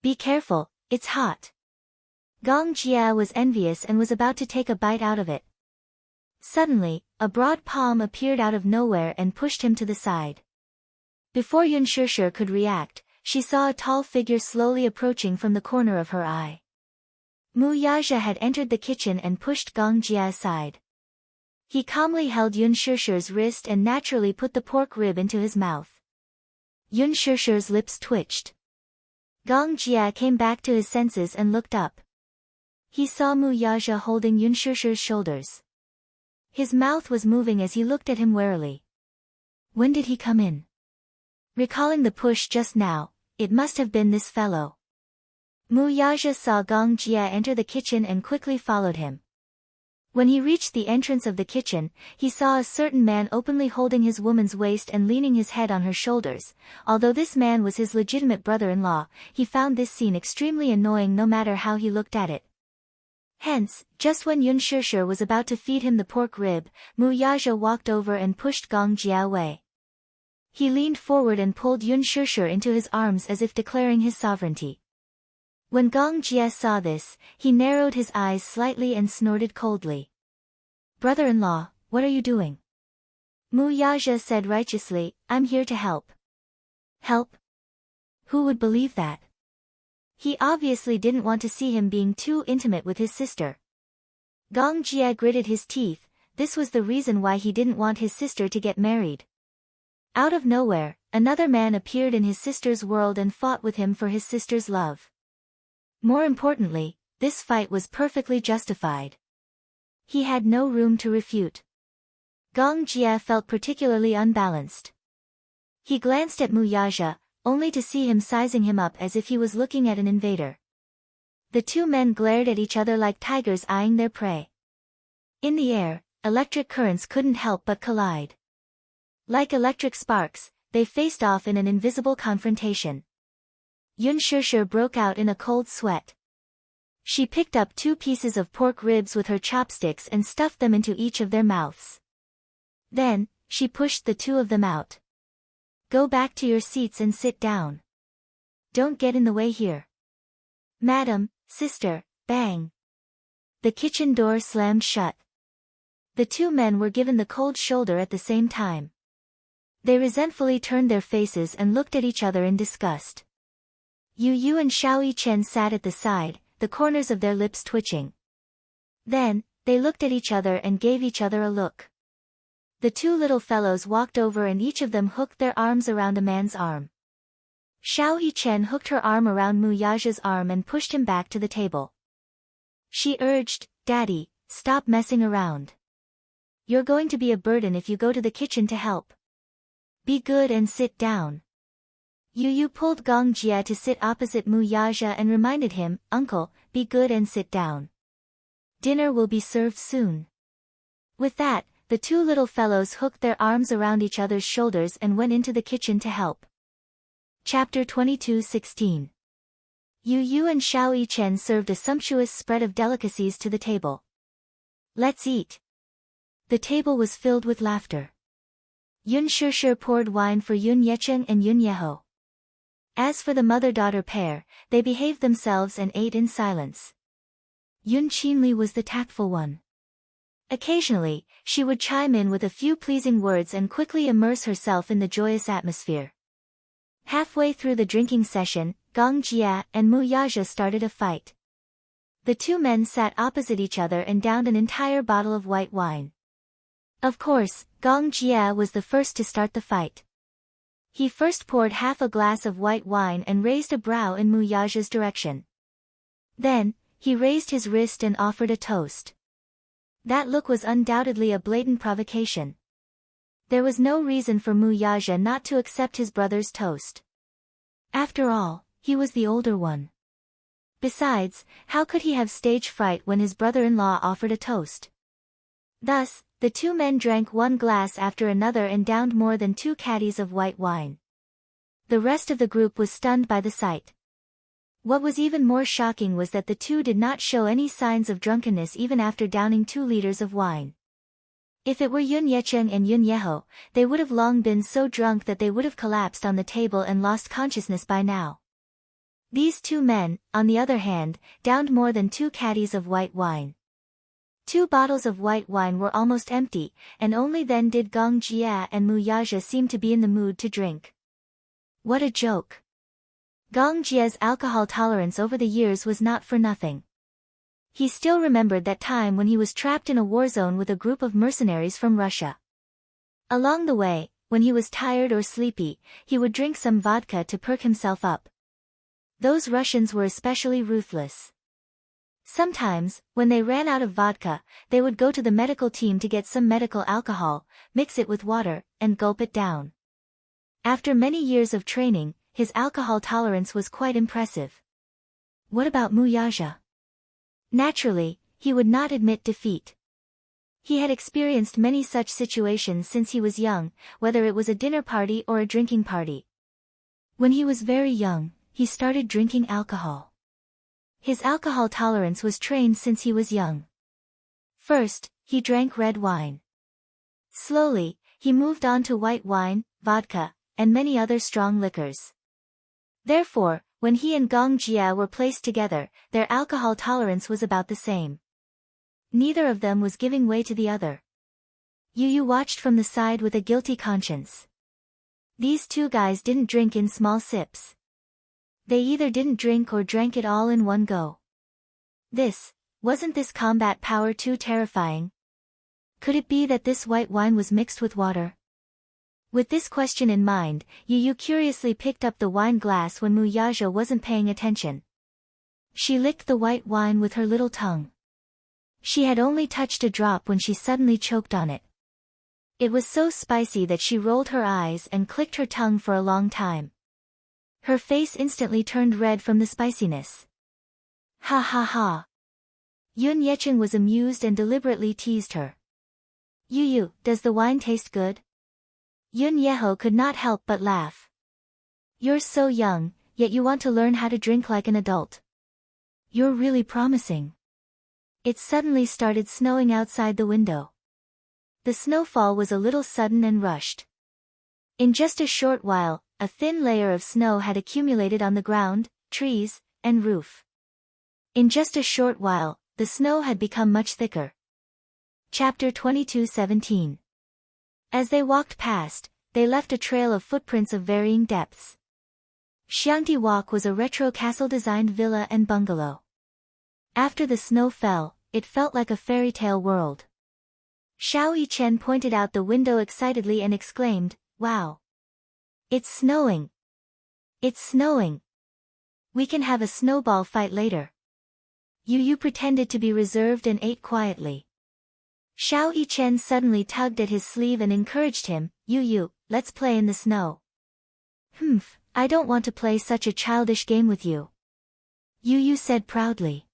Be careful, it's hot. Gong Jia was envious and was about to take a bite out of it. Suddenly, a broad palm appeared out of nowhere and pushed him to the side. Before Yun Shishir could react, she saw a tall figure slowly approaching from the corner of her eye. Mu Yaja had entered the kitchen and pushed Gong Jia aside. He calmly held Yun Shishir's wrist and naturally put the pork rib into his mouth. Yun Shishir's lips twitched. Gong Jia came back to his senses and looked up. He saw Mu Yaja holding Yun Shishir's shoulders. His mouth was moving as he looked at him warily. When did he come in? Recalling the push just now, it must have been this fellow. Mu Yaja saw Gong Jia enter the kitchen and quickly followed him. When he reached the entrance of the kitchen, he saw a certain man openly holding his woman's waist and leaning his head on her shoulders. Although this man was his legitimate brother-in-law, he found this scene extremely annoying no matter how he looked at it. Hence, just when Yun Shishir was about to feed him the pork rib, Mu Yaja walked over and pushed Gong Jia away. He leaned forward and pulled Yun Shishir into his arms as if declaring his sovereignty. When Gong Jie saw this, he narrowed his eyes slightly and snorted coldly. "Brother-in-law, what are you doing?" Mu Yaja said righteously, "I'm here to help." Help? Who would believe that? He obviously didn't want to see him being too intimate with his sister. Gong Jie gritted his teeth. This was the reason why he didn't want his sister to get married. Out of nowhere, another man appeared in his sister's world and fought with him for his sister's love. More importantly, this fight was perfectly justified. He had no room to refute. Gong Jie felt particularly unbalanced. He glanced at Mu Yaja, only to see him sizing him up as if he was looking at an invader. The two men glared at each other like tigers eyeing their prey. In the air, electric currents couldn't help but collide. Like electric sparks, they faced off in an invisible confrontation. Yun Shishir broke out in a cold sweat. She picked up 2 pieces of pork ribs with her chopsticks and stuffed them into each of their mouths. Then, she pushed the 2 of them out. "Go back to your seats and sit down. Don't get in the way here." "Madam, sister," bang. The kitchen door slammed shut. The 2 men were given the cold shoulder at the same time. They resentfully turned their faces and looked at each other in disgust. Yu Yu and Xiao Yichen sat at the side, the corners of their lips twitching. Then, they looked at each other and gave each other a look. The 2 little fellows walked over and each of them hooked their arms around a man's arm. Xiao Yichen hooked her arm around Mu Yaja's arm and pushed him back to the table. She urged, "Daddy, stop messing around. You're going to be a burden if you go to the kitchen to help. Be good and sit down." Yu Yu pulled Gong Jie to sit opposite Mu Yaja and reminded him, "Uncle, be good and sit down. Dinner will be served soon." With that, the 2 little fellows hooked their arms around each other's shoulders and went into the kitchen to help. Chapter 22:16. Yu Yu and Xiao Yichen served a sumptuous spread of delicacies to the table. "Let's eat." The table was filled with laughter. Yun Shishir poured wine for Yun Yecheng and Yun Yeho. As for the mother-daughter pair, they behaved themselves and ate in silence. Yun Qinli was the tactful one. Occasionally, she would chime in with a few pleasing words and quickly immerse herself in the joyous atmosphere. Halfway through the drinking session, Gong Jie and Mu Yaja started a fight. The 2 men sat opposite each other and downed an entire bottle of white wine. Of course, Gong Jie was the first to start the fight. He first poured half a glass of white wine and raised a brow in Mu Yaja's direction. Then, he raised his wrist and offered a toast. That look was undoubtedly a blatant provocation. There was no reason for Mu Yaja not to accept his brother's toast. After all, he was the older one. Besides, how could he have stage fright when his brother-in-law offered a toast? Thus, the 2 men drank 1 glass after another and downed more than 2 caddies of white wine. The rest of the group was stunned by the sight. What was even more shocking was that the 2 did not show any signs of drunkenness even after downing 2 liters of wine. If it were Yun Yecheng and Yun Yeho, they would have long been so drunk that they would have collapsed on the table and lost consciousness by now. These 2 men, on the other hand, downed more than 2 caddies of white wine. 2 bottles of white wine were almost empty, and only then did Gong Jie and Mu Yaja seem to be in the mood to drink. What a joke! Gong Jie's alcohol tolerance over the years was not for nothing. He still remembered that time when he was trapped in a war zone with a group of mercenaries from Russia. Along the way, when he was tired or sleepy, he would drink some vodka to perk himself up. Those Russians were especially ruthless. Sometimes, when they ran out of vodka, they would go to the medical team to get some medical alcohol, mix it with water, and gulp it down. After many years of training, his alcohol tolerance was quite impressive. What about Mu Yaja? Naturally, he would not admit defeat. He had experienced many such situations since he was young, whether it was a dinner party or a drinking party. When he was very young, he started drinking alcohol. His alcohol tolerance was trained since he was young. First, he drank red wine. Slowly, he moved on to white wine, vodka, and many other strong liquors. Therefore, when he and Gong Jia were placed together, their alcohol tolerance was about the same. Neither of them was giving way to the other. Yu Yu watched from the side with a guilty conscience. These two guys didn't drink in small sips. They either didn't drink or drank it all in one go. Wasn't this combat power too terrifying? Could it be that this white wine was mixed with water? With this question in mind, Yu Yu curiously picked up the wine glass when Mu Yaja wasn't paying attention. She licked the white wine with her little tongue. She had only touched a drop when she suddenly choked on it. It was so spicy that she rolled her eyes and clicked her tongue for a long time. Her face instantly turned red from the spiciness. Ha ha ha. Yun Yecheng was amused and deliberately teased her. Yu Yu, does the wine taste good? Yun Yeho could not help but laugh. You're so young, yet you want to learn how to drink like an adult. You're really promising. It suddenly started snowing outside the window. The snowfall was a little sudden and rushed. In just a short while, a thin layer of snow had accumulated on the ground, trees, and roof. In just a short while, the snow had become much thicker. Chapter 22:17. As they walked past, they left a trail of footprints of varying depths. Xiangti Walk was a retro castle-designed villa and bungalow. After the snow fell, it felt like a fairy tale world. Xiao Yichen pointed out the window excitedly and exclaimed, "Wow! It's snowing! It's snowing! We can have a snowball fight later." Yu Yu pretended to be reserved and ate quietly. Xiao Yichen suddenly tugged at his sleeve and encouraged him, "Yu Yu, let's play in the snow." "Humph, I don't want to play such a childish game with you," Yu Yu said proudly.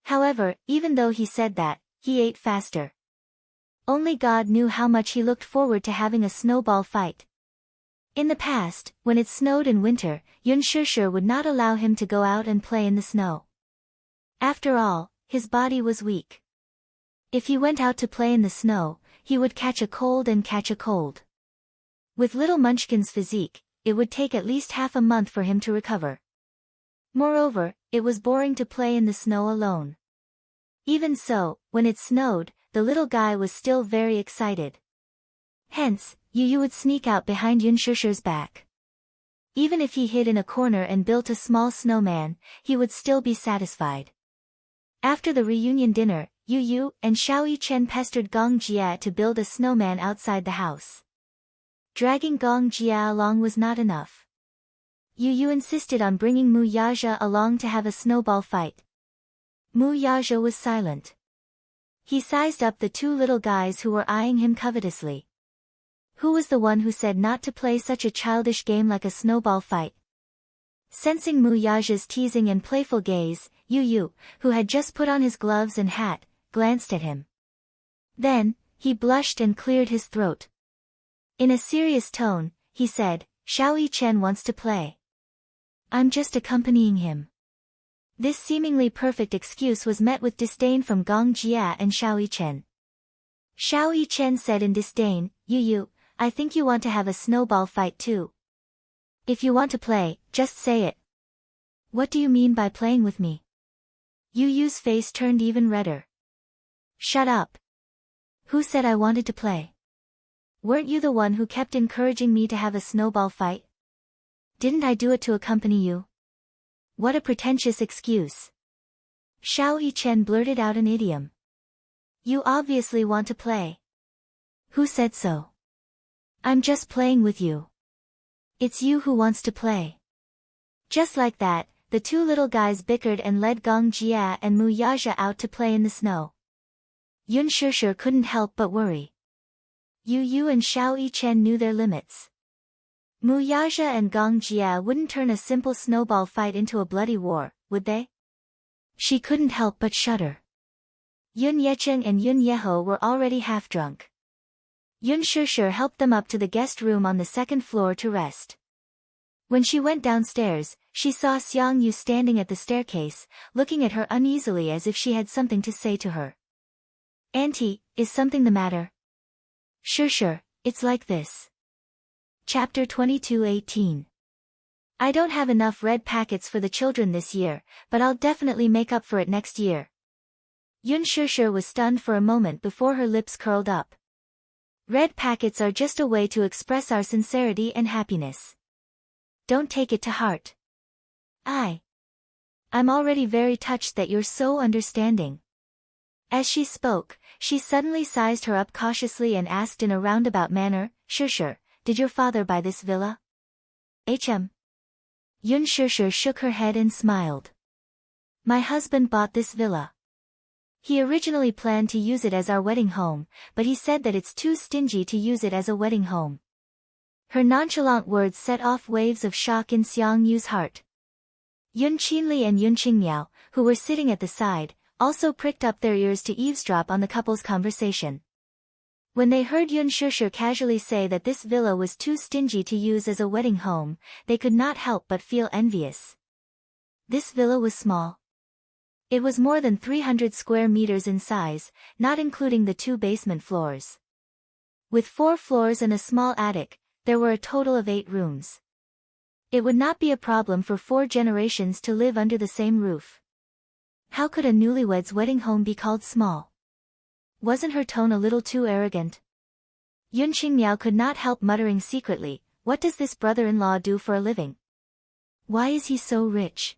However, even though he said that, he ate faster. Only God knew how much he looked forward to having a snowball fight. In the past, when it snowed in winter, Yun Shishir would not allow him to go out and play in the snow. After all, his body was weak. If he went out to play in the snow, he would catch a cold and catch a cold. With little Munchkin's physique, it would take at least half a month for him to recover. Moreover, it was boring to play in the snow alone. Even so, when it snowed, the little guy was still very excited. Hence, Yu Yu would sneak out behind Yun Shishir's back. Even if he hid in a corner and built a small snowman, he would still be satisfied. After the reunion dinner, Yu Yu and Xiao Yichen pestered Gong Jia to build a snowman outside the house. Dragging Gong Jia along was not enough. Yu Yu insisted on bringing Mu Yaja along to have a snowball fight. Mu Yaja was silent. He sized up the two little guys who were eyeing him covetously. Who was the one who said not to play such a childish game like a snowball fight? Sensing Mu Yaja's teasing and playful gaze, Yu Yu, who had just put on his gloves and hat, glanced at him. Then, he blushed and cleared his throat. In a serious tone, he said, "Xiao Yichen wants to play. I'm just accompanying him." This seemingly perfect excuse was met with disdain from Gong Jia and Xiao Yichen. Xiao Yichen said in disdain, "Yu Yu, I think you want to have a snowball fight too. If you want to play, just say it." "What do you mean by playing with me?" Yu Yu's face turned even redder. "Shut up. Who said I wanted to play? Weren't you the one who kept encouraging me to have a snowball fight? Didn't I do it to accompany you? What a pretentious excuse." Xiao Yichen blurted out an idiom. "You obviously want to play." "Who said so? I'm just playing with you." "It's you who wants to play." Just like that, the two little guys bickered and led Gong Jia and Mu Yaja out to play in the snow. Yun Shishir couldn't help but worry. Yu Yu and Xiao Yichen knew their limits. Mu Yaja and Gong Jia wouldn't turn a simple snowball fight into a bloody war, would they? She couldn't help but shudder. Yun Yecheng and Yun Yeho were already half drunk. Yun Shishir helped them up to the guest room on the second floor to rest. When she went downstairs, she saw Xiang Yu standing at the staircase, looking at her uneasily as if she had something to say to her. "Auntie, is something the matter?" Sure, it's like this. Chapter 22:18. I don't have enough red packets for the children this year, but I'll definitely make up for it next year. Yun Shishir was stunned for a moment before her lips curled up. Red packets are just a way to express our sincerity and happiness. Don't take it to heart. I'm already very touched that you're so understanding. As she spoke, she suddenly sized her up cautiously and asked in a roundabout manner, Shishir, did your father buy this villa? Yun Shishir shook her head and smiled. My husband bought this villa. He originally planned to use it as our wedding home, but he said that it's too stingy to use it as a wedding home. Her nonchalant words set off waves of shock in Xiang Yu's heart. Yun Qinli and Yun Qingmiao, who were sitting at the side, also pricked up their ears to eavesdrop on the couple's conversation. When they heard Yun Shishir casually say that this villa was too stingy to use as a wedding home, they could not help but feel envious. This villa was small. It was more than 300 square meters in size, not including the 2 basement floors. With 4 floors and a small attic, there were a total of 8 rooms. It would not be a problem for 4 generations to live under the same roof. How could a newlywed's wedding home be called small? Wasn't her tone a little too arrogant? Yun Qingmiao could not help muttering secretly, what does this brother-in-law do for a living? Why is he so rich?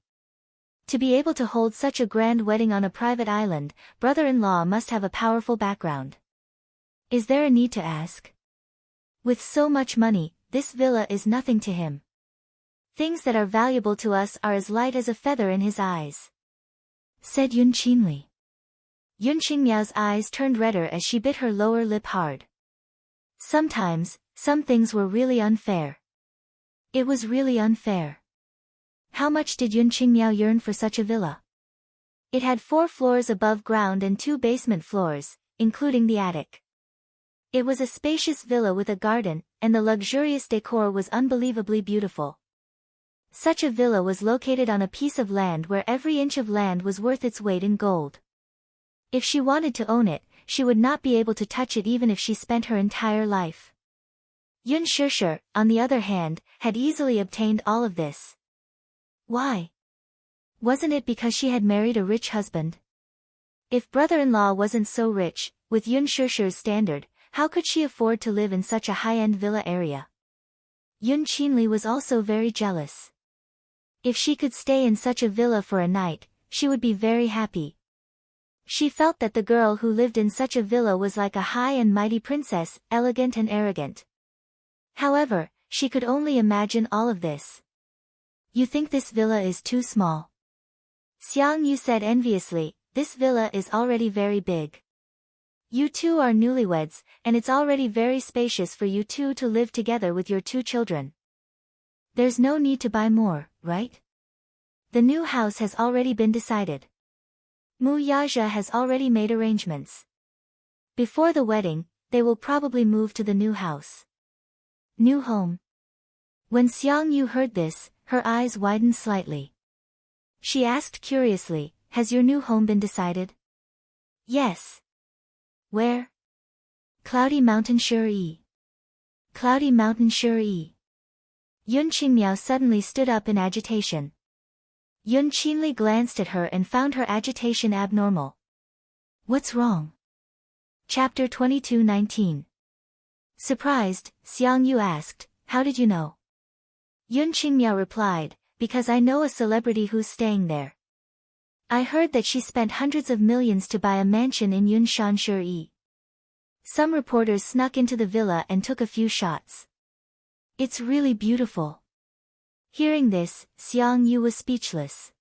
To be able to hold such a grand wedding on a private island, brother-in-law must have a powerful background. Is there a need to ask? With so much money, this villa is nothing to him. Things that are valuable to us are as light as a feather in his eyes, said Yun Qinli. Yun Qingmiao's eyes turned redder as she bit her lower lip hard. Sometimes, some things were really unfair. It was really unfair. How much did Yun Qingmiao yearn for such a villa? It had 4 floors above ground and 2 basement floors, including the attic. It was a spacious villa with a garden, and the luxurious decor was unbelievably beautiful. Such a villa was located on a piece of land where every inch of land was worth its weight in gold. If she wanted to own it, she would not be able to touch it even if she spent her entire life. Yun Shishir, on the other hand, had easily obtained all of this. Why? Wasn't it because she had married a rich husband? If brother-in-law wasn't so rich, with Yun Shishir's standard, how could she afford to live in such a high-end villa area? Yun Qinli was also very jealous. If she could stay in such a villa for a night, she would be very happy. She felt that the girl who lived in such a villa was like a high and mighty princess, elegant and arrogant. However, she could only imagine all of this. You think this villa is too small? Xiang Yu said enviously, this villa is already very big. You two are newlyweds, and it's already very spacious for you two to live together with your 2 children. There's no need to buy more, right? The new house has already been decided. Mu Yaja has already made arrangements. Before the wedding, they will probably move to the new house. New home. When Xiang Yu heard this, her eyes widened slightly. She asked curiously, has your new home been decided? Yes. Where? Cloudy Mountain Shuri. Cloudy Mountain Shuri. Yun Qingmiao suddenly stood up in agitation. Yun Qinli glanced at her and found her agitation abnormal. What's wrong? Chapter 22:19. Surprised, Xiang Yu asked, how did you know? Yun Qingmiao replied, because I know a celebrity who's staying there. I heard that she spent hundreds of millions to buy a mansion in Yunshan Shuri. Some reporters snuck into the villa and took a few shots. It's really beautiful. Hearing this, Xiang Yu was speechless.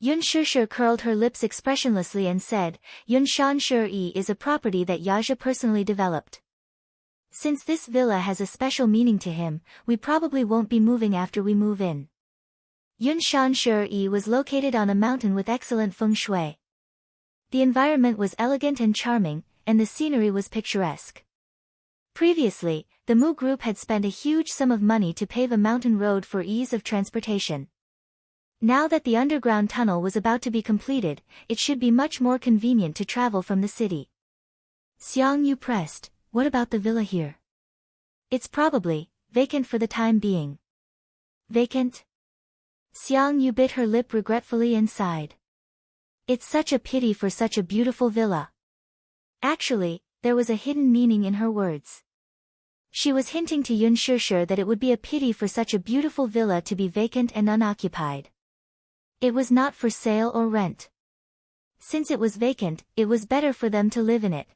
Yun Shishir curled her lips expressionlessly and said, Yunshan Shuri is a property that Yaja personally developed. Since this villa has a special meaning to him, we probably won't be moving after we move in. Yunshan Shuri was located on a mountain with excellent feng shui. The environment was elegant and charming, and the scenery was picturesque. Previously, the Mu Group had spent a huge sum of money to pave a mountain road for ease of transportation. Now that the underground tunnel was about to be completed, it should be much more convenient to travel from the city. Xiang Yu pressed, what about the villa here? It's probably, vacant for the time being. Vacant? Xiang Yu bit her lip regretfully and sighed. It's such a pity for such a beautiful villa. Actually, there was a hidden meaning in her words. She was hinting to Yun Shishir that it would be a pity for such a beautiful villa to be vacant and unoccupied. It was not for sale or rent. Since it was vacant, it was better for them to live in it.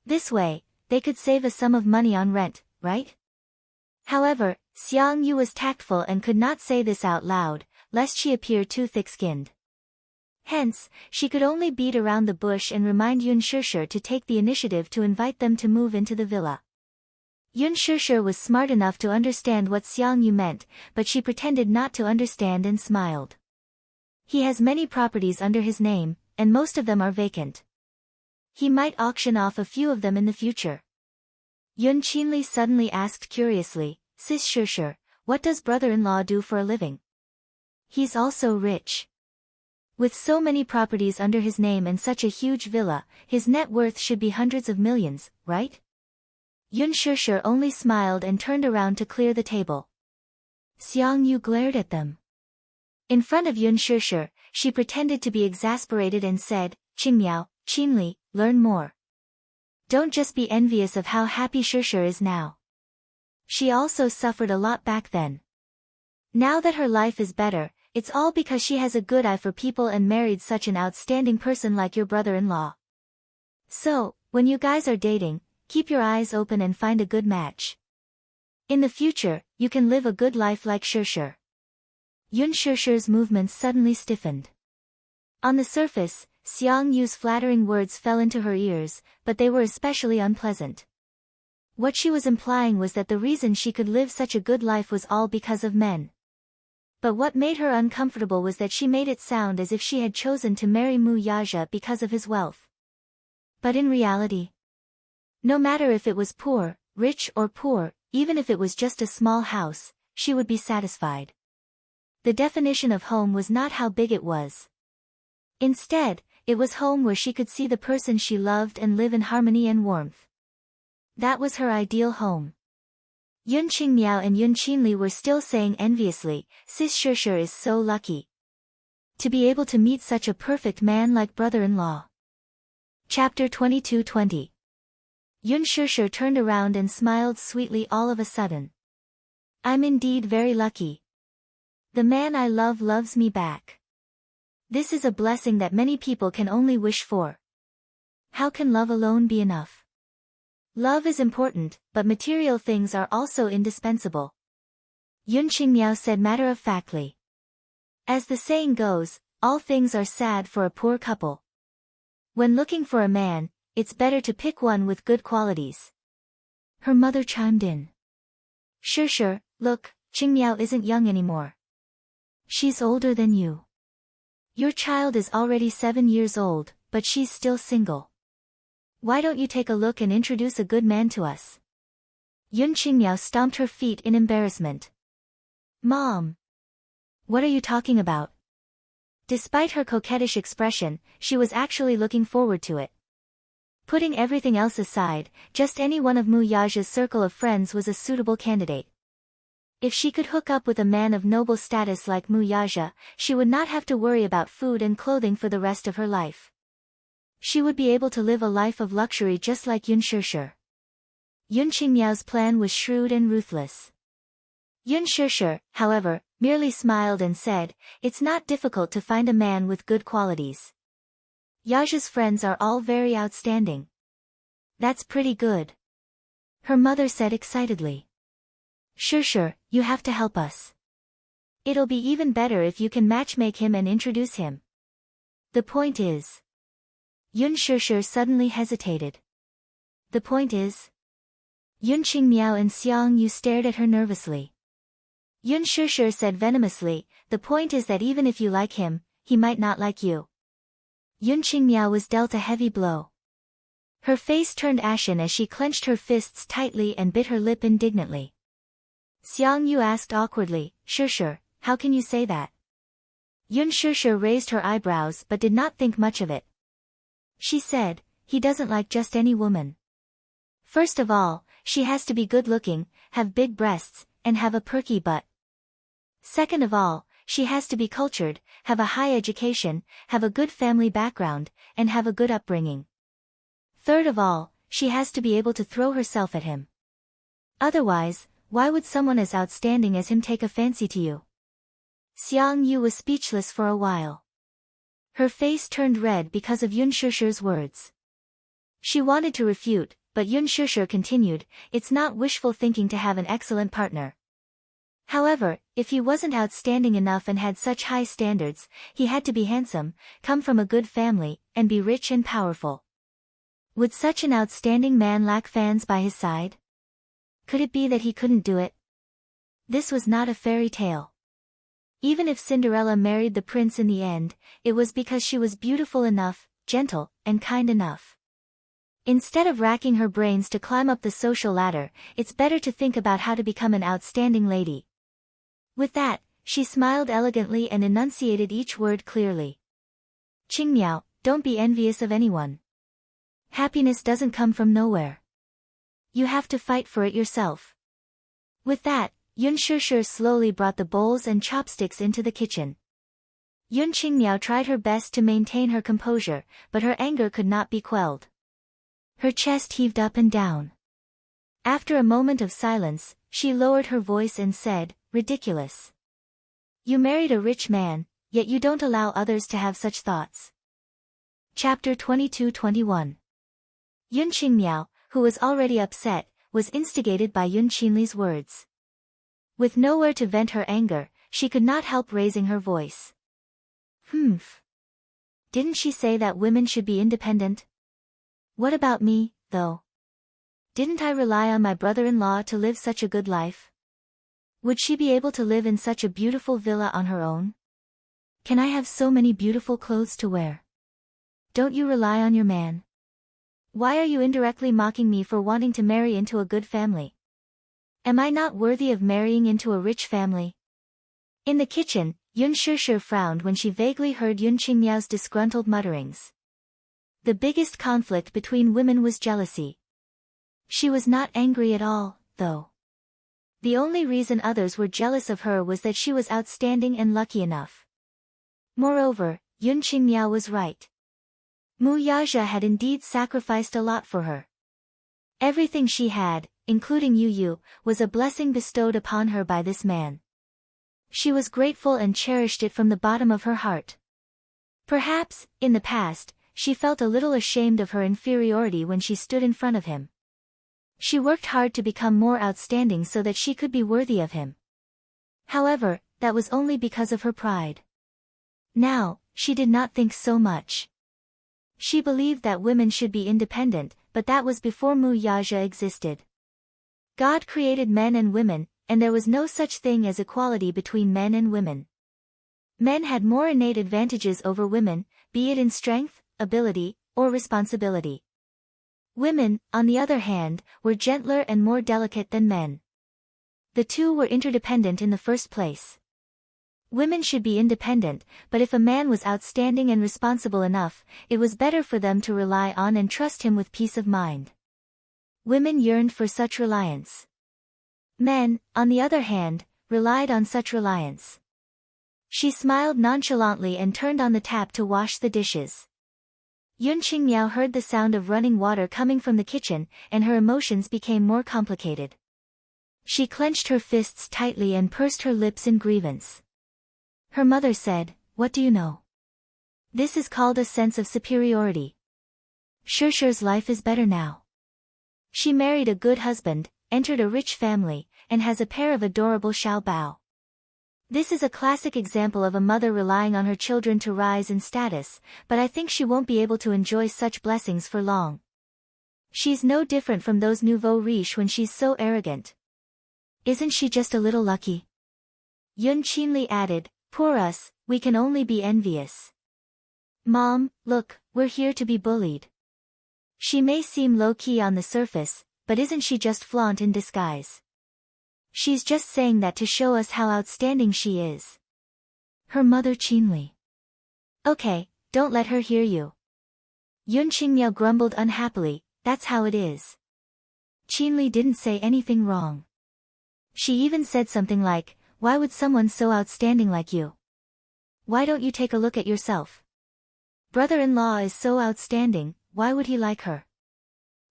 This way, they could save a sum of money on rent, right? However, Xiang Yu was tactful and could not say this out loud, lest she appear too thick-skinned. Hence, she could only beat around the bush and remind Yun Shishir to take the initiative to invite them to move into the villa. Yun Shishir was smart enough to understand what Xiang Yu meant, but she pretended not to understand and smiled. He has many properties under his name, and most of them are vacant. He might auction off a few of them in the future. Yun Qinli suddenly asked curiously, Sis Shishir, what does brother-in-law do for a living? He's also rich. With so many properties under his name and such a huge villa, his net worth should be hundreds of millions, right? Yun Shishir only smiled and turned around to clear the table. Xiang Yu glared at them. In front of Yun Shishir, she pretended to be exasperated and said, Qingmiao, Qinli, learn more. Don't just be envious of how happy Shishir is now. She also suffered a lot back then. Now that her life is better, it's all because she has a good eye for people and married such an outstanding person like your brother-in-law. So, when you guys are dating, keep your eyes open and find a good match. In the future, you can live a good life like Shishir. Yun Shishir's movements suddenly stiffened. On the surface, Xiang Yu's flattering words fell into her ears, but they were especially unpleasant. What she was implying was that the reason she could live such a good life was all because of men. But what made her uncomfortable was that she made it sound as if she had chosen to marry Mu Yaja because of his wealth. But in reality, no matter if it was poor, rich or poor, even if it was just a small house, she would be satisfied. The definition of home was not how big it was. Instead, it was home where she could see the person she loved and live in harmony and warmth. That was her ideal home. Yun Qingmiao and Yun Qinli were still saying enviously, Sis Shishir is so lucky to be able to meet such a perfect man like brother-in-law. Chapter 22:20. Yun Shishir turned around and smiled sweetly all of a sudden. I'm indeed very lucky. The man I love loves me back. This is a blessing that many people can only wish for. How can love alone be enough? Love is important, but material things are also indispensable. Yun Qingmiao said matter-of-factly. As the saying goes, all things are sad for a poor couple. When looking for a man, it's better to pick one with good qualities. Her mother chimed in. Shishir, look, Qingmiao isn't young anymore. She's older than you. Your child is already 7 years old, but she's still single. Why don't you take a look and introduce a good man to us? Yun Qingmiao stomped her feet in embarrassment. Mom! What are you talking about? Despite her coquettish expression, she was actually looking forward to it. Putting everything else aside, just any one of Mu Yaja's circle of friends was a suitable candidate. If she could hook up with a man of noble status like Mu Yaja, she would not have to worry about food and clothing for the rest of her life. She would be able to live a life of luxury just like Yun Shishir. Yun Qingmiao's plan was shrewd and ruthless. Yun Shishir, however, merely smiled and said, it's not difficult to find a man with good qualities. Yaja's friends are all very outstanding. That's pretty good. Her mother said excitedly. Shishir, you have to help us. It'll be even better if you can matchmake him and introduce him. The point is. Yun Shishir suddenly hesitated. The point is? Yun Qingmiao and Xiang Yu stared at her nervously. Yun Shishir said venomously, the point is that even if you like him, he might not like you. Yun Qingmiao was dealt a heavy blow. Her face turned ashen as she clenched her fists tightly and bit her lip indignantly. Xiang Yu asked awkwardly, Shishir, how can you say that? Yun Shishir raised her eyebrows but did not think much of it. She said, he doesn't like just any woman. First of all, she has to be good-looking, have big breasts, and have a perky butt. Second of all, she has to be cultured, have a high education, have a good family background, and have a good upbringing. Third of all, she has to be able to throw herself at him. Otherwise, why would someone as outstanding as him take a fancy to you? Xiang Yu was speechless for a while. Her face turned red because of Yun Shusher's words. She wanted to refute, but Yun Shusher continued, it's not wishful thinking to have an excellent partner. However, if he wasn't outstanding enough and had such high standards, he had to be handsome, come from a good family, and be rich and powerful. Would such an outstanding man lack fans by his side? Could it be that he couldn't do it? This was not a fairy tale. Even if Cinderella married the prince in the end, it was because she was beautiful enough, gentle, and kind enough. Instead of racking her brains to climb up the social ladder, it's better to think about how to become an outstanding lady. With that, she smiled elegantly and enunciated each word clearly. Qingmiao, don't be envious of anyone. Happiness doesn't come from nowhere. You have to fight for it yourself. With that, Yun Shusher slowly brought the bowls and chopsticks into the kitchen. Yun Qingmiao tried her best to maintain her composure, but her anger could not be quelled. Her chest heaved up and down. After a moment of silence, she lowered her voice and said, ridiculous. You married a rich man, yet you don't allow others to have such thoughts. Chapter 22-21. Yun Qingmiao, who was already upset, was instigated by Yun Qinli's words. With nowhere to vent her anger, she could not help raising her voice. Didn't she say that women should be independent? What about me, though? Didn't I rely on my brother-in-law to live such a good life? Would she be able to live in such a beautiful villa on her own? Can I have so many beautiful clothes to wear? Don't you rely on your man? Why are you indirectly mocking me for wanting to marry into a good family? Am I not worthy of marrying into a rich family? In the kitchen, Yun Shusher frowned when she vaguely heard Yun Qingmiao's disgruntled mutterings. The biggest conflict between women was jealousy. She was not angry at all, though. The only reason others were jealous of her was that she was outstanding and lucky enough. Moreover, Yun Qingmiao was right. Mu Yazhe had indeed sacrificed a lot for her. Everything she had, including Yu Yu, was a blessing bestowed upon her by this man. She was grateful and cherished it from the bottom of her heart. Perhaps, in the past, she felt a little ashamed of her inferiority when she stood in front of him. She worked hard to become more outstanding so that she could be worthy of him. However, that was only because of her pride. Now, she did not think so much. She believed that women should be independent, but that was before Mu Yazhe existed. God created men and women, and there was no such thing as equality between men and women. Men had more innate advantages over women, be it in strength, ability, or responsibility. Women, on the other hand, were gentler and more delicate than men. The two were interdependent in the first place. Women should be independent, but if a man was outstanding and responsible enough, it was better for them to rely on and trust him with peace of mind. Women yearned for such reliance. Men, on the other hand, relied on such reliance. She smiled nonchalantly and turned on the tap to wash the dishes. Yun Qingmiao heard the sound of running water coming from the kitchen, and her emotions became more complicated. She clenched her fists tightly and pursed her lips in grievance. Her mother said, "What do you know? This is called a sense of superiority. Shusher's life is better now. She married a good husband, entered a rich family, and has a pair of adorable xiaobao. This is a classic example of a mother relying on her children to rise in status, but I think she won't be able to enjoy such blessings for long. She's no different from those nouveau riches when she's so arrogant. Isn't she just a little lucky?" Yun Qinli added, "Poor us, we can only be envious. Mom, look, we're here to be bullied. She may seem low-key on the surface, but isn't she just flaunt in disguise? She's just saying that to show us how outstanding she is." Her mother Qinli. "Okay, don't let her hear you." Yun Qingmiao grumbled unhappily, "That's how it is." Qinli didn't say anything wrong. She even said something like, "Why would someone so outstanding like you? Why don't you take a look at yourself? Brother-in-law is so outstanding, why would he like her?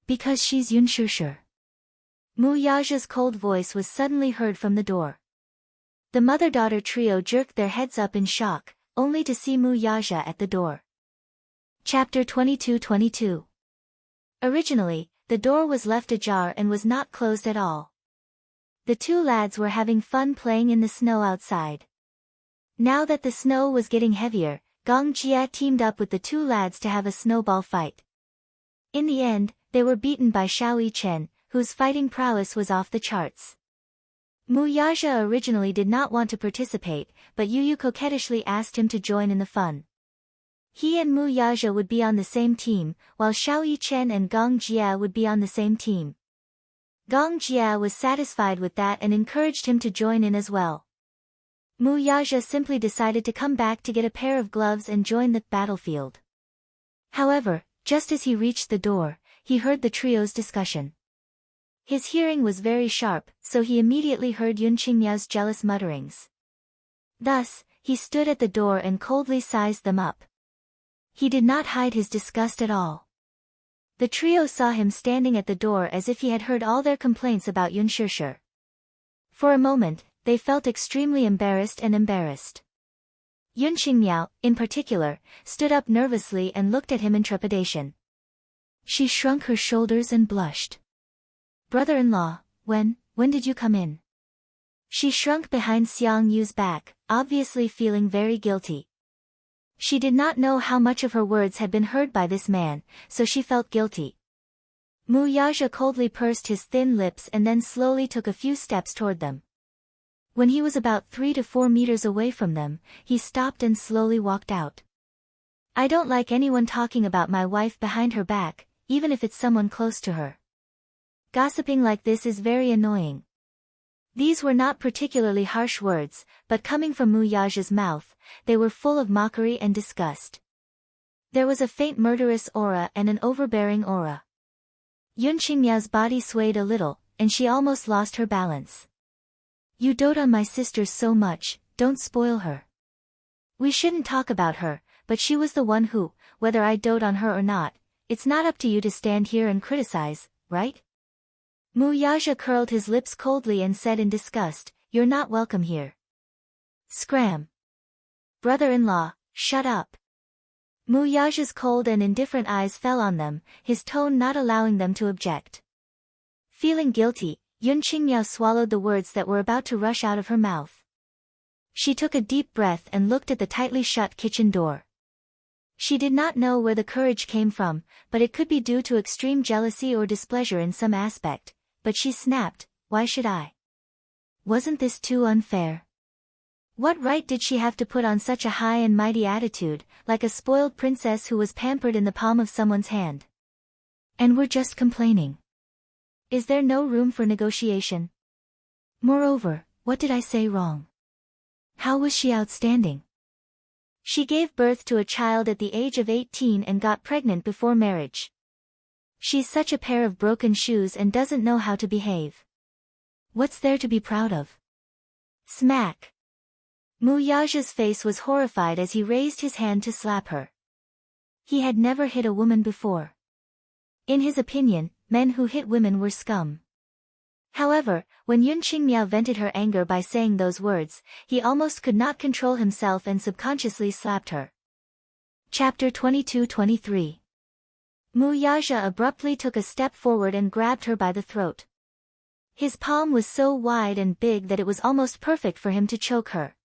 Because she's Yun Shusher." Mu Yaja's cold voice was suddenly heard from the door. The mother-daughter trio jerked their heads up in shock, only to see Mu Yaja at the door. Chapter 22-22. Originally, the door was left ajar and was not closed at all. The two lads were having fun playing in the snow outside. Now that the snow was getting heavier, Gong Jia teamed up with the two lads to have a snowball fight. In the end, they were beaten by Xiao Yichen, whose fighting prowess was off the charts. Mu Yaja originally did not want to participate, but Yu Yu coquettishly asked him to join in the fun. He and Mu Yaja would be on the same team, while Xiao Yichen and Gong Jia would be on the same team. Gong Jia was satisfied with that and encouraged him to join in as well. Mu Yaja simply decided to come back to get a pair of gloves and join the battlefield. However, just as he reached the door, he heard the trio's discussion. His hearing was very sharp, so he immediately heard Yun Qingmiao's jealous mutterings. Thus, he stood at the door and coldly sized them up. He did not hide his disgust at all. The trio saw him standing at the door as if he had heard all their complaints about Yun Shusher. For a moment, they felt extremely embarrassed. Yun Qingmiao, in particular, stood up nervously and looked at him in trepidation. She shrunk her shoulders and blushed. "Brother-in-law, when did you come in?" She shrunk behind Xiang Yu's back, obviously feeling very guilty. She did not know how much of her words had been heard by this man, so she felt guilty. Mu Yaja coldly pursed his thin lips and then slowly took a few steps toward them. When he was about 3 to 4 meters away from them, he stopped and slowly walked out. "I don't like anyone talking about my wife behind her back, even if it's someone close to her. Gossiping like this is very annoying." These were not particularly harsh words, but coming from Mu Yaja's mouth, they were full of mockery and disgust. There was a faint murderous aura and an overbearing aura. Yun Qingmiao's body swayed a little, and she almost lost her balance. "You dote on my sister so much, don't spoil her. We shouldn't talk about her, but she was the one who, whether I dote on her or not, it's not up to you to stand here and criticize, right?" Mu Yaja curled his lips coldly and said in disgust, "You're not welcome here." Scram. "Brother-in-law, shut up." Mu Yaja's cold and indifferent eyes fell on them, his tone not allowing them to object. Feeling guilty, Yun Qingmiao swallowed the words that were about to rush out of her mouth. She took a deep breath and looked at the tightly shut kitchen door. She did not know where the courage came from, but it could be due to extreme jealousy or displeasure in some aspect. But she snapped, "Why should I? Wasn't this too unfair? What right did she have to put on such a high and mighty attitude, like a spoiled princess who was pampered in the palm of someone's hand? And we're just complaining. Is there no room for negotiation? Moreover, what did I say wrong? How was she outstanding? She gave birth to a child at the age of 18 and got pregnant before marriage. She's such a pair of broken shoes and doesn't know how to behave. What's there to be proud of?" Smack. Mu Yaja's face was horrified as he raised his hand to slap her. He had never hit a woman before. In his opinion, men who hit women were scum. However, when Yun Qingmiao vented her anger by saying those words, he almost could not control himself and subconsciously slapped her. Chapter 22-23. Mu Yaja abruptly took a step forward and grabbed her by the throat. His palm was so wide and big that it was almost perfect for him to choke her.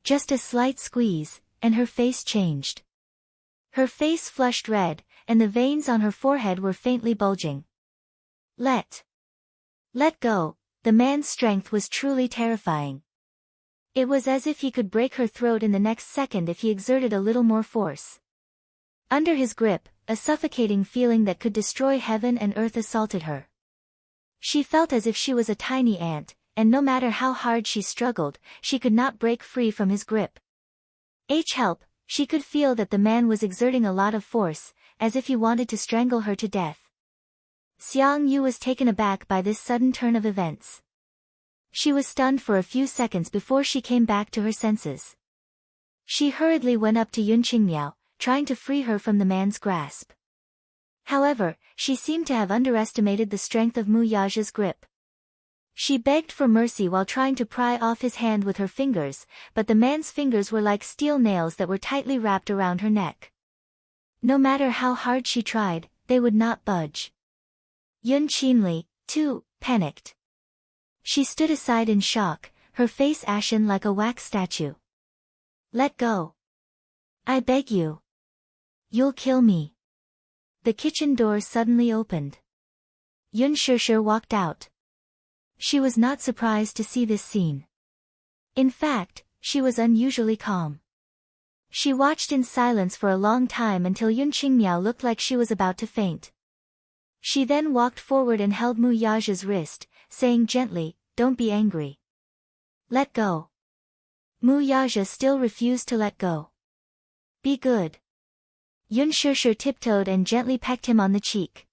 Just a slight squeeze, and her face changed. Her face flushed red, and the veins on her forehead were faintly bulging. Let go. The man's strength was truly terrifying. It was as if he could break her throat in the next second if he exerted a little more force. Under his grip, a suffocating feeling that could destroy heaven and earth assaulted her. She felt as if she was a tiny ant, and no matter how hard she struggled, she could not break free from his grip. Help! She could feel that the man was exerting a lot of force, as if he wanted to strangle her to death. Xiang Yu was taken aback by this sudden turn of events. She was stunned for a few seconds before she came back to her senses. She hurriedly went up to Yun Qingmiao, trying to free her from the man's grasp. However, she seemed to have underestimated the strength of Mu Yaja's grip. She begged for mercy while trying to pry off his hand with her fingers, but the man's fingers were like steel nails that were tightly wrapped around her neck. No matter how hard she tried, they would not budge. Yun Qinli, too, panicked. She stood aside in shock, her face ashen like a wax statue. Let go. I beg you. You'll kill me. The kitchen door suddenly opened. Yun Shishir walked out. She was not surprised to see this scene. In fact, she was unusually calm. She watched in silence for a long time until Yun Qingmiao looked like she was about to faint. She then walked forward and held Mu Yaja's wrist, saying gently, "Don't be angry. Let go." Mu Yaja still refused to let go. "Be good." Yun Shishir tiptoed and gently pecked him on the cheek.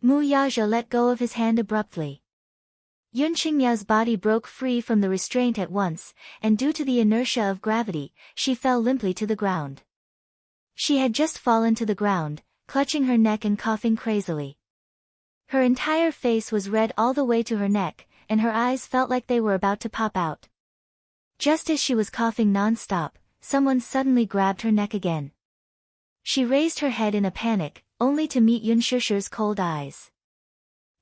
Mu Yaja let go of his hand abruptly. Yun Qingmiao's body broke free from the restraint at once, and due to the inertia of gravity, she fell limply to the ground. She had just fallen to the ground, clutching her neck and coughing crazily. Her entire face was red all the way to her neck, and her eyes felt like they were about to pop out. Just as she was coughing non-stop, someone suddenly grabbed her neck again. She raised her head in a panic, only to meet Yun Shishir's cold eyes.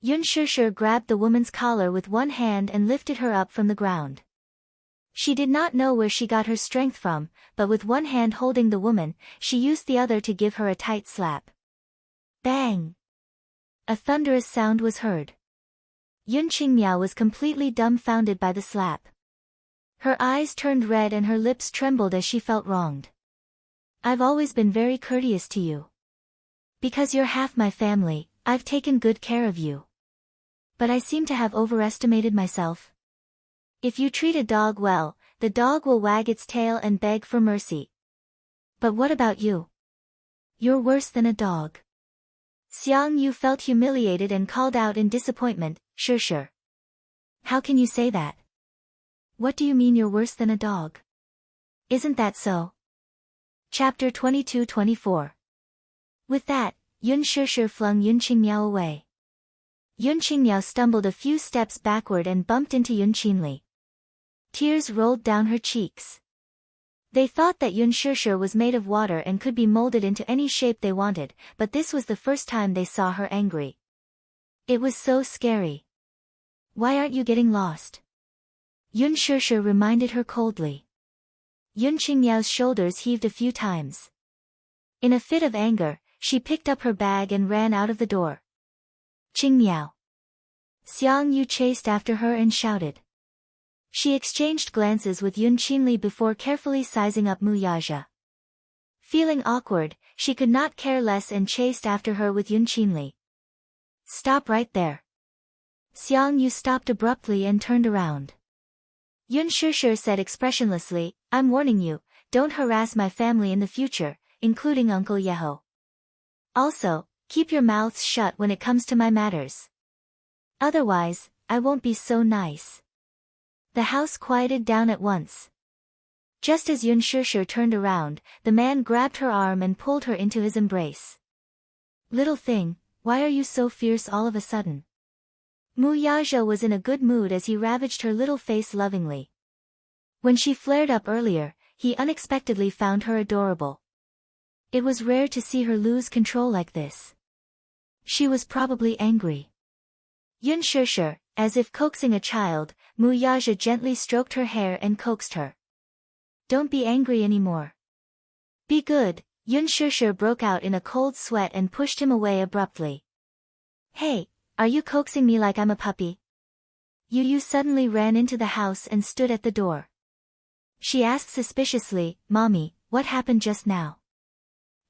Yun Shishir grabbed the woman's collar with one hand and lifted her up from the ground. She did not know where she got her strength from, but with one hand holding the woman, she used the other to give her a tight slap. Bang! A thunderous sound was heard. Yun Qingmiao was completely dumbfounded by the slap. Her eyes turned red and her lips trembled as she felt wronged. I've always been very courteous to you. Because you're half my family, I've taken good care of you. But I seem to have overestimated myself. If you treat a dog well, the dog will wag its tail and beg for mercy. But what about you? You're worse than a dog. Xiang Yu felt humiliated and called out in disappointment, Shishir. How can you say that? What do you mean you're worse than a dog? Isn't that so? Chapter 22-24. With that, Yun Shishir flung Yun Qingmiao away. Yun Qingmiao stumbled a few steps backward and bumped into Yun Qinli. Tears rolled down her cheeks. They thought that Yun Shishir was made of water and could be molded into any shape they wanted, but this was the first time they saw her angry. It was so scary. Why aren't you getting lost? Yun Shishir reminded her coldly. Yun Qingmiao's shoulders heaved a few times. In a fit of anger, she picked up her bag and ran out of the door. Qingmiao. Xiang Yu chased after her and shouted. She exchanged glances with Yun Qinli before carefully sizing up Mu Yaja. Feeling awkward, she could not care less and chased after her with Yun Qinli. Stop right there. Xiang Yu stopped abruptly and turned around. Yun Shishir said expressionlessly, I'm warning you, don't harass my family in the future, including Uncle Yeho. Also, keep your mouths shut when it comes to my matters. Otherwise, I won't be so nice. The house quieted down at once. Just as Yun Shishir turned around, the man grabbed her arm and pulled her into his embrace. Little thing, why are you so fierce all of a sudden? Mu Yaja was in a good mood as he ravaged her little face lovingly. When she flared up earlier, he unexpectedly found her adorable. It was rare to see her lose control like this. She was probably angry. Yun Shishir, as if coaxing a child, Mu Yaja gently stroked her hair and coaxed her. Don't be angry anymore. Be good, Yun Shishir broke out in a cold sweat and pushed him away abruptly. Hey, are you coaxing me like I'm a puppy? Yu suddenly ran into the house and stood at the door. She asked suspiciously, Mommy, what happened just now?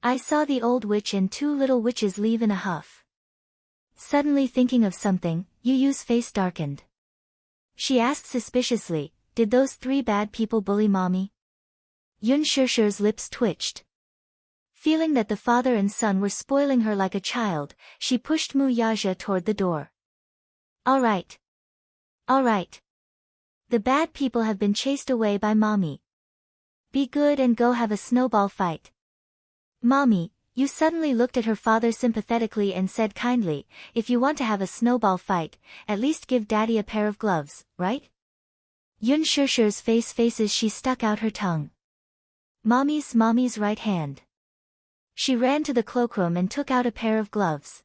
I saw the old witch and two little witches leave in a huff. Suddenly thinking of something, Yu's face darkened. She asked suspiciously, did those three bad people bully Mommy? Yun Shishir's lips twitched. Feeling that the father and son were spoiling her like a child, she pushed Mu Yaja toward the door. All right. The bad people have been chased away by Mommy. Be good and go have a snowball fight. Mommy, Yu suddenly looked at her father sympathetically and said kindly, if you want to have a snowball fight, at least give Daddy a pair of gloves, right? Yun Shusher's face faces she stuck out her tongue. Mommy's right hand. She ran to the cloakroom and took out a pair of gloves.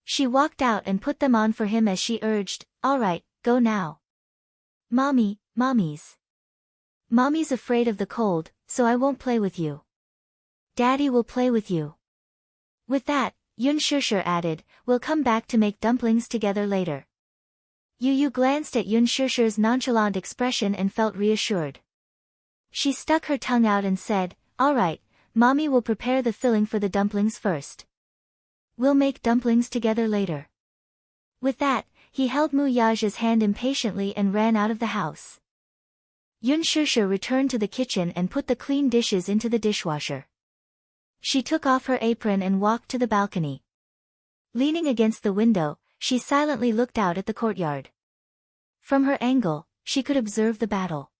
She walked out and put them on for him as she urged, all right, go now. Mommy's afraid of the cold, so I won't play with you. Daddy will play with you. With that, Yun Shusher added, we'll come back to make dumplings together later. Yu glanced at Yun Shusher's nonchalant expression and felt reassured. She stuck her tongue out and said, all right, Mommy will prepare the filling for the dumplings first. We'll make dumplings together later. With that, he held Mu Yaja's hand impatiently and ran out of the house. Yun Shusher returned to the kitchen and put the clean dishes into the dishwasher. She took off her apron and walked to the balcony. Leaning against the window, she silently looked out at the courtyard. From her angle, she could observe the battle.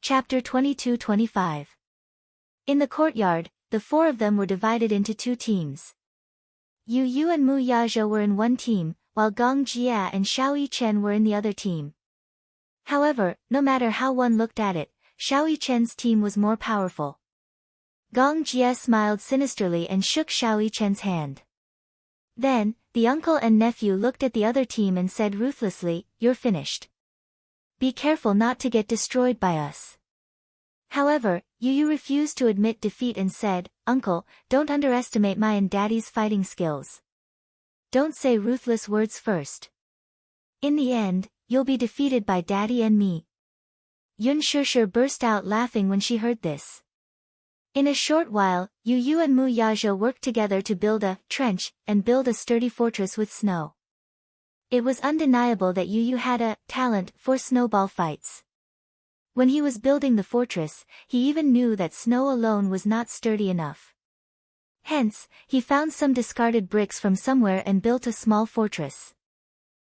Chapter 22-25. In the courtyard, the four of them were divided into two teams. Yu and Mu Yaja were in one team, while Gong Jia and Xiao Yichen were in the other team. However, no matter how one looked at it, Xiao Yichen's team was more powerful. Gong Jia smiled sinisterly and shook Xiao Yichen's hand. Then, the uncle and nephew looked at the other team and said ruthlessly, you're finished. Be careful not to get destroyed by us. However, Yu refused to admit defeat and said, Uncle, don't underestimate my and Daddy's fighting skills. Don't say ruthless words first. In the end, you'll be defeated by Daddy and me. Yun Shusher burst out laughing when she heard this. In a short while, Yu and Mu Yaja worked together to build a trench and build a sturdy fortress with snow. It was undeniable that Yu had a talent for snowball fights. When he was building the fortress, he even knew that snow alone was not sturdy enough. Hence, he found some discarded bricks from somewhere and built a small fortress.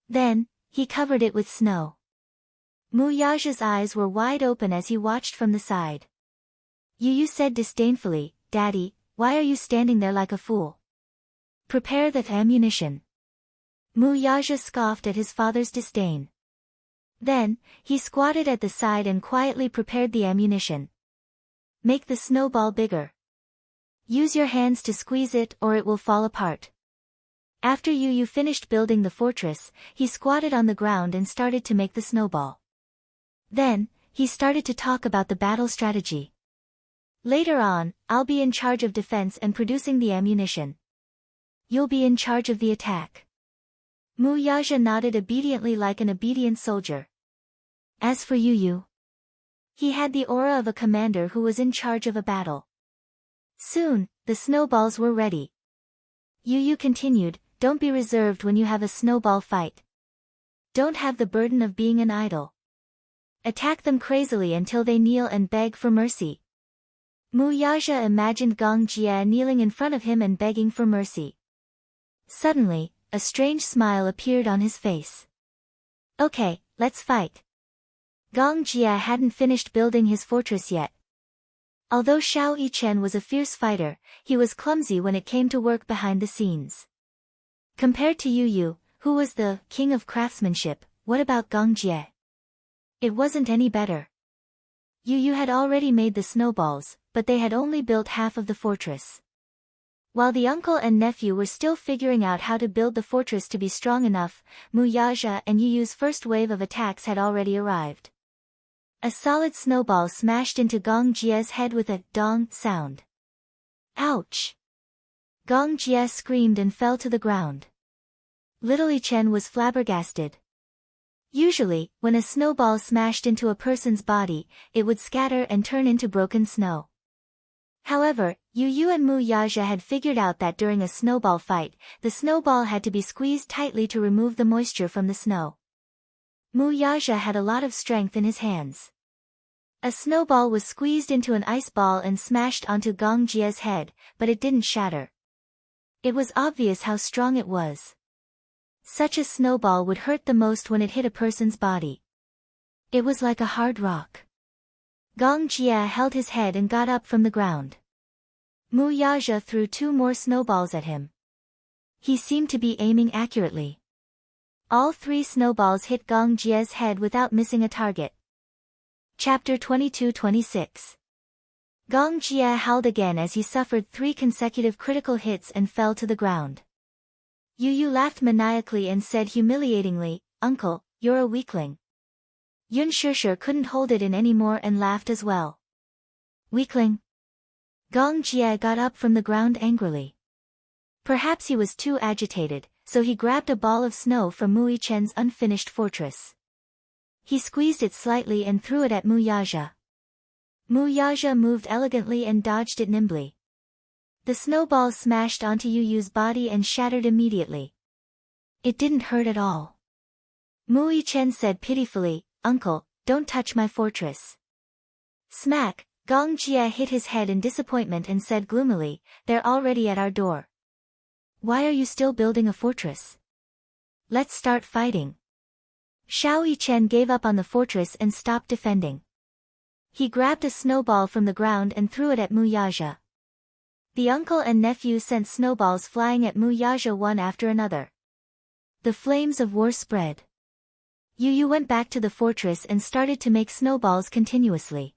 Then, he covered it with snow. Mu Yaja's eyes were wide open as he watched from the side. Yu said disdainfully, Daddy, why are you standing there like a fool? Prepare the ammunition. Mu Yaja scoffed at his father's disdain. Then, he squatted at the side and quietly prepared the ammunition. Make the snowball bigger. Use your hands to squeeze it or it will fall apart. After Yu finished building the fortress, he squatted on the ground and started to make the snowball. Then, he started to talk about the battle strategy. Later on, I'll be in charge of defense and producing the ammunition. You'll be in charge of the attack. Mu Yaja nodded obediently like an obedient soldier. As for Yu, he had the aura of a commander who was in charge of a battle. Soon, the snowballs were ready. Yu continued, don't be reserved when you have a snowball fight. Don't have the burden of being an idol. Attack them crazily until they kneel and beg for mercy. Mu Yaja imagined Gong Jia kneeling in front of him and begging for mercy. Suddenly, a strange smile appeared on his face. Okay, let's fight. Gong Jia hadn't finished building his fortress yet. Although Xiao Yichen was a fierce fighter, he was clumsy when it came to work behind the scenes. Compared to Yu, who was the king of craftsmanship, what about Gong Jia? It wasn't any better. Yu had already made the snowballs, but they had only built half of the fortress. While the uncle and nephew were still figuring out how to build the fortress to be strong enough, Mu Yaja and Yu's first wave of attacks had already arrived. A solid snowball smashed into Gong Jia's head with a dong sound. Ouch! Gong Jia screamed and fell to the ground. Little Yichen was flabbergasted. Usually, when a snowball smashed into a person's body, it would scatter and turn into broken snow. However, Yu and Mu Yaja had figured out that during a snowball fight, the snowball had to be squeezed tightly to remove the moisture from the snow. Mu Yaja had a lot of strength in his hands. A snowball was squeezed into an ice ball and smashed onto Gong Jia's head, but it didn't shatter. It was obvious how strong it was. Such a snowball would hurt the most when it hit a person's body. It was like a hard rock. Gong Jie held his head and got up from the ground. Mu Yaja threw 2 more snowballs at him. He seemed to be aiming accurately. All 3 snowballs hit Gong Jie's head without missing a target. Chapter 22-26. Gong Jie howled again as he suffered 3 consecutive critical hits and fell to the ground. Yu Yu laughed maniacally and said humiliatingly, "Uncle, you're a weakling." Yun Shishir couldn't hold it in anymore and laughed as well. Weakling? Gong Jie got up from the ground angrily. Perhaps he was too agitated, so he grabbed a ball of snow from Mu Yichen's unfinished fortress. He squeezed it slightly and threw it at Mu Yaja. Mu Yaja moved elegantly and dodged it nimbly. The snowball smashed onto Yu Yu's body and shattered immediately. It didn't hurt at all. Mu Yichen said pitifully, "Uncle, don't touch my fortress." Smack! Gong Jie hit his head in disappointment and said gloomily, "They're already at our door. Why are you still building a fortress? Let's start fighting." Xiao Yichen gave up on the fortress and stopped defending. He grabbed a snowball from the ground and threw it at Mu Yaja. The uncle and nephew sent snowballs flying at Mu Yaja one after another. The flames of war spread. Yu Yu went back to the fortress and started to make snowballs continuously.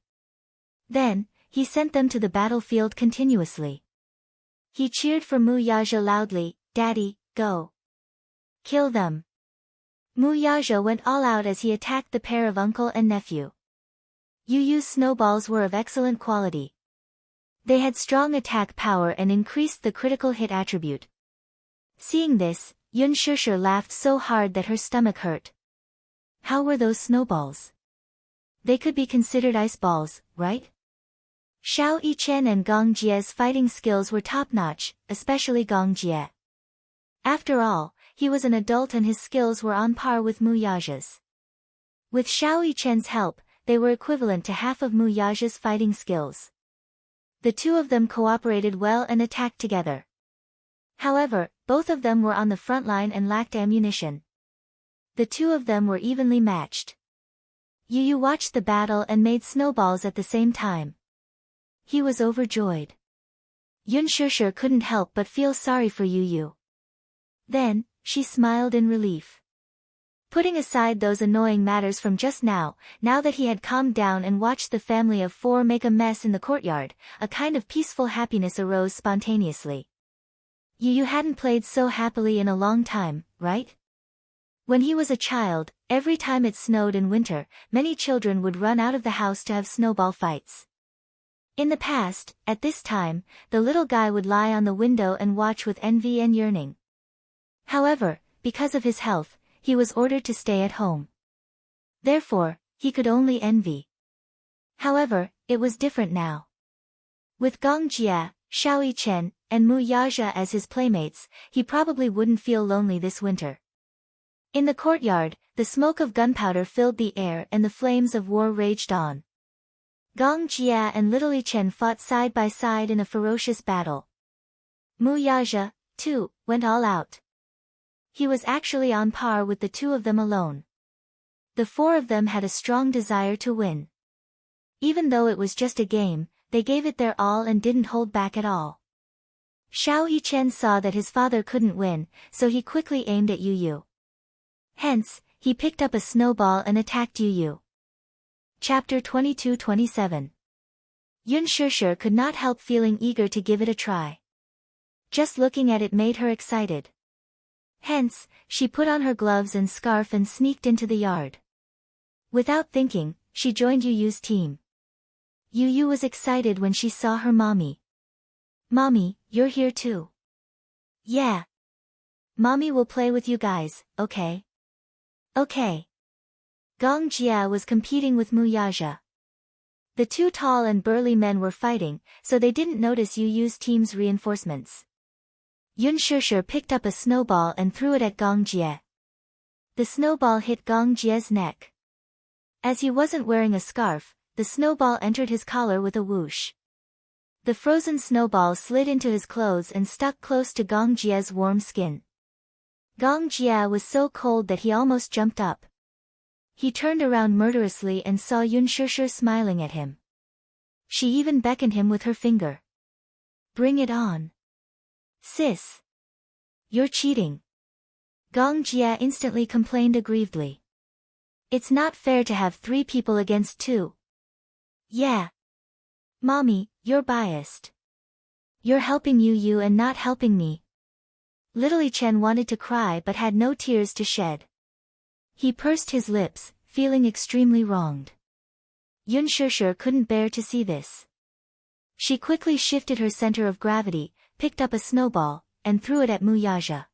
Then, he sent them to the battlefield continuously. He cheered for Mu Yaja loudly, "Daddy, go. Kill them." Mu Yaja went all out as he attacked the pair of uncle and nephew. Yu Yu's snowballs were of excellent quality. They had strong attack power and increased the critical hit attribute. Seeing this, Yun Shishir laughed so hard that her stomach hurt. How were those snowballs? They could be considered ice balls, right? Xiao Yichen and Gong Jie's fighting skills were top-notch, especially Gong Jie. After all, he was an adult and his skills were on par with Mu Yaja's. With Xiao Yichen's help, they were equivalent to half of Mu Yaja's fighting skills. The 2 of them cooperated well and attacked together. However, both of them were on the front line and lacked ammunition. The 2 of them were evenly matched. Yu Yu watched the battle and made snowballs at the same time. He was overjoyed. Yun Shishir couldn't help but feel sorry for Yu Yu. Then, she smiled in relief. Putting aside those annoying matters from just now that he had calmed down and watched the family of 4 make a mess in the courtyard, a kind of peaceful happiness arose spontaneously. Yu Yu hadn't played so happily in a long time, right? When he was a child, every time it snowed in winter, many children would run out of the house to have snowball fights. In the past, at this time, the little guy would lie on the window and watch with envy and yearning. However, because of his health, he was ordered to stay at home. Therefore, he could only envy. However, it was different now. With Gong Jie, Xiao Yichen, and Mu Yaja as his playmates, he probably wouldn't feel lonely this winter. In the courtyard, the smoke of gunpowder filled the air and the flames of war raged on. Gong Jie and Little Yichen fought side by side in a ferocious battle. Mu Yaja, too, went all out. He was actually on par with the 2 of them alone. The 4 of them had a strong desire to win. Even though it was just a game, they gave it their all and didn't hold back at all. Xiao Yichen saw that his father couldn't win, so he quickly aimed at Yu Yu. Hence, he picked up a snowball and attacked Yu Yu. Chapter 22-27. Yun Shishir could not help feeling eager to give it a try. Just looking at it made her excited. Hence, she put on her gloves and scarf and sneaked into the yard. Without thinking, she joined Yu Yu's team. Yu Yu was excited when she saw her mommy. "Mommy, you're here too." "Yeah. Mommy will play with you guys, okay?" "Okay." Gong Jie was competing with Mu Yaja. The 2 tall and burly men were fighting, so they didn't notice Yu Yu's team's reinforcements. Yun Shishir picked up a snowball and threw it at Gong Jie. The snowball hit Gong Jie's neck. As he wasn't wearing a scarf, the snowball entered his collar with a whoosh. The frozen snowball slid into his clothes and stuck close to Gong Jie's warm skin. Gong Jie was so cold that he almost jumped up. He turned around murderously and saw Yun Shishir smiling at him. She even beckoned him with her finger. Bring it on. Sis. You're cheating. Gong Jia instantly complained aggrievedly. It's not fair to have 3 people against 2. Yeah. Mommy, you're biased. You're helping Yu and not helping me. Little Chen wanted to cry but had no tears to shed. He pursed his lips, feeling extremely wronged. Yun Shishir couldn't bear to see this. She quickly shifted her center of gravity, picked up a snowball, and threw it at Mu Yaja.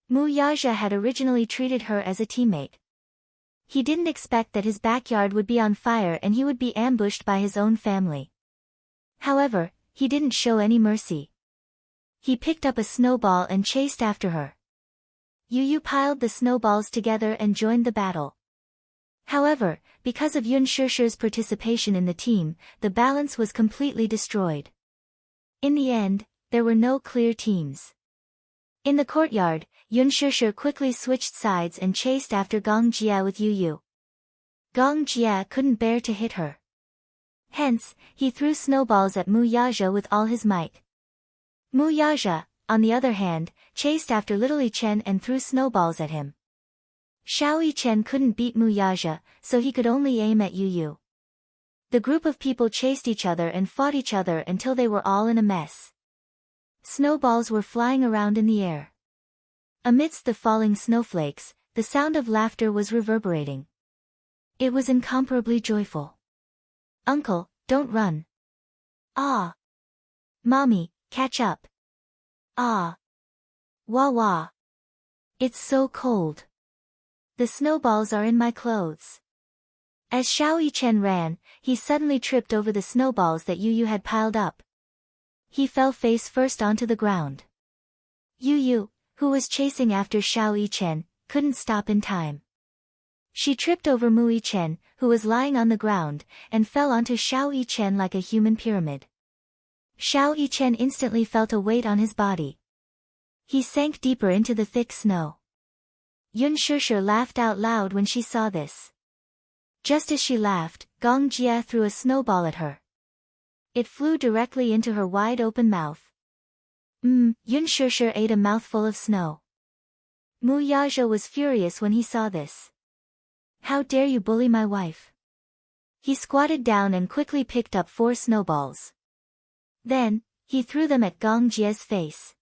Mu Yaja had originally treated her as a teammate. He didn't expect that his backyard would be on fire and he would be ambushed by his own family. However, he didn't show any mercy. He picked up a snowball and chased after her. Yu piled the snowballs together and joined the battle. However, because of Yun Shishir's participation in the team, the balance was completely destroyed. In the end, there were no clear teams. In the courtyard, Yun Shishir quickly switched sides and chased after Gong Jia with Yu. Gong Jia couldn't bear to hit her. Hence, he threw snowballs at Mu Yaja with all his might. Mu Yaja, on the other hand, chased after Little Chen and threw snowballs at him. Xiao Chen couldn't beat Mu Yaja, so he could only aim at Yu. The group of people chased each other and fought each other until they were all in a mess. Snowballs were flying around in the air. Amidst the falling snowflakes, the sound of laughter was reverberating. It was incomparably joyful. Uncle, don't run. Ah. Mommy, catch up. Ah. Wah wah. It's so cold. The snowballs are in my clothes. As Xiao Chen ran, he suddenly tripped over the snowballs that Yu had piled up. He fell face first onto the ground. Yu, who was chasing after Xiao Chen, couldn't stop in time. She tripped over Mu Chen, who was lying on the ground, and fell onto Xiao Chen like a human pyramid. Xiao Chen instantly felt a weight on his body. He sank deeper into the thick snow. Yun Shishir laughed out loud when she saw this. Just as she laughed, Gong Jia threw a snowball at her. It flew directly into her wide-open mouth. Yun Shishir ate a mouthful of snow. Mu Yaja was furious when he saw this. How dare you bully my wife? He squatted down and quickly picked up 4 snowballs. Then, he threw them at Gong Jia's face.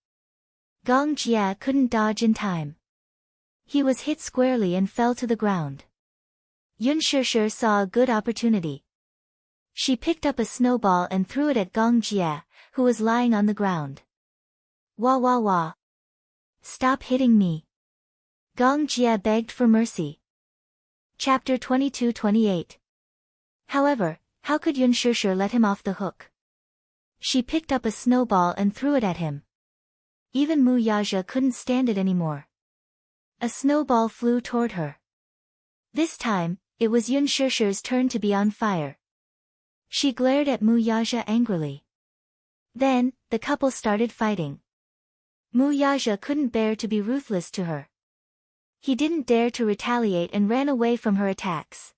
Gong Jia couldn't dodge in time. He was hit squarely and fell to the ground. Yun Shishir saw a good opportunity. She picked up a snowball and threw it at Gong Jia, who was lying on the ground. Wah wah wah. Stop hitting me. Gong Jia begged for mercy. Chapter 22-28. However, how could Yun Shishir let him off the hook? She picked up a snowball and threw it at him. Even Mu Yaja couldn't stand it anymore. A snowball flew toward her. This time, it was Yun Shishir's turn to be on fire. She glared at Mu Yaja angrily. Then, the couple started fighting. Mu Yaja couldn't bear to be ruthless to her. He didn't dare to retaliate and ran away from her attacks.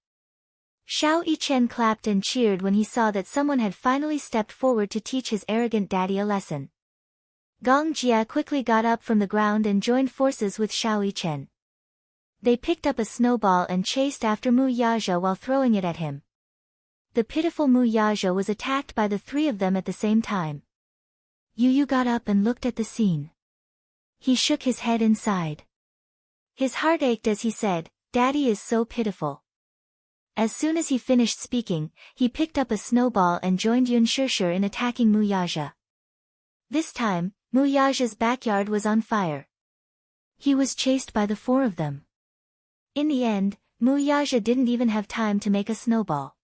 Xiao Chen clapped and cheered when he saw that someone had finally stepped forward to teach his arrogant daddy a lesson. Gong Jia quickly got up from the ground and joined forces with Xiao Chen. They picked up a snowball and chased after Mu Yaja while throwing it at him. The pitiful Mu Yaja was attacked by the 3 of them at the same time. Yu got up and looked at the scene. He shook his head and sighed. His heart ached as he said, "Daddy is so pitiful." As soon as he finished speaking, he picked up a snowball and joined Yun Shishir in attacking Mu Yaja. This time, Mu Yaja's backyard was on fire. He was chased by the 4 of them. In the end, Mu Yaja didn't even have time to make a snowball.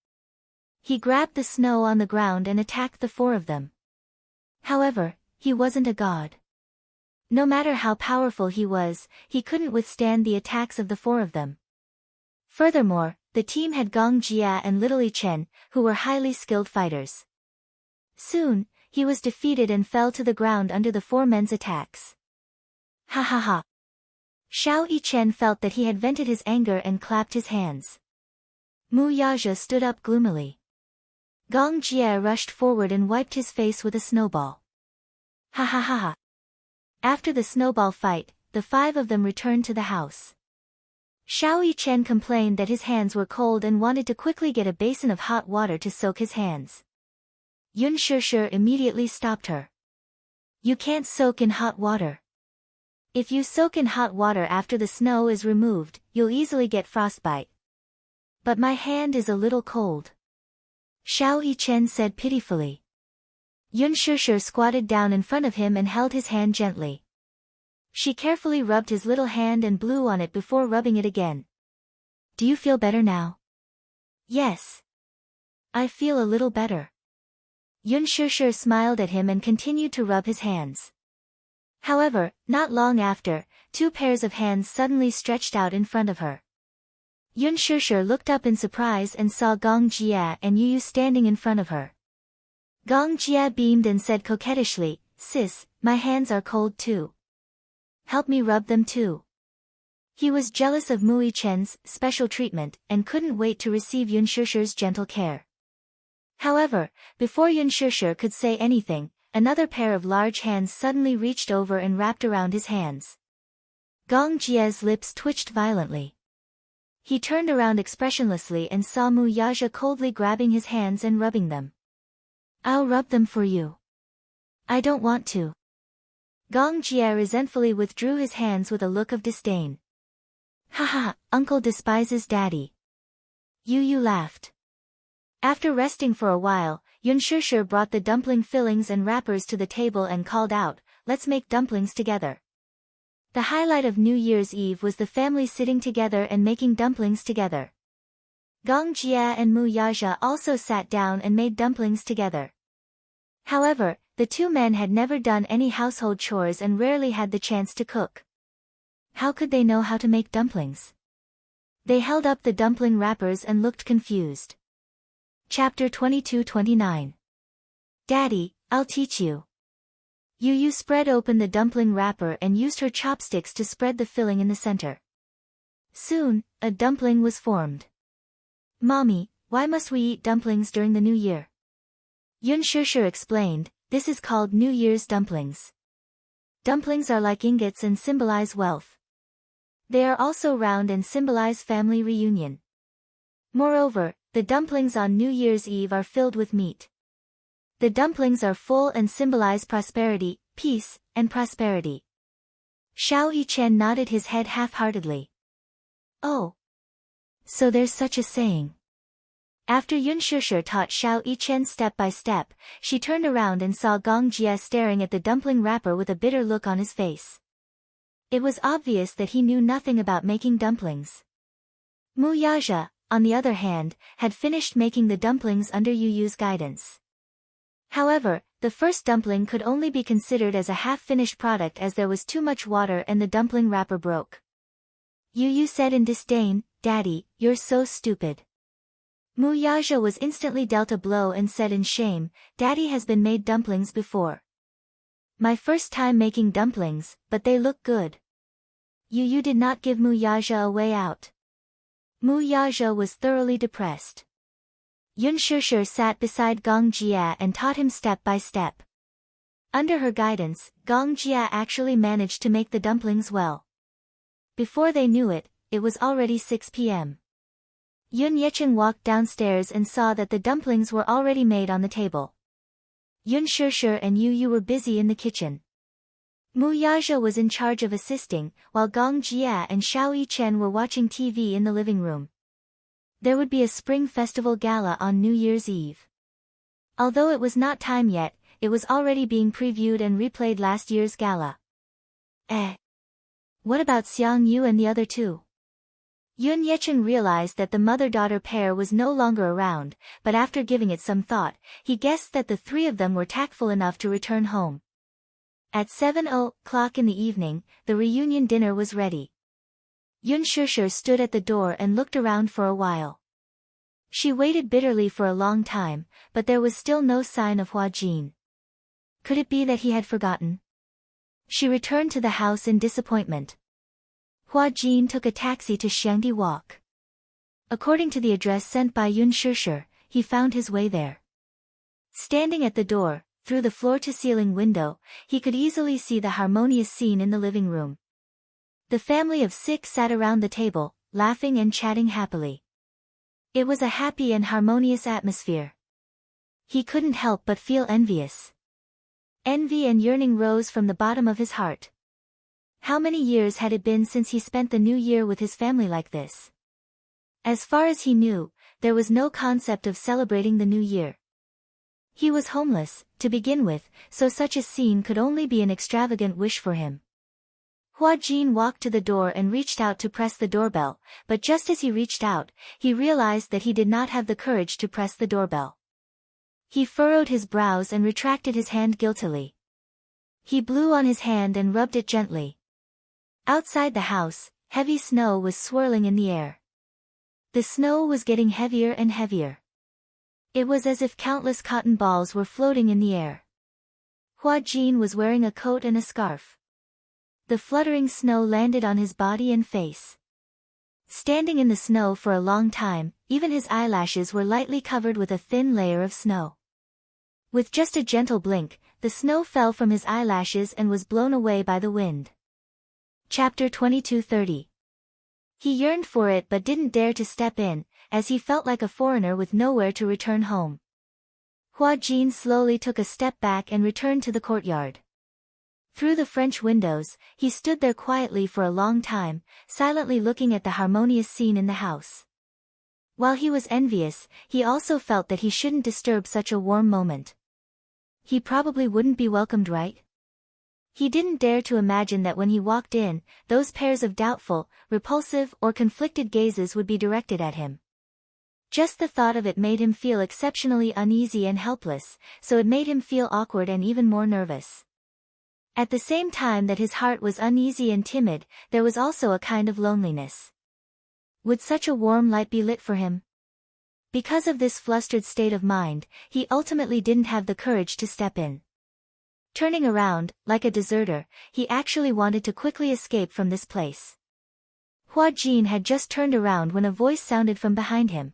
He grabbed the snow on the ground and attacked the 4 of them. However, he wasn't a god. No matter how powerful he was, he couldn't withstand the attacks of the 4 of them. Furthermore, the team had Gong Jia and Little Chen, who were highly skilled fighters. Soon, he was defeated and fell to the ground under the 4 men's attacks. Ha ha ha. Xiao Yichen felt that he had vented his anger and clapped his hands. Mu Yaja stood up gloomily. Gong Jie rushed forward and wiped his face with a snowball. Ha ha ha ha. After the snowball fight, the 5 of them returned to the house. Xiao Yichen complained that his hands were cold and wanted to quickly get a basin of hot water to soak his hands. Yun Shishir immediately stopped her. You can't soak in hot water. If you soak in hot water after the snow is removed, you'll easily get frostbite. But my hand is a little cold. Xiao Yichen said pitifully. Yun Shishir squatted down in front of him and held his hand gently. She carefully rubbed his little hand and blew on it before rubbing it again. Do you feel better now? Yes. I feel a little better. Yun Shishir smiled at him and continued to rub his hands. However, not long after, 2 pairs of hands suddenly stretched out in front of her. Yun Shishir looked up in surprise and saw Gong Jia and Yu standing in front of her. Gong Jia beamed and said coquettishly, Sis, my hands are cold too. Help me rub them too. He was jealous of Mu Yichen's special treatment and couldn't wait to receive Yun Shishir's gentle care. However, before Yun Shishir could say anything, another pair of large hands suddenly reached over and wrapped around his hands. Gong Jia's lips twitched violently. He turned around expressionlessly and saw Mu Yaja coldly grabbing his hands and rubbing them. I'll rub them for you. I don't want to. Gong Jia resentfully withdrew his hands with a look of disdain. Haha, uncle despises daddy. Yu laughed. After resting for a while, Yun Shishir brought the dumpling fillings and wrappers to the table and called out, Let's make dumplings together. The highlight of New Year's Eve was the family sitting together and making dumplings together. Gong Jia and Mu Yaja also sat down and made dumplings together. However, the 2 men had never done any household chores and rarely had the chance to cook. How could they know how to make dumplings? They held up the dumpling wrappers and looked confused. Chapter 22-29. Daddy, I'll teach you. Yu spread open the dumpling wrapper and used her chopsticks to spread the filling in the center. Soon, a dumpling was formed. Mommy, why must we eat dumplings during the New Year? Yun Shishir explained, this is called New Year's dumplings. Dumplings are like ingots and symbolize wealth. They are also round and symbolize family reunion. Moreover, the dumplings on New Year's Eve are filled with meat. The dumplings are full and symbolize prosperity, peace, and prosperity. Xiao Yichen nodded his head half-heartedly. Oh. So there's such a saying. After Yun Shishir taught Xiao Yichen step by step, she turned around and saw Gong Jia staring at the dumpling wrapper with a bitter look on his face. It was obvious that he knew nothing about making dumplings. Mu Yaja, on the other hand, had finished making the dumplings under Yu's guidance. However, the first dumpling could only be considered as a half-finished product as there was too much water and the dumpling wrapper broke. Yu said in disdain, Daddy, you're so stupid. Mu Yaja was instantly dealt a blow and said in shame, Daddy has been made dumplings before. My first time making dumplings, but they look good. Yu did not give Mu Yaja a way out. Mu Yaja was thoroughly depressed. Yun Shishir sat beside Gong Jia and taught him step by step. Under her guidance, Gong Jia actually managed to make the dumplings well. Before they knew it, it was already 6 p.m. Yun Yichen walked downstairs and saw that the dumplings were already made on the table. Yun Shishir and Yu were busy in the kitchen. Mu Yaja was in charge of assisting, while Gong Jia and Xiao Yichen were watching TV in the living room. There would be a spring festival gala on New Year's Eve. Although it was not time yet, it was already being previewed and replayed last year's gala. What about Xiang Yu and the other 2? Yun Yichen realized that the mother-daughter pair was no longer around, but after giving it some thought, he guessed that the 3 of them were tactful enough to return home. At 7:00 in the evening, the reunion dinner was ready. Yun Shishir stood at the door and looked around for a while. She waited bitterly for a long time, but there was still no sign of Hua Jin. Could it be that he had forgotten? She returned to the house in disappointment. Hua Jin took a taxi to Xiangdi Walk. According to the address sent by Yun Shishir, he found his way there. Standing at the door, through the floor-to-ceiling window, he could easily see the harmonious scene in the living room. The family of 6 sat around the table, laughing and chatting happily. It was a happy and harmonious atmosphere. He couldn't help but feel envious. Envy and yearning rose from the bottom of his heart. How many years had it been since he spent the new year with his family like this? As far as he knew, there was no concept of celebrating the new year. He was homeless, to begin with, so such a scene could only be an extravagant wish for him. Hua Jin walked to the door and reached out to press the doorbell, but just as he reached out, he realized that he did not have the courage to press the doorbell. He furrowed his brows and retracted his hand guiltily. He blew on his hand and rubbed it gently. Outside the house, heavy snow was swirling in the air. The snow was getting heavier and heavier. It was as if countless cotton balls were floating in the air. Hua Jin was wearing a coat and a scarf. The fluttering snow landed on his body and face. Standing in the snow for a long time, even his eyelashes were lightly covered with a thin layer of snow. With just a gentle blink, the snow fell from his eyelashes and was blown away by the wind. Chapter 22:30. He yearned for it but didn't dare to step in, as he felt like a foreigner with nowhere to return home. Hua Jin slowly took a step back and returned to the courtyard. Through the French windows, he stood there quietly for a long time, silently looking at the harmonious scene in the house. While he was envious, he also felt that he shouldn't disturb such a warm moment. He probably wouldn't be welcomed, right? He didn't dare to imagine that when he walked in, those pairs of doubtful, repulsive or conflicted gazes would be directed at him. Just the thought of it made him feel exceptionally uneasy and helpless, so it made him feel awkward and even more nervous. At the same time that his heart was uneasy and timid, there was also a kind of loneliness. Would such a warm light be lit for him? Because of this flustered state of mind, he ultimately didn't have the courage to step in. Turning around, like a deserter, he actually wanted to quickly escape from this place. Hua Jin had just turned around when a voice sounded from behind him.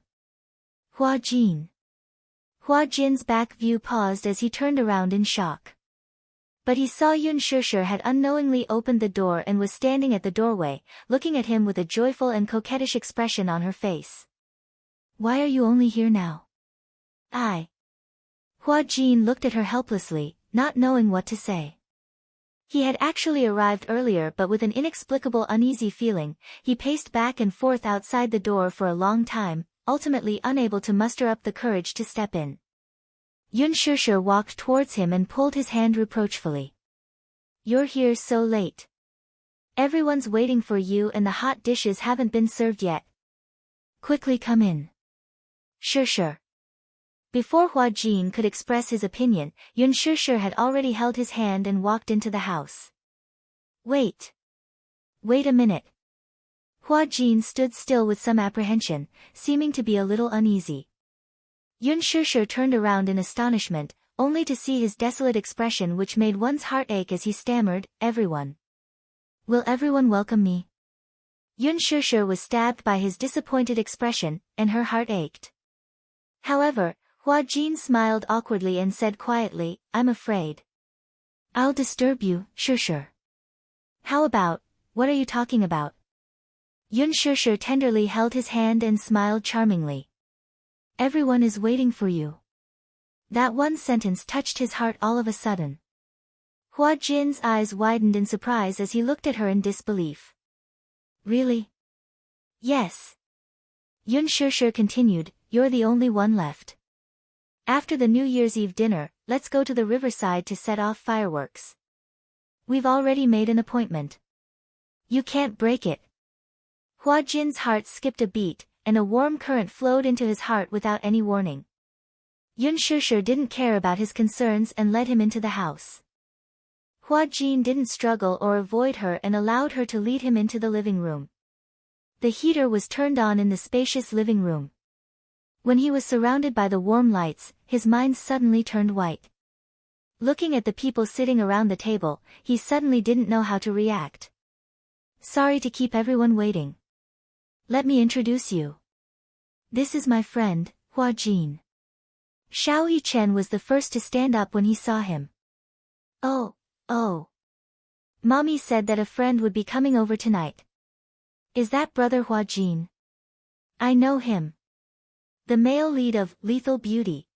Hua Jin. Hua Jin's back view paused as he turned around in shock. But he saw Yun Shishir had unknowingly opened the door and was standing at the doorway, looking at him with a joyful and coquettish expression on her face. Why are you only here now? Hua Jin looked at her helplessly, not knowing what to say. He had actually arrived earlier, but with an inexplicable uneasy feeling, he paced back and forth outside the door for a long time, ultimately unable to muster up the courage to step in. Yun Shishir walked towards him and pulled his hand reproachfully. You're here so late. Everyone's waiting for you and the hot dishes haven't been served yet. Quickly come in. Shishir. Before Hua Jin could express his opinion, Yun Shishir had already held his hand and walked into the house. Wait a minute. Hua Jin stood still with some apprehension, seeming to be a little uneasy. Yun Shishir turned around in astonishment, only to see his desolate expression, which made one's heart ache as he stammered, Everyone. Will everyone welcome me? Yun Shishir was stabbed by his disappointed expression, and her heart ached. However, Hua Jin smiled awkwardly and said quietly, I'm afraid I'll disturb you, Shishir. How about, what are you talking about? Yun Shishir tenderly held his hand and smiled charmingly. Everyone is waiting for you. That one sentence touched his heart all of a sudden. Hua Jin's eyes widened in surprise as he looked at her in disbelief. Really? Yes. Yun Shishir continued, you're the only one left. After the New Year's Eve dinner, let's go to the riverside to set off fireworks. We've already made an appointment. You can't break it. Hua Jin's heart skipped a beat, and a warm current flowed into his heart without any warning. Yun Shishir didn't care about his concerns and led him into the house. Hua Jin didn't struggle or avoid her and allowed her to lead him into the living room. The heater was turned on in the spacious living room. When he was surrounded by the warm lights, his mind suddenly turned white. Looking at the people sitting around the table, he suddenly didn't know how to react. Sorry to keep everyone waiting. Let me introduce you. This is my friend, Hua Jin. Xiao Yichen was the first to stand up when he saw him. Oh. Mommy said that a friend would be coming over tonight. Is that brother Hua Jin? I know him. The male lead of Lethal Beauty.